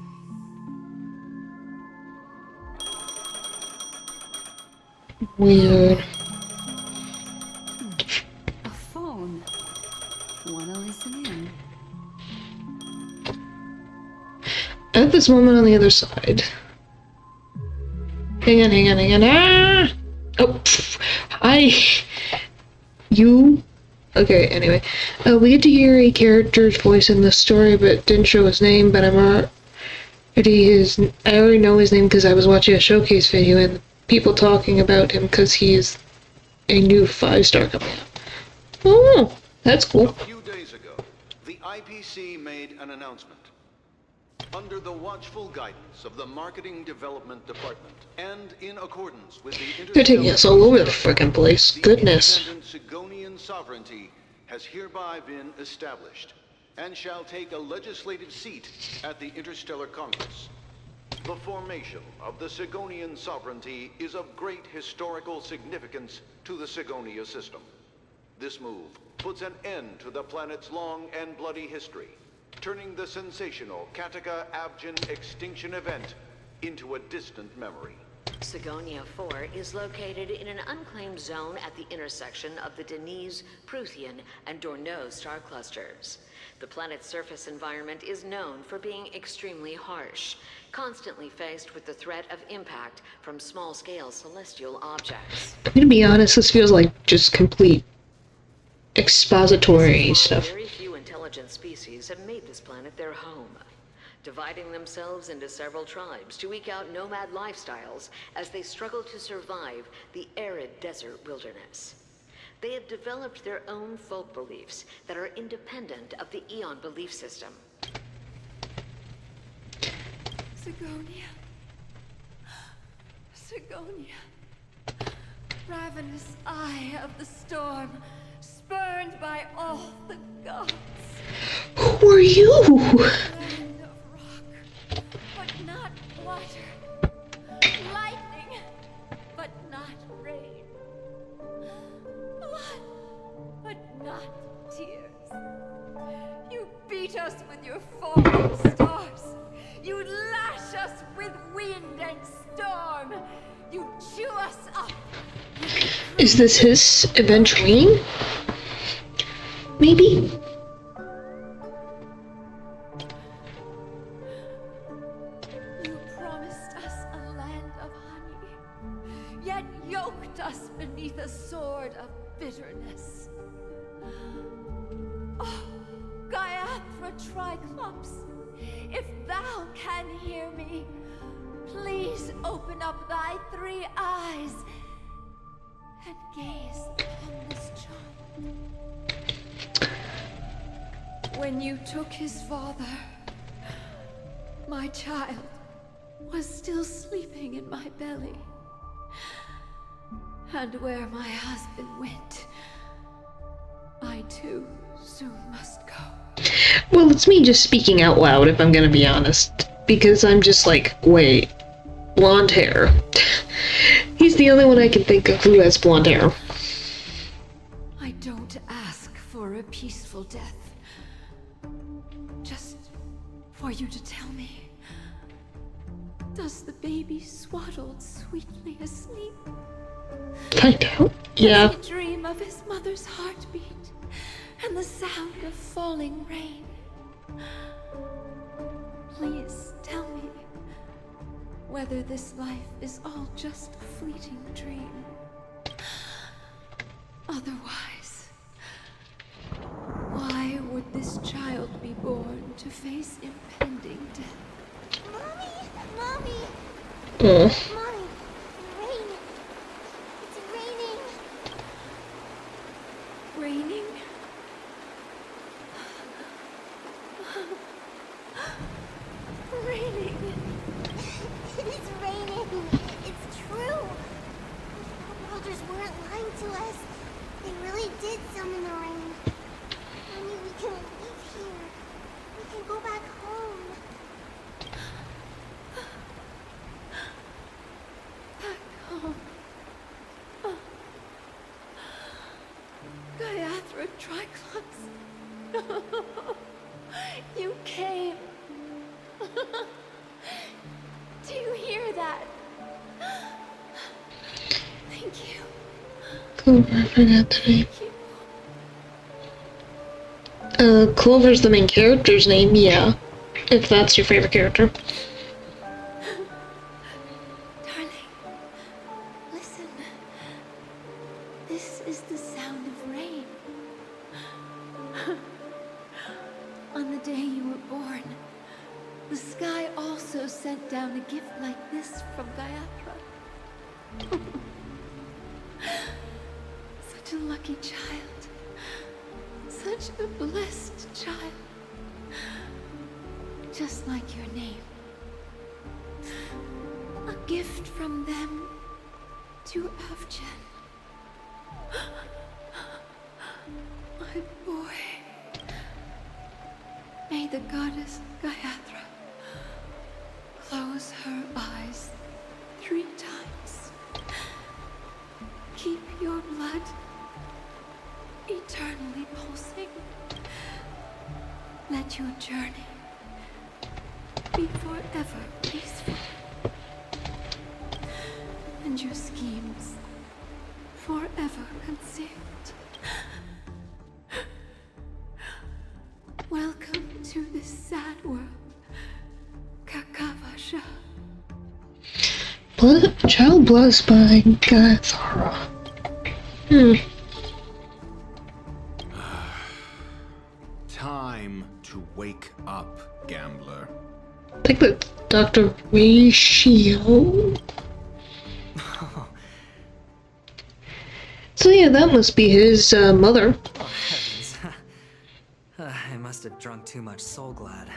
Weird. A phone. Wanna listen in? At this moment on the other side. Hang on. Ah! Oh, You. Okay, anyway. We get to hear a character's voice in this story, but didn't show his name, but I already know his name because I was watching a showcase video and people talking about him because he is a new 5-star coming up. Oh, that's cool. A few days ago, the IPC made an announcement. Under the watchful guidance of the Marketing Development Department, and in accordance with the They're taking us all over the frickin' place. Goodness. The independent Sigonian sovereignty has hereby been established, and shall take a legislative seat at the Interstellar Congress. The formation of the Sigonian sovereignty is of great historical significance to the Sigonia system. This move puts an end to the planet's long and bloody history, turning the sensational Kataka-Abjin extinction event into a distant memory. Sigonia 4 is located in an unclaimed zone at the intersection of the Denise, Prothean, and Dorneau star clusters. The planet's surface environment is known for being extremely harsh, constantly faced with the threat of impact from small-scale celestial objects. I'm gonna be honest, this feels like just complete expository stuff. Very few intelligent species have made this planet their home, dividing themselves into several tribes to eke out nomad lifestyles as they struggle to survive the arid desert wilderness. They have developed their own folk beliefs that are independent of the Eon belief system. Sigonia. Sigonia. Ravenous eye of the storm, spurned by all the gods. Who are you? Land of rock, but not water. Lightning, but not rain. Blood, but not tears. You beat us with your falling stars. You lash us with wind and storm. You chew us up. Is this his Aventurine? Maybe? You promised us a land of honey, yet yoked us beneath a sword of bitterness. Oh, Gaiathra Triclops, if thou can hear me, please open up thy 3 eyes and gaze upon this child. When you took his father, my child was still sleeping in my belly. And where my husband went, I too soon must go. Well, it's me just speaking out loud, if I'm gonna be honest. Because I'm just like, wait, blonde hair. He's the only one I can think of who has blonde hair. I don't ask for a peaceful death. Just for you to tell me, does the baby swaddled sweetly asleep? Find out? Yeah. Does he dream of his mother's heartbeat and the sound of falling rain? Please tell me whether this life is all just a fleeting dream. Otherwise, why would this child be born to face impending death? Mommy! Oh. Mommy! Rain! It's raining! Raining? Raining! It's raining! It's true! The elders weren't lying to us. They really did summon the rain. Mommy, we can leave here. We can go back home. Back home. Gaiathra Triclops. You came. Do you hear that? Thank Clover, I forgot the name. Clover's the main character's name, yeah. If that's your favorite character. Darling, listen. This is the sound of rain. On the day you were born, the sky also sent down a gift like this from Gayatra. Such a lucky child. Such a blessed child. Just like your name. A gift from them to Avgen. My boy. May the goddess Gayatra close her eyes 3 times. Keep your blood eternally pulsing. Let your journey be forever peaceful. And your schemes forever concealed. Welcome to this sad world, Kakavasha. Child blessed by Gathara. Time to wake up, gambler. I think that's Dr. Ratio. So yeah, that must be his mother. Oh, heavens. I must have drunk too much Soul Glad.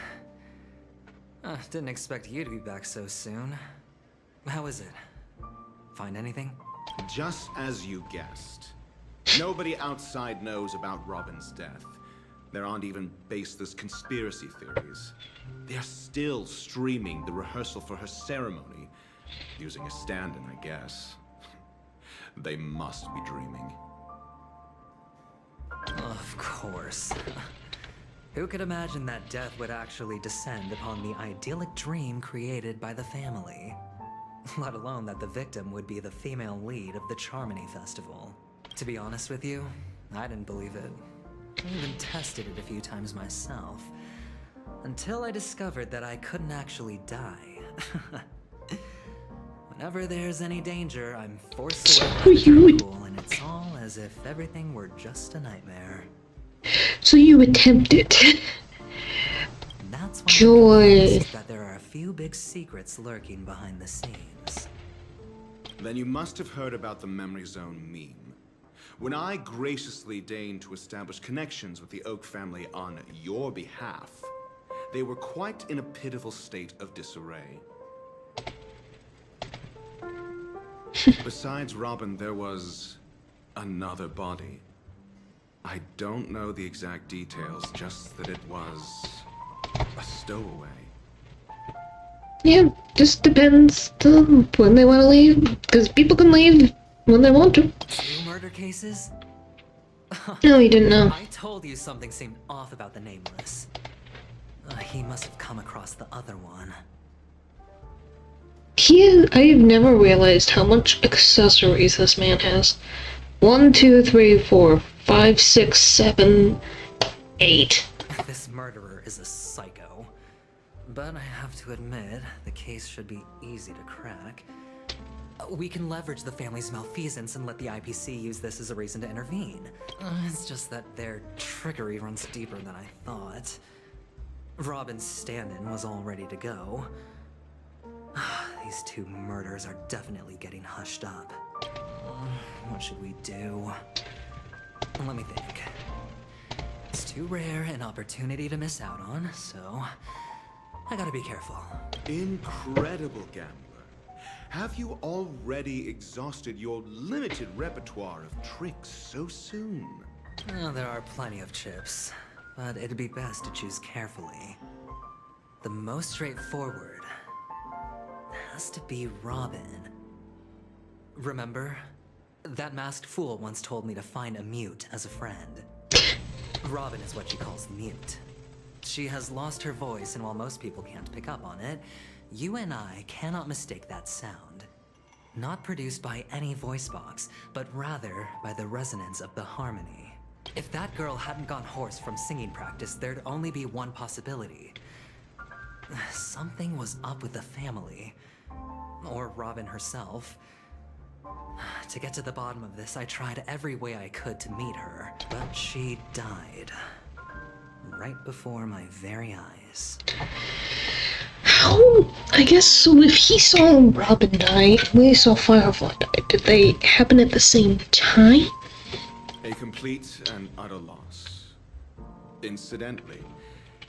Didn't expect you to be back so soon. How is it? Find anything? Just as you guessed. Nobody outside knows about Robin's death. There aren't even baseless conspiracy theories. They're still streaming the rehearsal for her ceremony, using a stand-in, I guess. They must be dreaming. Of course. Who could imagine that death would actually descend upon the idyllic dream created by the family? Let alone that the victim would be the female lead of the Charmony Festival. To be honest with you, I didn't believe it. I even tested it a few times myself. Until I discovered that I couldn't actually die. Whenever there's any danger, I'm forced away from the pool, and it's all as if everything were just a nightmare. So you attempted. That's why Joy. that there are a few big secrets lurking behind the scenes. Then you must have heard about the Memory Zone meme. When I graciously deigned to establish connections with the Oak family on your behalf, they were quite in a pitiful state of disarray. Besides Robin, there was another body. I don't know the exact details, just that it was a stowaway. Yeah, just depends on when they want to leave, because people can leave when they want to. 2 murder cases? No, you didn't know. I told you something seemed off about the Nameless. He must have come across the other one. I've never realized how much accessories this man has. 1, 2, 3, 4, 5, 6, 7, 8. This murderer is a psycho. But I have to admit, the case should be easy to crack. We can leverage the family's malfeasance and let the IPC use this as a reason to intervene. It's just that their trickery runs deeper than I thought. Robin's stand-in was all ready to go. These 2 murders are definitely getting hushed up. What should we do? Let me think. It's too rare an opportunity to miss out on, so I gotta be careful. Incredible, gambler. Have you already exhausted your limited repertoire of tricks so soon? Well, there are plenty of chips, but it'd be best to choose carefully. The most straightforward has to be Robin. Remember? That masked fool once told me to find a mute as a friend. Robin is what she calls mute. She has lost her voice, and while most people can't pick up on it, you and I cannot mistake that sound. Not produced by any voice box, but rather by the resonance of the harmony. If that girl hadn't gone hoarse from singing practice, there'd only be one possibility. Something was up with the family. Or Robin herself. To get to the bottom of this, I tried every way I could to meet her, but she died. Right before my very eyes. How? I guess so if he saw Robin die and we saw Firefly die, did they happen at the same time? A complete and utter loss. Incidentally,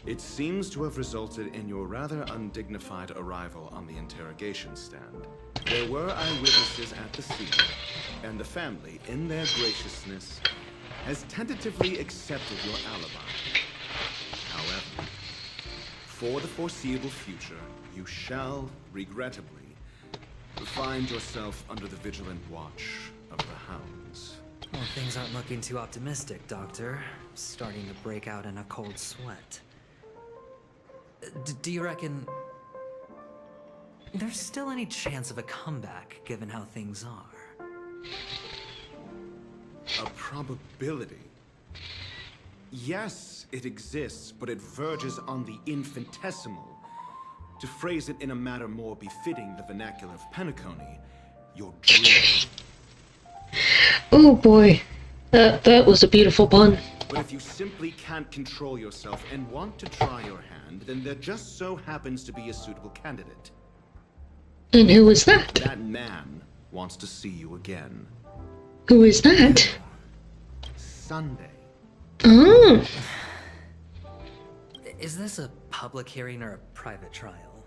it seems to have resulted in your rather undignified arrival on the interrogation stand. There were eyewitnesses at the scene, and the family, in their graciousness, has tentatively accepted your alibi. However, for the foreseeable future, you shall, regrettably, find yourself under the vigilant watch of the hounds. Well, things aren't looking too optimistic, Doctor. Starting to break out in a cold sweat. Do you reckon there's still any chance of a comeback, given how things are? A probability? Yes, it exists, but it verges on the infinitesimal. To phrase it in a manner more befitting the vernacular of Penacony, your dream. Oh boy, that was a beautiful pun. But if you simply can't control yourself and want to try your hand, then there just so happens to be a suitable candidate. And who is that? That man wants to see you again. Who is that? Sunday. Oh. Is this a public hearing or a private trial?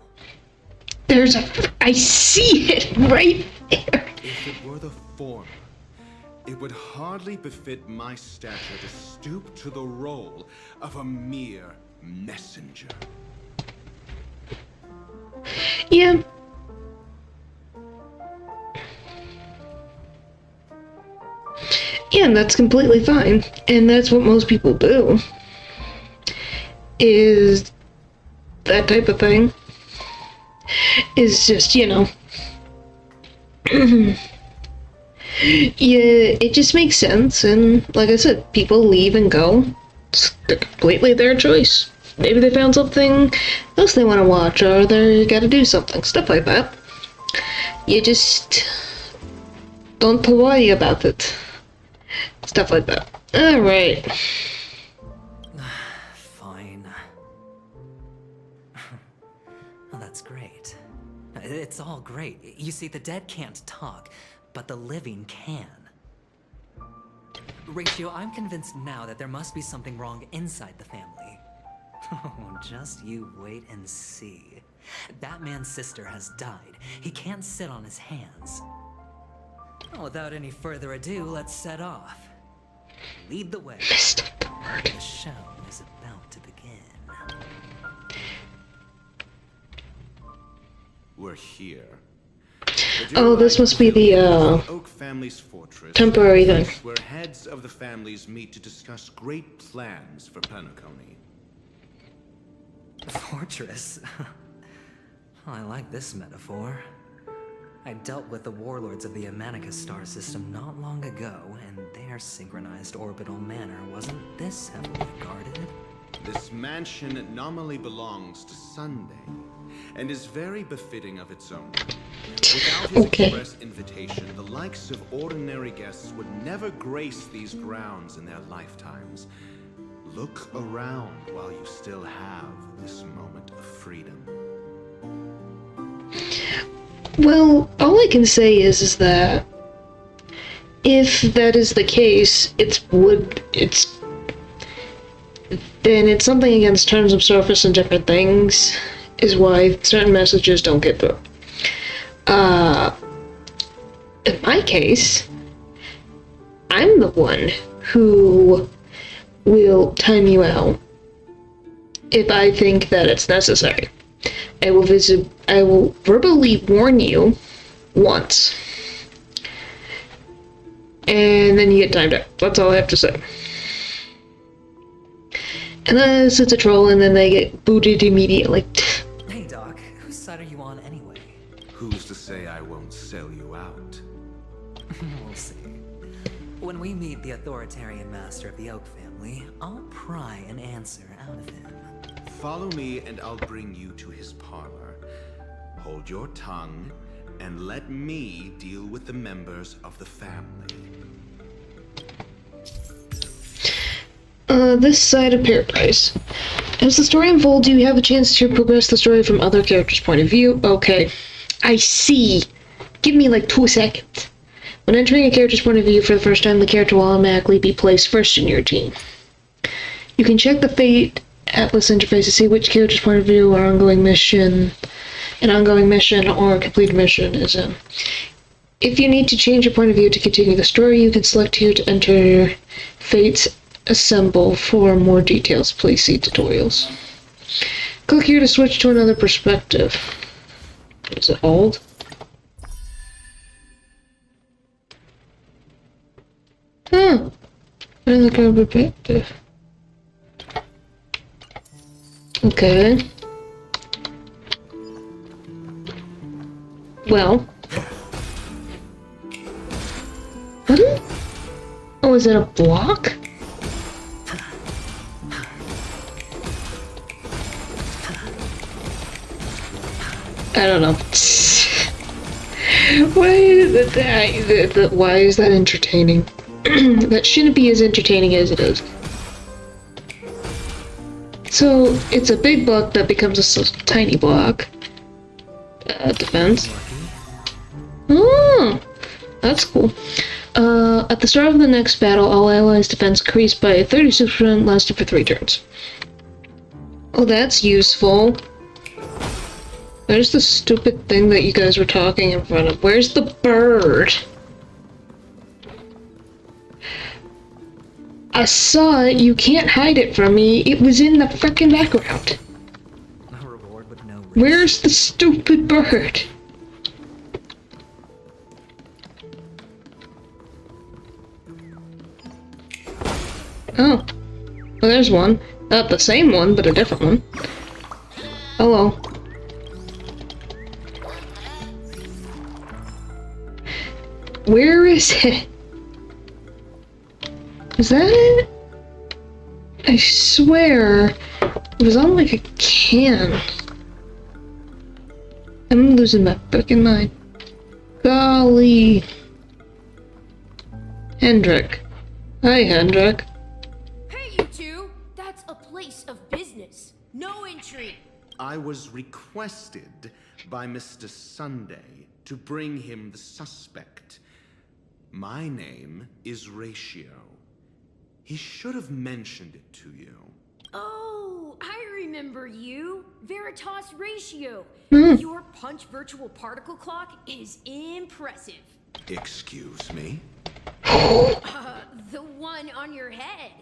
There's I see it right there. If it were the former, it would hardly befit my stature to stoop to the role of a mere messenger. Yeah. Yeah, and that's completely fine. And that's what most people do. Is that type of thing. Is just, you know. Yeah, it just makes sense, and like I said, people leave and go. It's completely their choice. Maybe they found something else they want to watch, or they gotta do something, stuff like that. You just don't worry about it. Stuff like that. Alright. Fine. Well, that's great. It's all great. You see, the dead can't talk, but the living can. Ratio, I'm convinced now that there must be something wrong inside the family. Oh, just you wait and see. That man's sister has died. He can't sit on his hands. Well, without any further ado, let's set off. Lead the way. The show is about to begin. We're here. Oh, this must be the Oak family's fortress, temporary thing. where heads of the families meet to discuss great plans for Penacony. Fortress? I like this metaphor. I dealt with the warlords of the Amanicus star system not long ago, and their synchronized orbital manor wasn't this heavily guarded. This mansion nominally belongs to Sunday, and is very befitting of its own. Without his express invitation, the likes of ordinary guests would never grace these grounds in their lifetimes. Look around while you still have this moment of freedom. Well, all I can say is that if that is the case, then it's something against terms of service and different things, is why certain messages don't get through. In my case, I'm the one who will time you out if I think that it's necessary. I will verbally warn you once. And then you get timed out. That's all I have to say. Unless it's a troll and then they get booted immediately. Hey Doc, whose side are you on anyway? who's to say I won't sell you out? We'll see. When we meet the authoritarian master of the Oak family, I'll pry an answer out of him. Follow me and I'll bring you to his parlor. Hold your tongue and let me deal with the members of the family. This side of paradise. As the story unfolds, you have a chance to progress the story from other characters' point of view. Okay, I see. Give me like 2 seconds. When entering a character's point of view for the first time, the character will automatically be placed first in your team. You can check the Fate Atlas interface to see which character's point of view an ongoing mission or a completed mission is in. If you need to change your point of view to continue the story, you can select here to enter Fate's Assemble for more details. Please see tutorials. Click here to switch to another perspective. Is it hold? Huh. Another perspective. Okay. Well. What? Oh, is it a block? I don't know. Why is that entertaining? That shouldn't be as entertaining as it is. So, it's a big block that becomes a tiny block. Defense. Oh, that's cool. At the start of the next battle, all allies' defense increased by 36%, lasted for 3 turns. Oh, that's useful. Where's the stupid thing that you guys were talking in front of? Where's the bird? I saw it, you can't hide it from me. It was in the frickin' background. A reward with no risk. Where's the stupid bird? Oh. Well, there's one. Not the same one, but a different one. Hello. Where is it? Is that it? I swear it was on like a can. I'm losing my frickin' mind. Golly. Hendrik. Hi, Hendrik. Hey, you two! That's a place of business. No entry. I was requested by Mr. Sunday to bring him the suspect. My name is Ratio. He should have mentioned it to you. Oh, I remember you. Veritas Ratio. Your punch virtual particle clock is impressive. Excuse me? The one on your head.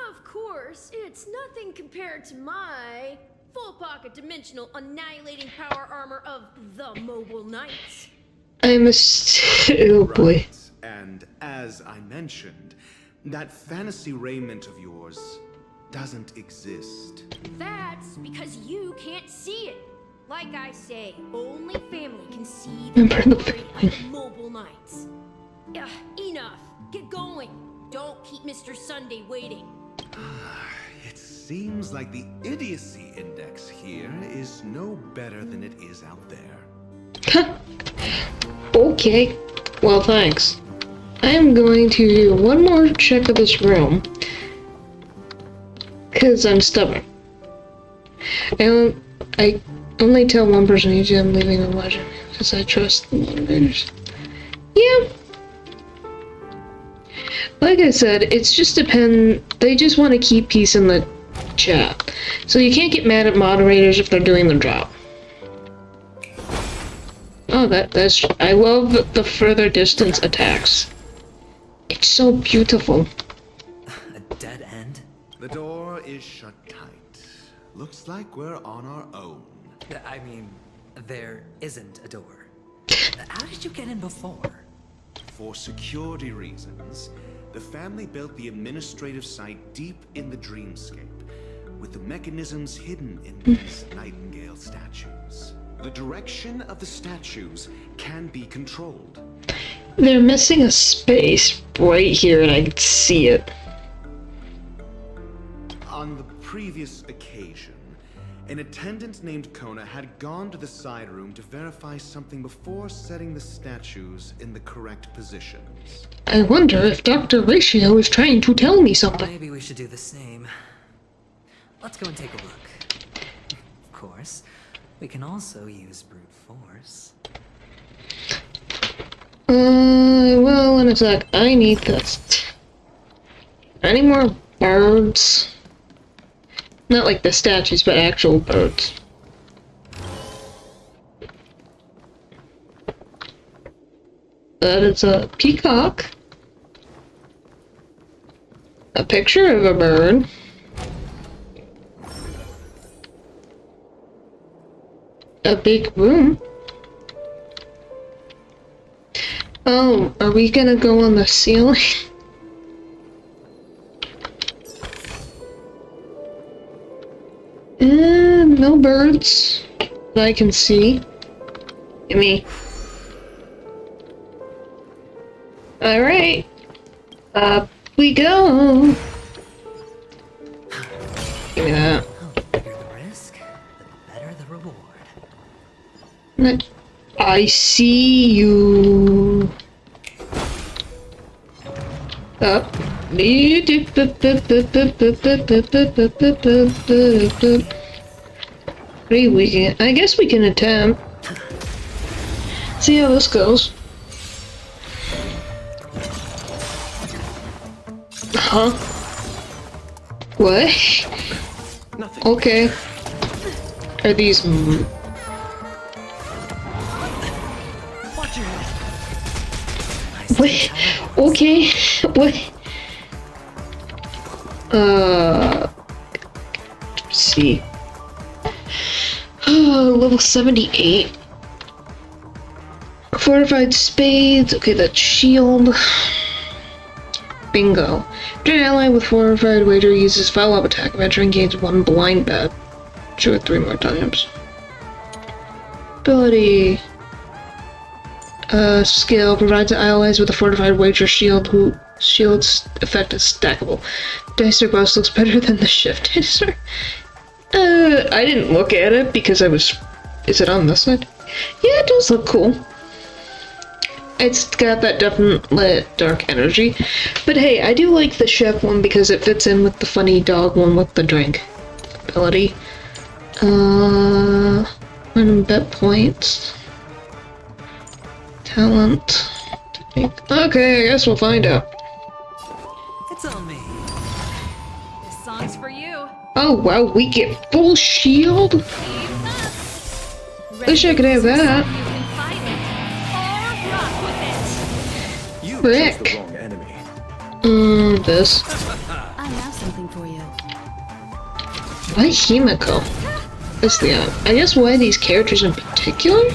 Of course, it's nothing compared to my full pocket dimensional annihilating power armor of the Mobile Knights. I'm a oh boy. Right. And as I mentioned, that fantasy raiment of yours doesn't exist. That's because you can't see it. Like I say, only family can see the glory of Mobile Knights. Enough. Get going. Don't keep Mr. Sunday waiting. It seems like the idiocy index here is no better than it is out there. Okay. Well, thanks. I'm going to do one more check of this room. Because I'm stubborn. And I only tell one person each I'm leaving a legend. Because I trust the moderators. Yeah. Like I said, it's just they just want to keep peace in the chat. So you can't get mad at moderators if they're doing their job. Oh, that's... I love the further distance attacks. It's so beautiful. A dead end? The door is shut tight. Looks like we're on our own. I mean, there isn't a door. How did you get in before? For security reasons, the family built the administrative site deep in the dreamscape, with the mechanisms hidden in these Nightingale statues. The direction of the statues can be controlled. They're missing a space right here, and I can see it. On the previous occasion, an attendant named Kona had gone to the side room to verify something before setting the statues in the correct positions. I wonder if Dr. Ratio is trying to tell me something. Maybe we should do the same. Let's go and take a look. Of course, we can also use brute force. Well, in a sec, I need this. Any more birds? Not like the statues, but actual birds. That is a peacock. A picture of a bird. A big room. Oh, are we gonna go on the ceiling? No birds that I can see. Gimme. Alright. Up we go. Give me that. The bigger the risk, the better the reward. I see you. Up. I guess we can attempt. See how this goes. Huh? What? Nothing. Okay. Are these... Watch your head. What? Okay. What? Let's see. Level 78. Fortified spades. Okay, that's shield. Bingo. After an ally with fortified wager uses follow-up attack, Aventurine gains 1 blind bet. Do it 3 more times. Ability. Skill provides allies with a fortified wager shield who shield's effect is stackable. Dicer boss looks better than the shift dicer. I didn't look at it because I was... Is it on this side? Yeah, it does look cool. It's got that definite dark energy. But hey, I do like the chef one because it fits in with the funny dog one with the drink ability. Random bet points. Talent. Okay, I guess we'll find out. It's on me. This song's for you. Oh wow, we get full shield? Wish I could have that. You Frick. chose the wrong enemy. This. I have something for you. Why Himiko? That's the I guess why these characters in particular?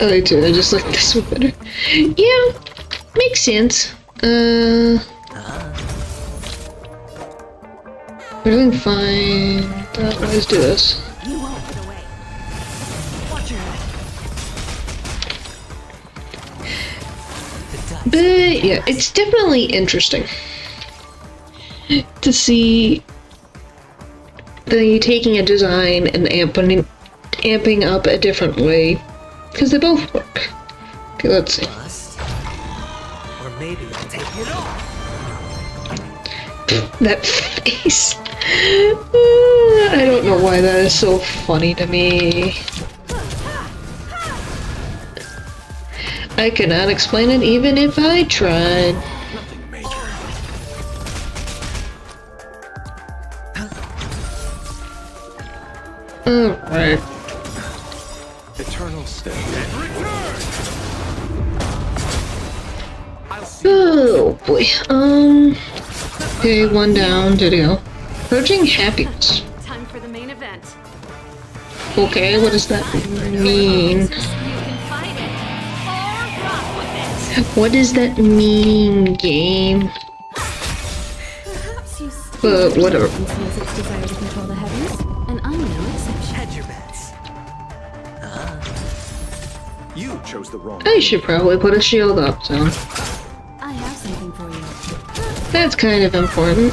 I do, I just like this one better. Yeah, makes sense. We're doing fine. Let's do this. You won't get away. Watch your head. But yeah, it's definitely interesting to see the taking a design and amping up a different way, because they both work. Okay, let's see. Or maybe I'll take it off. That face. I don't know why that is so funny to me. I cannot explain it even if I tried. Nothing major. Alright. Eternal state. Oh boy. Okay, 1 down. Did it go? Approaching happiness. Time for the main event. Okay, what does that mean? What does that mean, game? Perhaps you still But whatever. Conceals its desire to control the heavens, and I'm no exception. Hedge your bets. You chose the wrong. I should probably put a shield up, so. I have something for you. That's kind of important.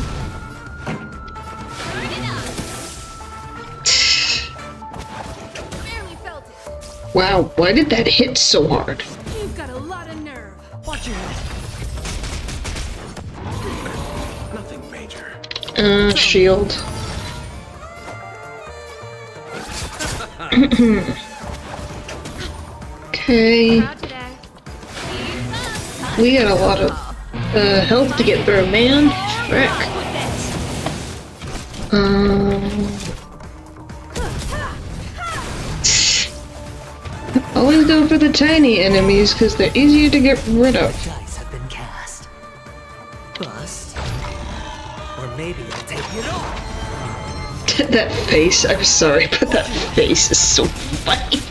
Wow, why did that hit so hard? You've got a lot of nerve. Watch your Nothing major. Shield. Okay. We got a lot of health to get through, man. Frick. Always go for the tiny enemies because they're easier to get rid of. Dice have been cast. Bust. Or maybe I'll take it all. That face, I'm sorry, but that face is so funny.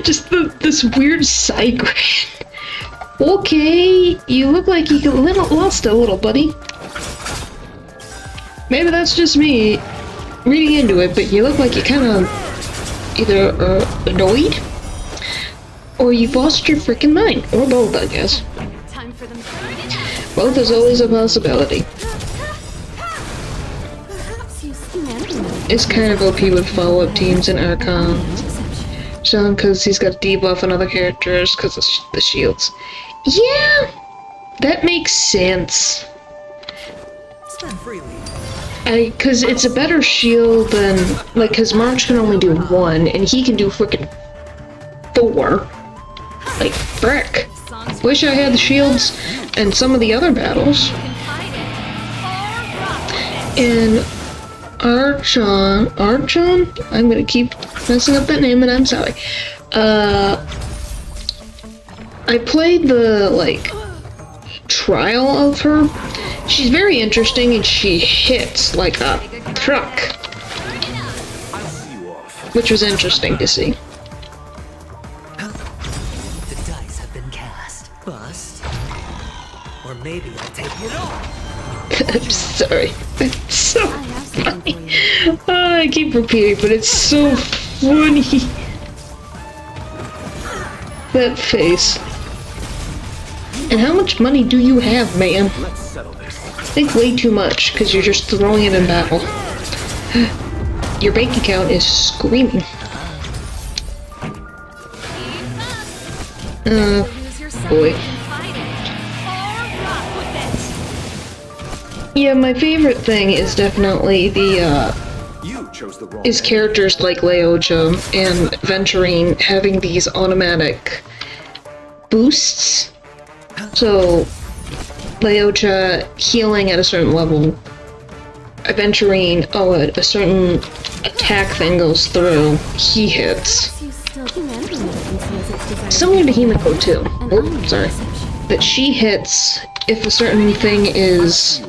Just this weird side grin. Okay, you look like you lost a little, buddy. Maybe that's just me reading into it, but you look like you kind of either annoyed or you've lost your freaking mind, or both, I guess. Time for them. Both is always a possibility. It's kind of OP with follow-up teams and Archon. So, because he's got debuff on other characters because of the shields. Yeah, that makes sense. Spend freely. Because it's a better shield than, like, because March can only do 1, and he can do frickin' 4. Like, frick. Wish I had the shields and some of the other battles. And Archon? I'm gonna keep messing up that name, and I'm sorry. I played the, like, trial of her. She's very interesting, and she hits like a truck. Which was interesting to see. The dice have been cast. Bust. Or maybe I'll take it all. I'm sorry. It's so funny. I keep repeating, but it's so funny. That face. And how much money do you have, man? Let's settle this. I think way too much, because you're just throwing it in battle. Your bank account is screaming. Boy. Yeah, my favorite thing is definitely the, You chose the wrong. is characters like Leocha and Aventurine having these automatic boosts. So, Leocha healing at a certain level. Aventurine, a certain attack thing goes through, he hits. Similar to Himiko too. Oh, sorry. That she hits if a certain thing is...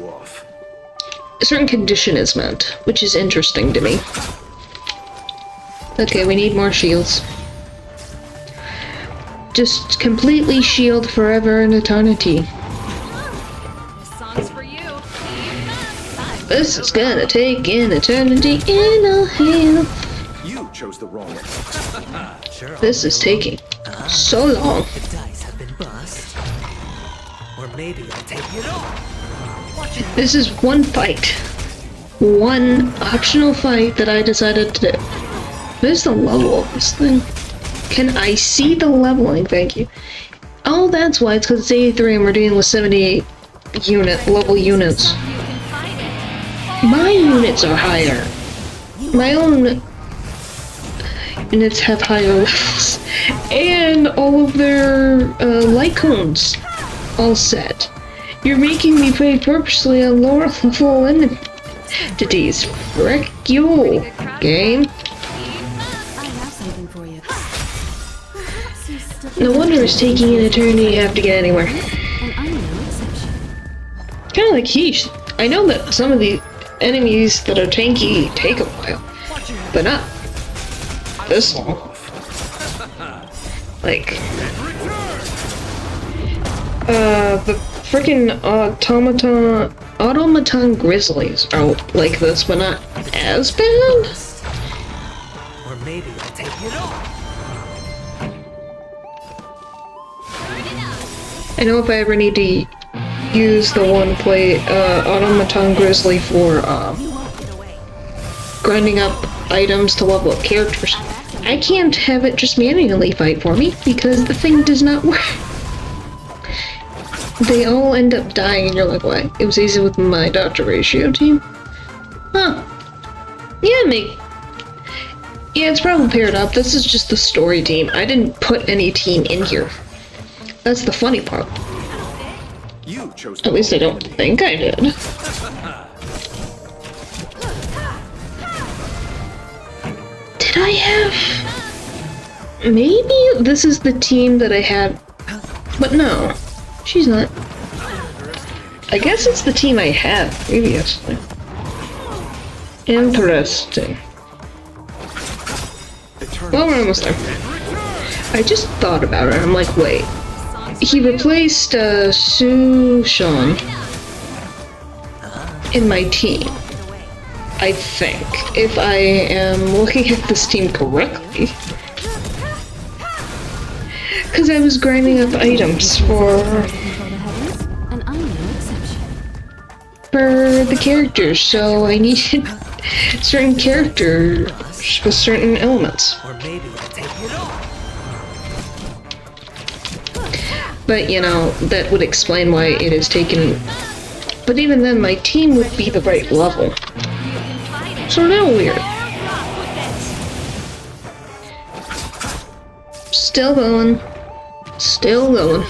a certain condition is met, which is interesting to me. Okay, we need more shields. Just completely shield forever and eternity. Song's for you. This is gonna take an eternity in a hill. You chose the wrong. Sure. This is taking so long. The dice have been bust. Or maybe I'll take it all. This is one fight. One optional fight that I decided to do. What is the level of this thing? Can I see the leveling? Thank you. Oh, that's why. It's because it's 83 and we're dealing with 78 level units. My units are higher. My own units have higher levels. And all of their light cones all set. You're making me pay purposely on lower level entities. Frick you, game. No wonder it's taking an eternity to have to get anywhere. Kinda like Heish. I know that some of the enemies that are tanky take a while, but not this long. Like, the frickin' automaton automaton grizzlies are like this, but not as bad. Or maybe I'll take it all. I know if I ever need to use the one-play automaton grizzly for grinding up items to level up characters, I can't have it just manually fight for me because the thing does not work. They all end up dying and you're like, why? It was easy with my Dr. Ratio team. Huh. Yeah, yeah, it's probably paired up. This is just the story team. I didn't put any team in here. That's the funny part. You chose At least I don't think I did. Did I have... Maybe this is the team that I had... But no, she's not. I guess it's the team I had previously. Interesting. Well, we're almost there. I just thought about it, and I'm like, wait. He replaced Sushan in my team, I think, if I am looking at this team correctly. Because I was grinding up items for the characters, so I needed certain characters with certain elements. Or maybe I'll take it all. But, you know, that would explain why it has taken... But even then, my team would be the right level. So now weird. Still going. Still going.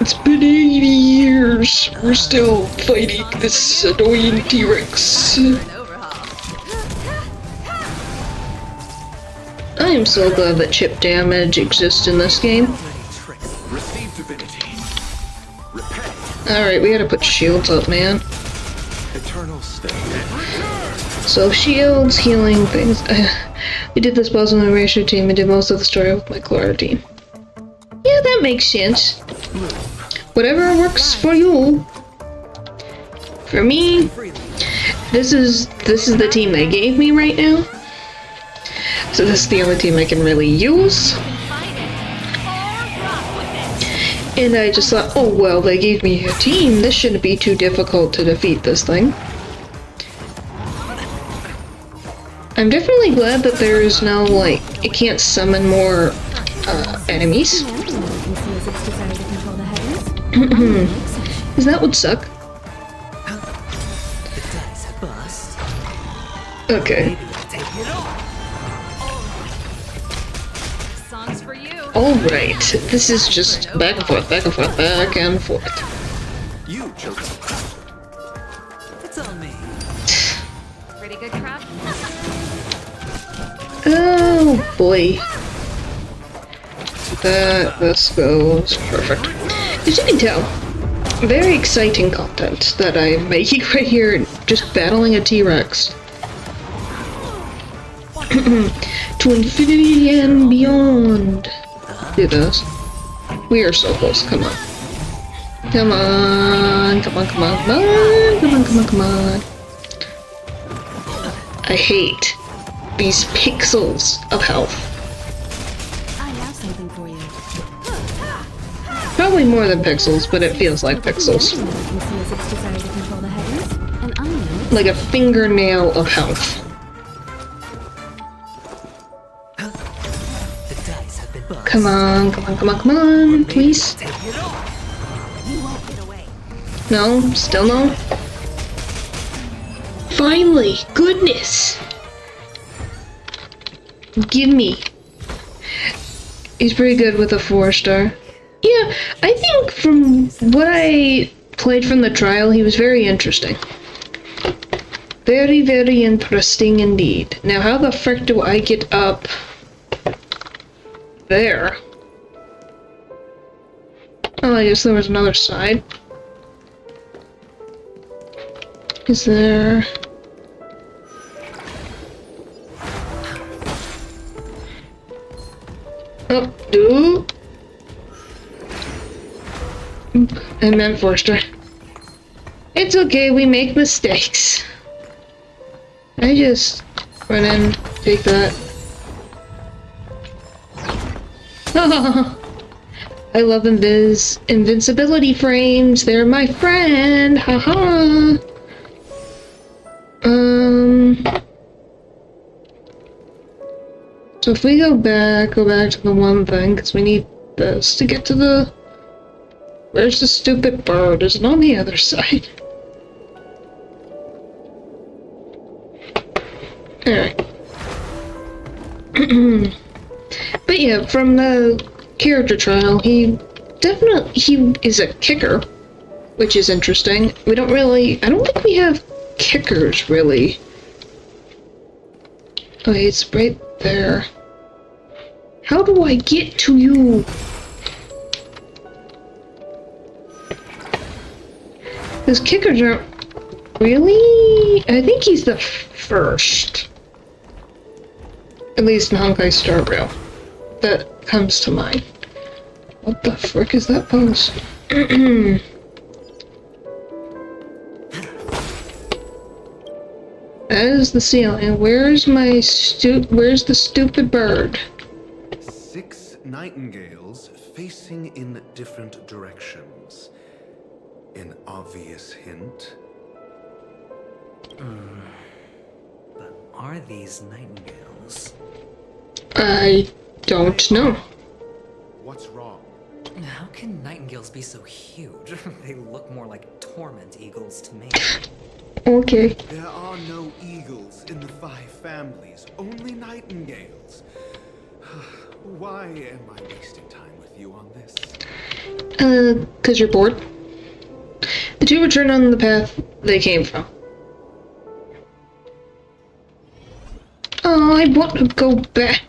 It's been 80 years. We're still fighting this annoying T-Rex. I am so glad that chip damage exists in this game. Alright, we gotta put shields up, man. So shields, healing things. We did this puzzle in the Ratio team and did most of the story with my Clara team. Yeah, that makes sense. Whatever works for you. For me, this is the team they gave me right now. So this is the only team I can really use. And I just thought, oh well, they gave me a team. This shouldn't be too difficult to defeat this thing. I'm definitely glad that there is no, like, it can't summon more enemies. Because that would suck. Okay. Alright, this is just back and forth, back and forth, back and forth. You chose. It's on me. Pretty good crap. Oh boy. This goes perfect. As you can tell, very exciting content that I'm making right here, just battling a T-Rex. To infinity and beyond. Do this. We are so close, come on. Come on, come on, come on, come on, come on, come on, come on. I hate these pixels of health. I have something for you. Probably more than pixels, but it feels like pixels. Like a fingernail of health. Come on, come on, come on, come on, please. No, still no. Finally, goodness. Give me. He's pretty good with a 4-star. Yeah, I think from what I played from the trial, he was very interesting. Very, very interesting indeed. Now, how the frick do I get up there? Oh, I guess there was another side. Is there... Oh, do. I meant 4-star. It's okay, we make mistakes. I just run in, take that. I love invincibility frames. They're my friend. Haha. So if we go back to the one thing, because we need this to get to the... Where's the stupid bird? Is it on the other side? Alright. But yeah, from the character trial, he is a kicker, which is interesting. I don't think we have kickers, really. Okay, it's right there. How do I get to you? Because kickers aren't really... I think he's the first. At least in Honkai Star Rail. That comes to mind. What the frick is that post? That is the ceiling. Where's the stupid bird? 6 nightingales facing in different directions. An obvious hint. But are these nightingales? I don't know. What's wrong? How can nightingales be so huge? They look more like torment eagles to me. Okay. There are no eagles in the 5 families, only nightingales. Why am I wasting time with you on this? 'Cause you're bored. The 2 return on the path they came from. Oh, I want to go back.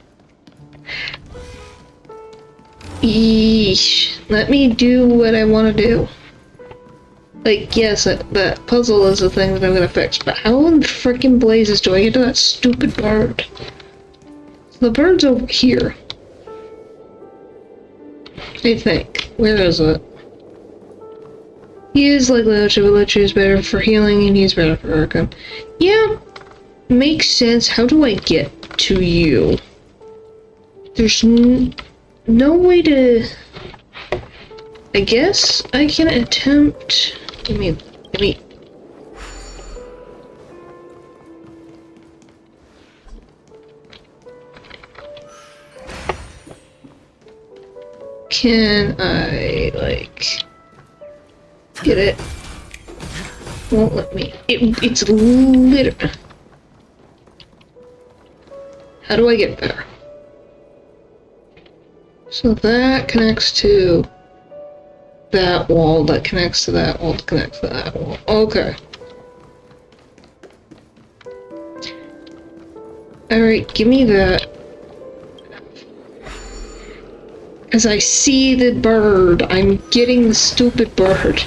Yeesh. Let me do what I want to do. Like, yes, that puzzle is the thing that I'm gonna fix, but how in frickin' blazes do I get to that stupid bird? The bird's over here. I think. Where is it? He is like Leocha, but Leocha is better for healing and he's better for Arkham. Yeah, makes sense. How do I get to you? There's no way to... I guess I can attempt... Let me... Can I, like... get it? Won't let me. It's literally... How do I get there? So that connects to that wall, that connects to that wall, that connects to that wall. Okay. Alright, give me that. As I see the bird, I'm getting the stupid bird.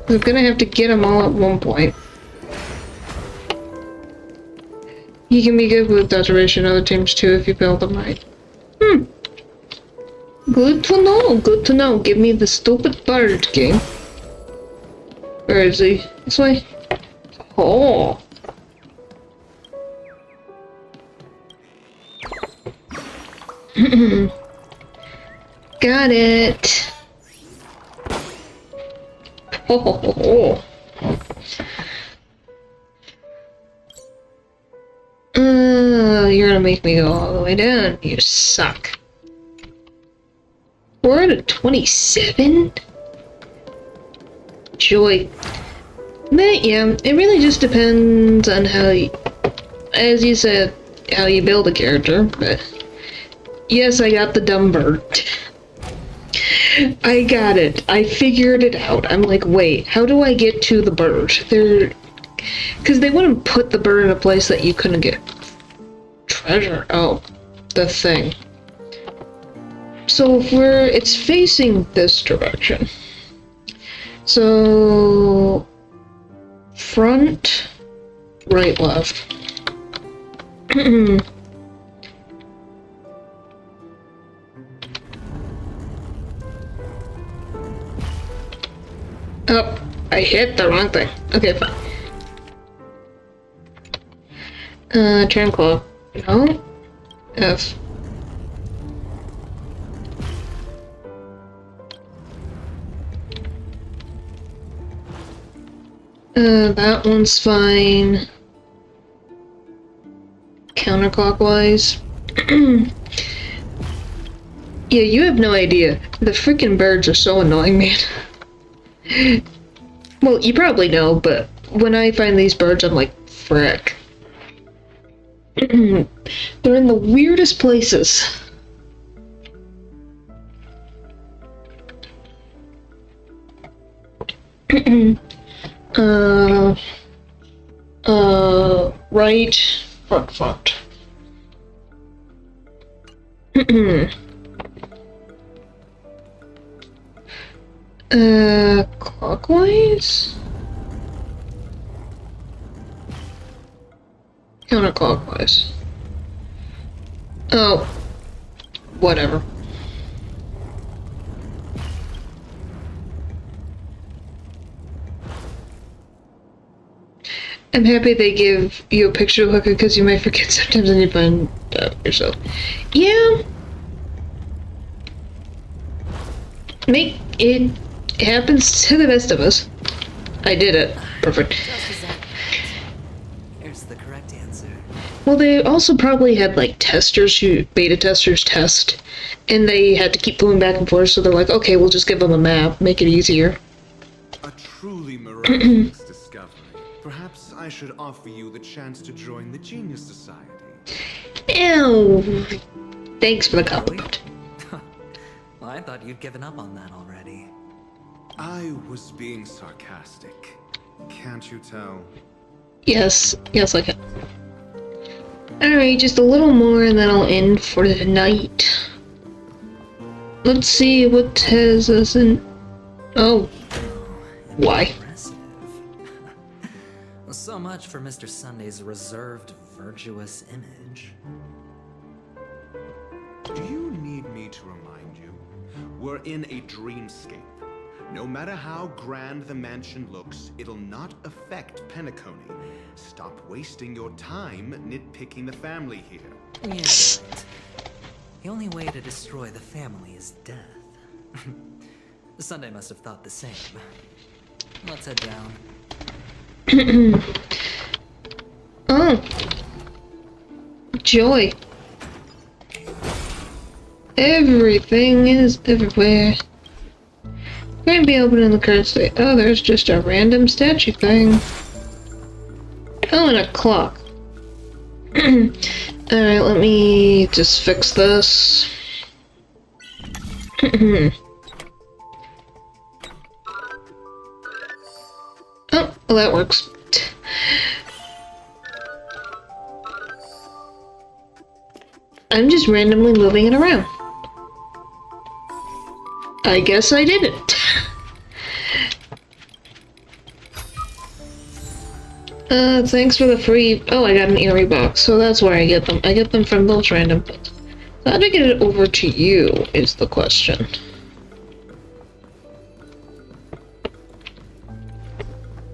I'm gonna have to get them all at one point. You can be good with determination other teams too if you build them right. Good to know, good to know. Give me the stupid bird, game. Where is he? This way? Oh. Got it. Oh. You're gonna make me go all the way down. You suck. We're at a 27? Joy. But yeah, it really just depends on how you, as you said, how you build a character, but yes, I got the dumb bird. I got it. I figured it out. I'm like, wait, how do I get to the bird? Because they wouldn't put the bird in a place that you couldn't get treasure. Oh, the thing. So if it's facing this direction. So front, right, left. Up. I hit the wrong thing. Okay, fine. Turn clock. No? F. That one's fine. Counterclockwise. Yeah, you have no idea. The freaking birds are so annoying, man. Well, you probably know, but when I find these birds, I'm like, frick. They're in the weirdest places. Right, front. Clockwise? Counterclockwise. Oh, whatever. I'm happy they give you a picture look because you might forget sometimes and you find out yourself. Yeah. It happens to the best of us. I did it. Perfect. Here's the correct answer. Well, they also probably had like beta testers test, and they had to keep going back and forth, so they're like, okay, we'll just give them a map, make it easier. A truly miraculous discovery. Perhaps I should offer you the chance to join the Genius Society. Ew. Thanks for the compliment. Well, I thought you'd given up on that already. I was being sarcastic. Can't you tell? Yes, I can. Alright, just a little more and then I'll end for the night. Let's see what has us in... Oh. Why? Well, so much for Mr. Sunday's reserved, virtuous image. Do you need me to remind you? We're in a dreamscape. No matter how grand the mansion looks, it'll not affect Penacony. Stop wasting your time nitpicking the family here. Yeah, right. The only way to destroy the family is death. Sunday must have thought the same. Let's head down. Oh. Joy. Everything is everywhere. Can't be opening the current state. Oh, there's just a random statue thing. Oh, and a clock. Alright, let me just fix this. Oh, well, that works. I'm just randomly moving it around. I guess I did it. Thanks for the free... Oh, I got an eerie box, so that's where I get them. I get them from those random things. How to get it over to you is the question.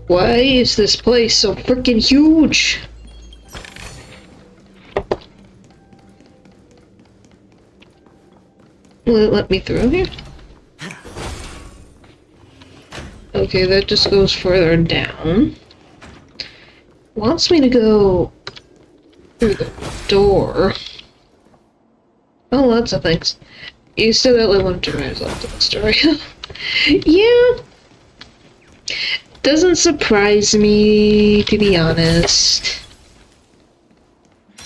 Why is this place so freaking huge? Will it let me through here? Okay, that just goes further down. Wants me to go through the door. Oh, lots of things. You still got one to rise up to the story. Yeah. Doesn't surprise me, to be honest.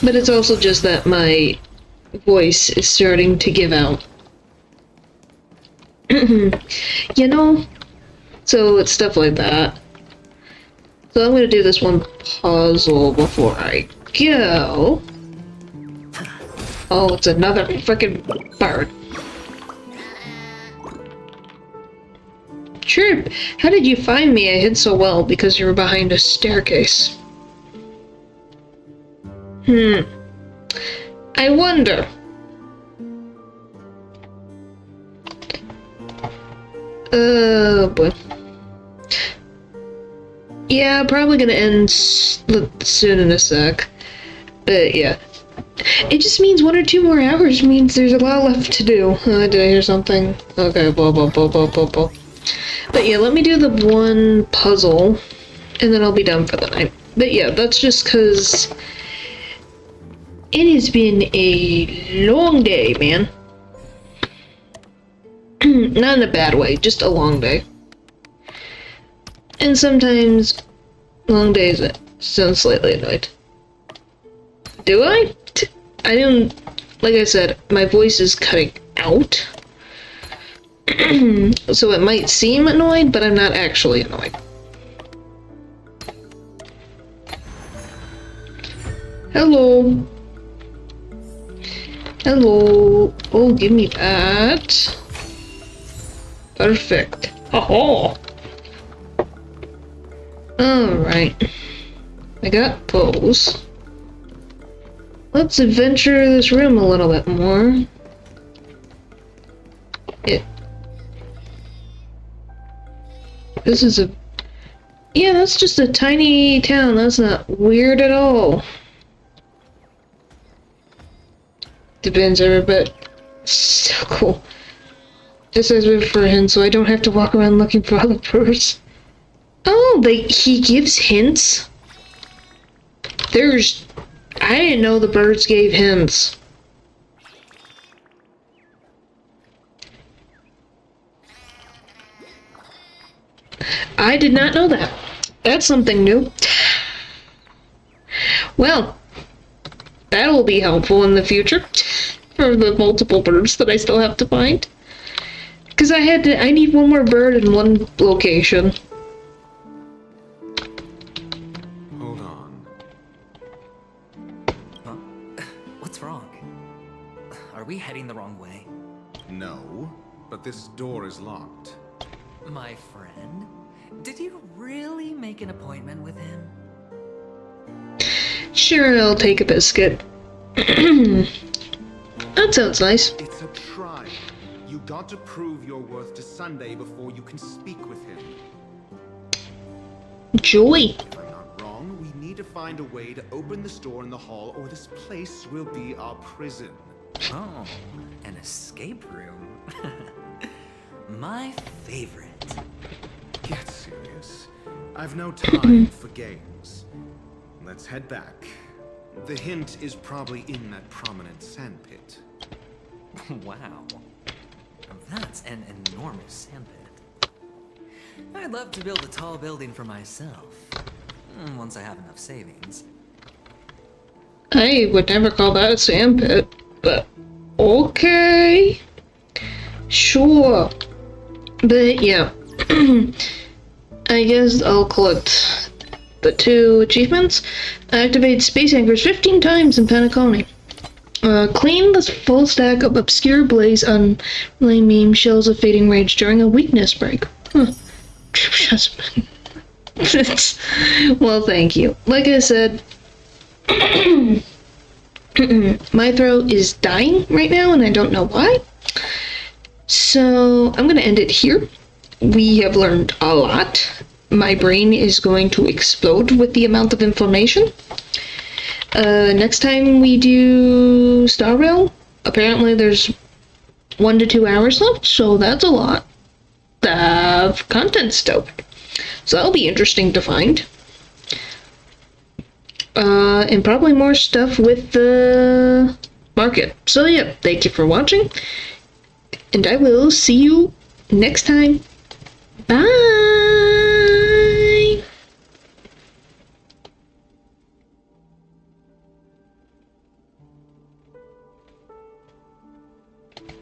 But it's also just that my voice is starting to give out. You know? So it's stuff like that. So I'm gonna do this one puzzle before I go. Oh, it's another frickin' bird. Chirp, how did you find me? I hid so well because you were behind a staircase. I wonder. Oh boy. Yeah, probably gonna end soon in a sec. But yeah. It just means 1 or 2 more hours means there's a lot left to do. Did I hear something? Okay, blah blah blah blah blah blah. But yeah, let me do the one puzzle, and then I'll be done for the night. But yeah, that's just because it has been a long day, man. Not in a bad way, just a long day. And sometimes long days sound slightly annoyed. Do I? I don't, like I said, my voice is cutting out. So it might seem annoyed, but I'm not actually annoyed. Hello. Hello. Oh, give me that. Perfect. Oh. Alright. I got those. Let's adventure this room a little bit more. This is a... Yeah, that's just a tiny town. That's not weird at all. Depends every bit. So cool. This is good for him, so I don't have to walk around looking for other birds. Oh, he gives hints? I didn't know the birds gave hints. I did not know that. That's something new. Well, that will be helpful in the future for the multiple birds that I still have to find. Because I need one more bird in one location. Hold on. Huh? What's wrong? Are we heading the wrong way? No, but this door is locked. My friend? Did you really make an appointment with him? Sure, I'll take a biscuit. That sounds nice. It's a trial. You got to prove your worth to Sunday before you can speak with him. Joy. If I'm not wrong, we need to find a way to open this door in the hall, or this place will be our prison. Oh, an escape room. My favorite. Get serious. I've no time for games. Let's head back. The hint is probably in that prominent sandpit. Wow. That's an enormous sandpit. I'd love to build a tall building for myself. Once I have enough savings. I would never call that a sandpit, but okay. Sure. But yeah. I guess I'll collect the 2 achievements. Activate space anchors 15 times in Penacony. Clean the full stack of obscure blaze on lane beam shells of fading rage during a weakness break. Huh. Well, thank you. Like I said, my throat is dying right now and I don't know why. So I'm gonna end it here. We have learned a lot. My brain is going to explode with the amount of information. Next time we do Star Rail, apparently there's 1 to 2 hours left, so that's a lot of content still. So that'll be interesting to find. And probably more stuff with the market. So yeah, thank you for watching, and I will see you next time. Bye!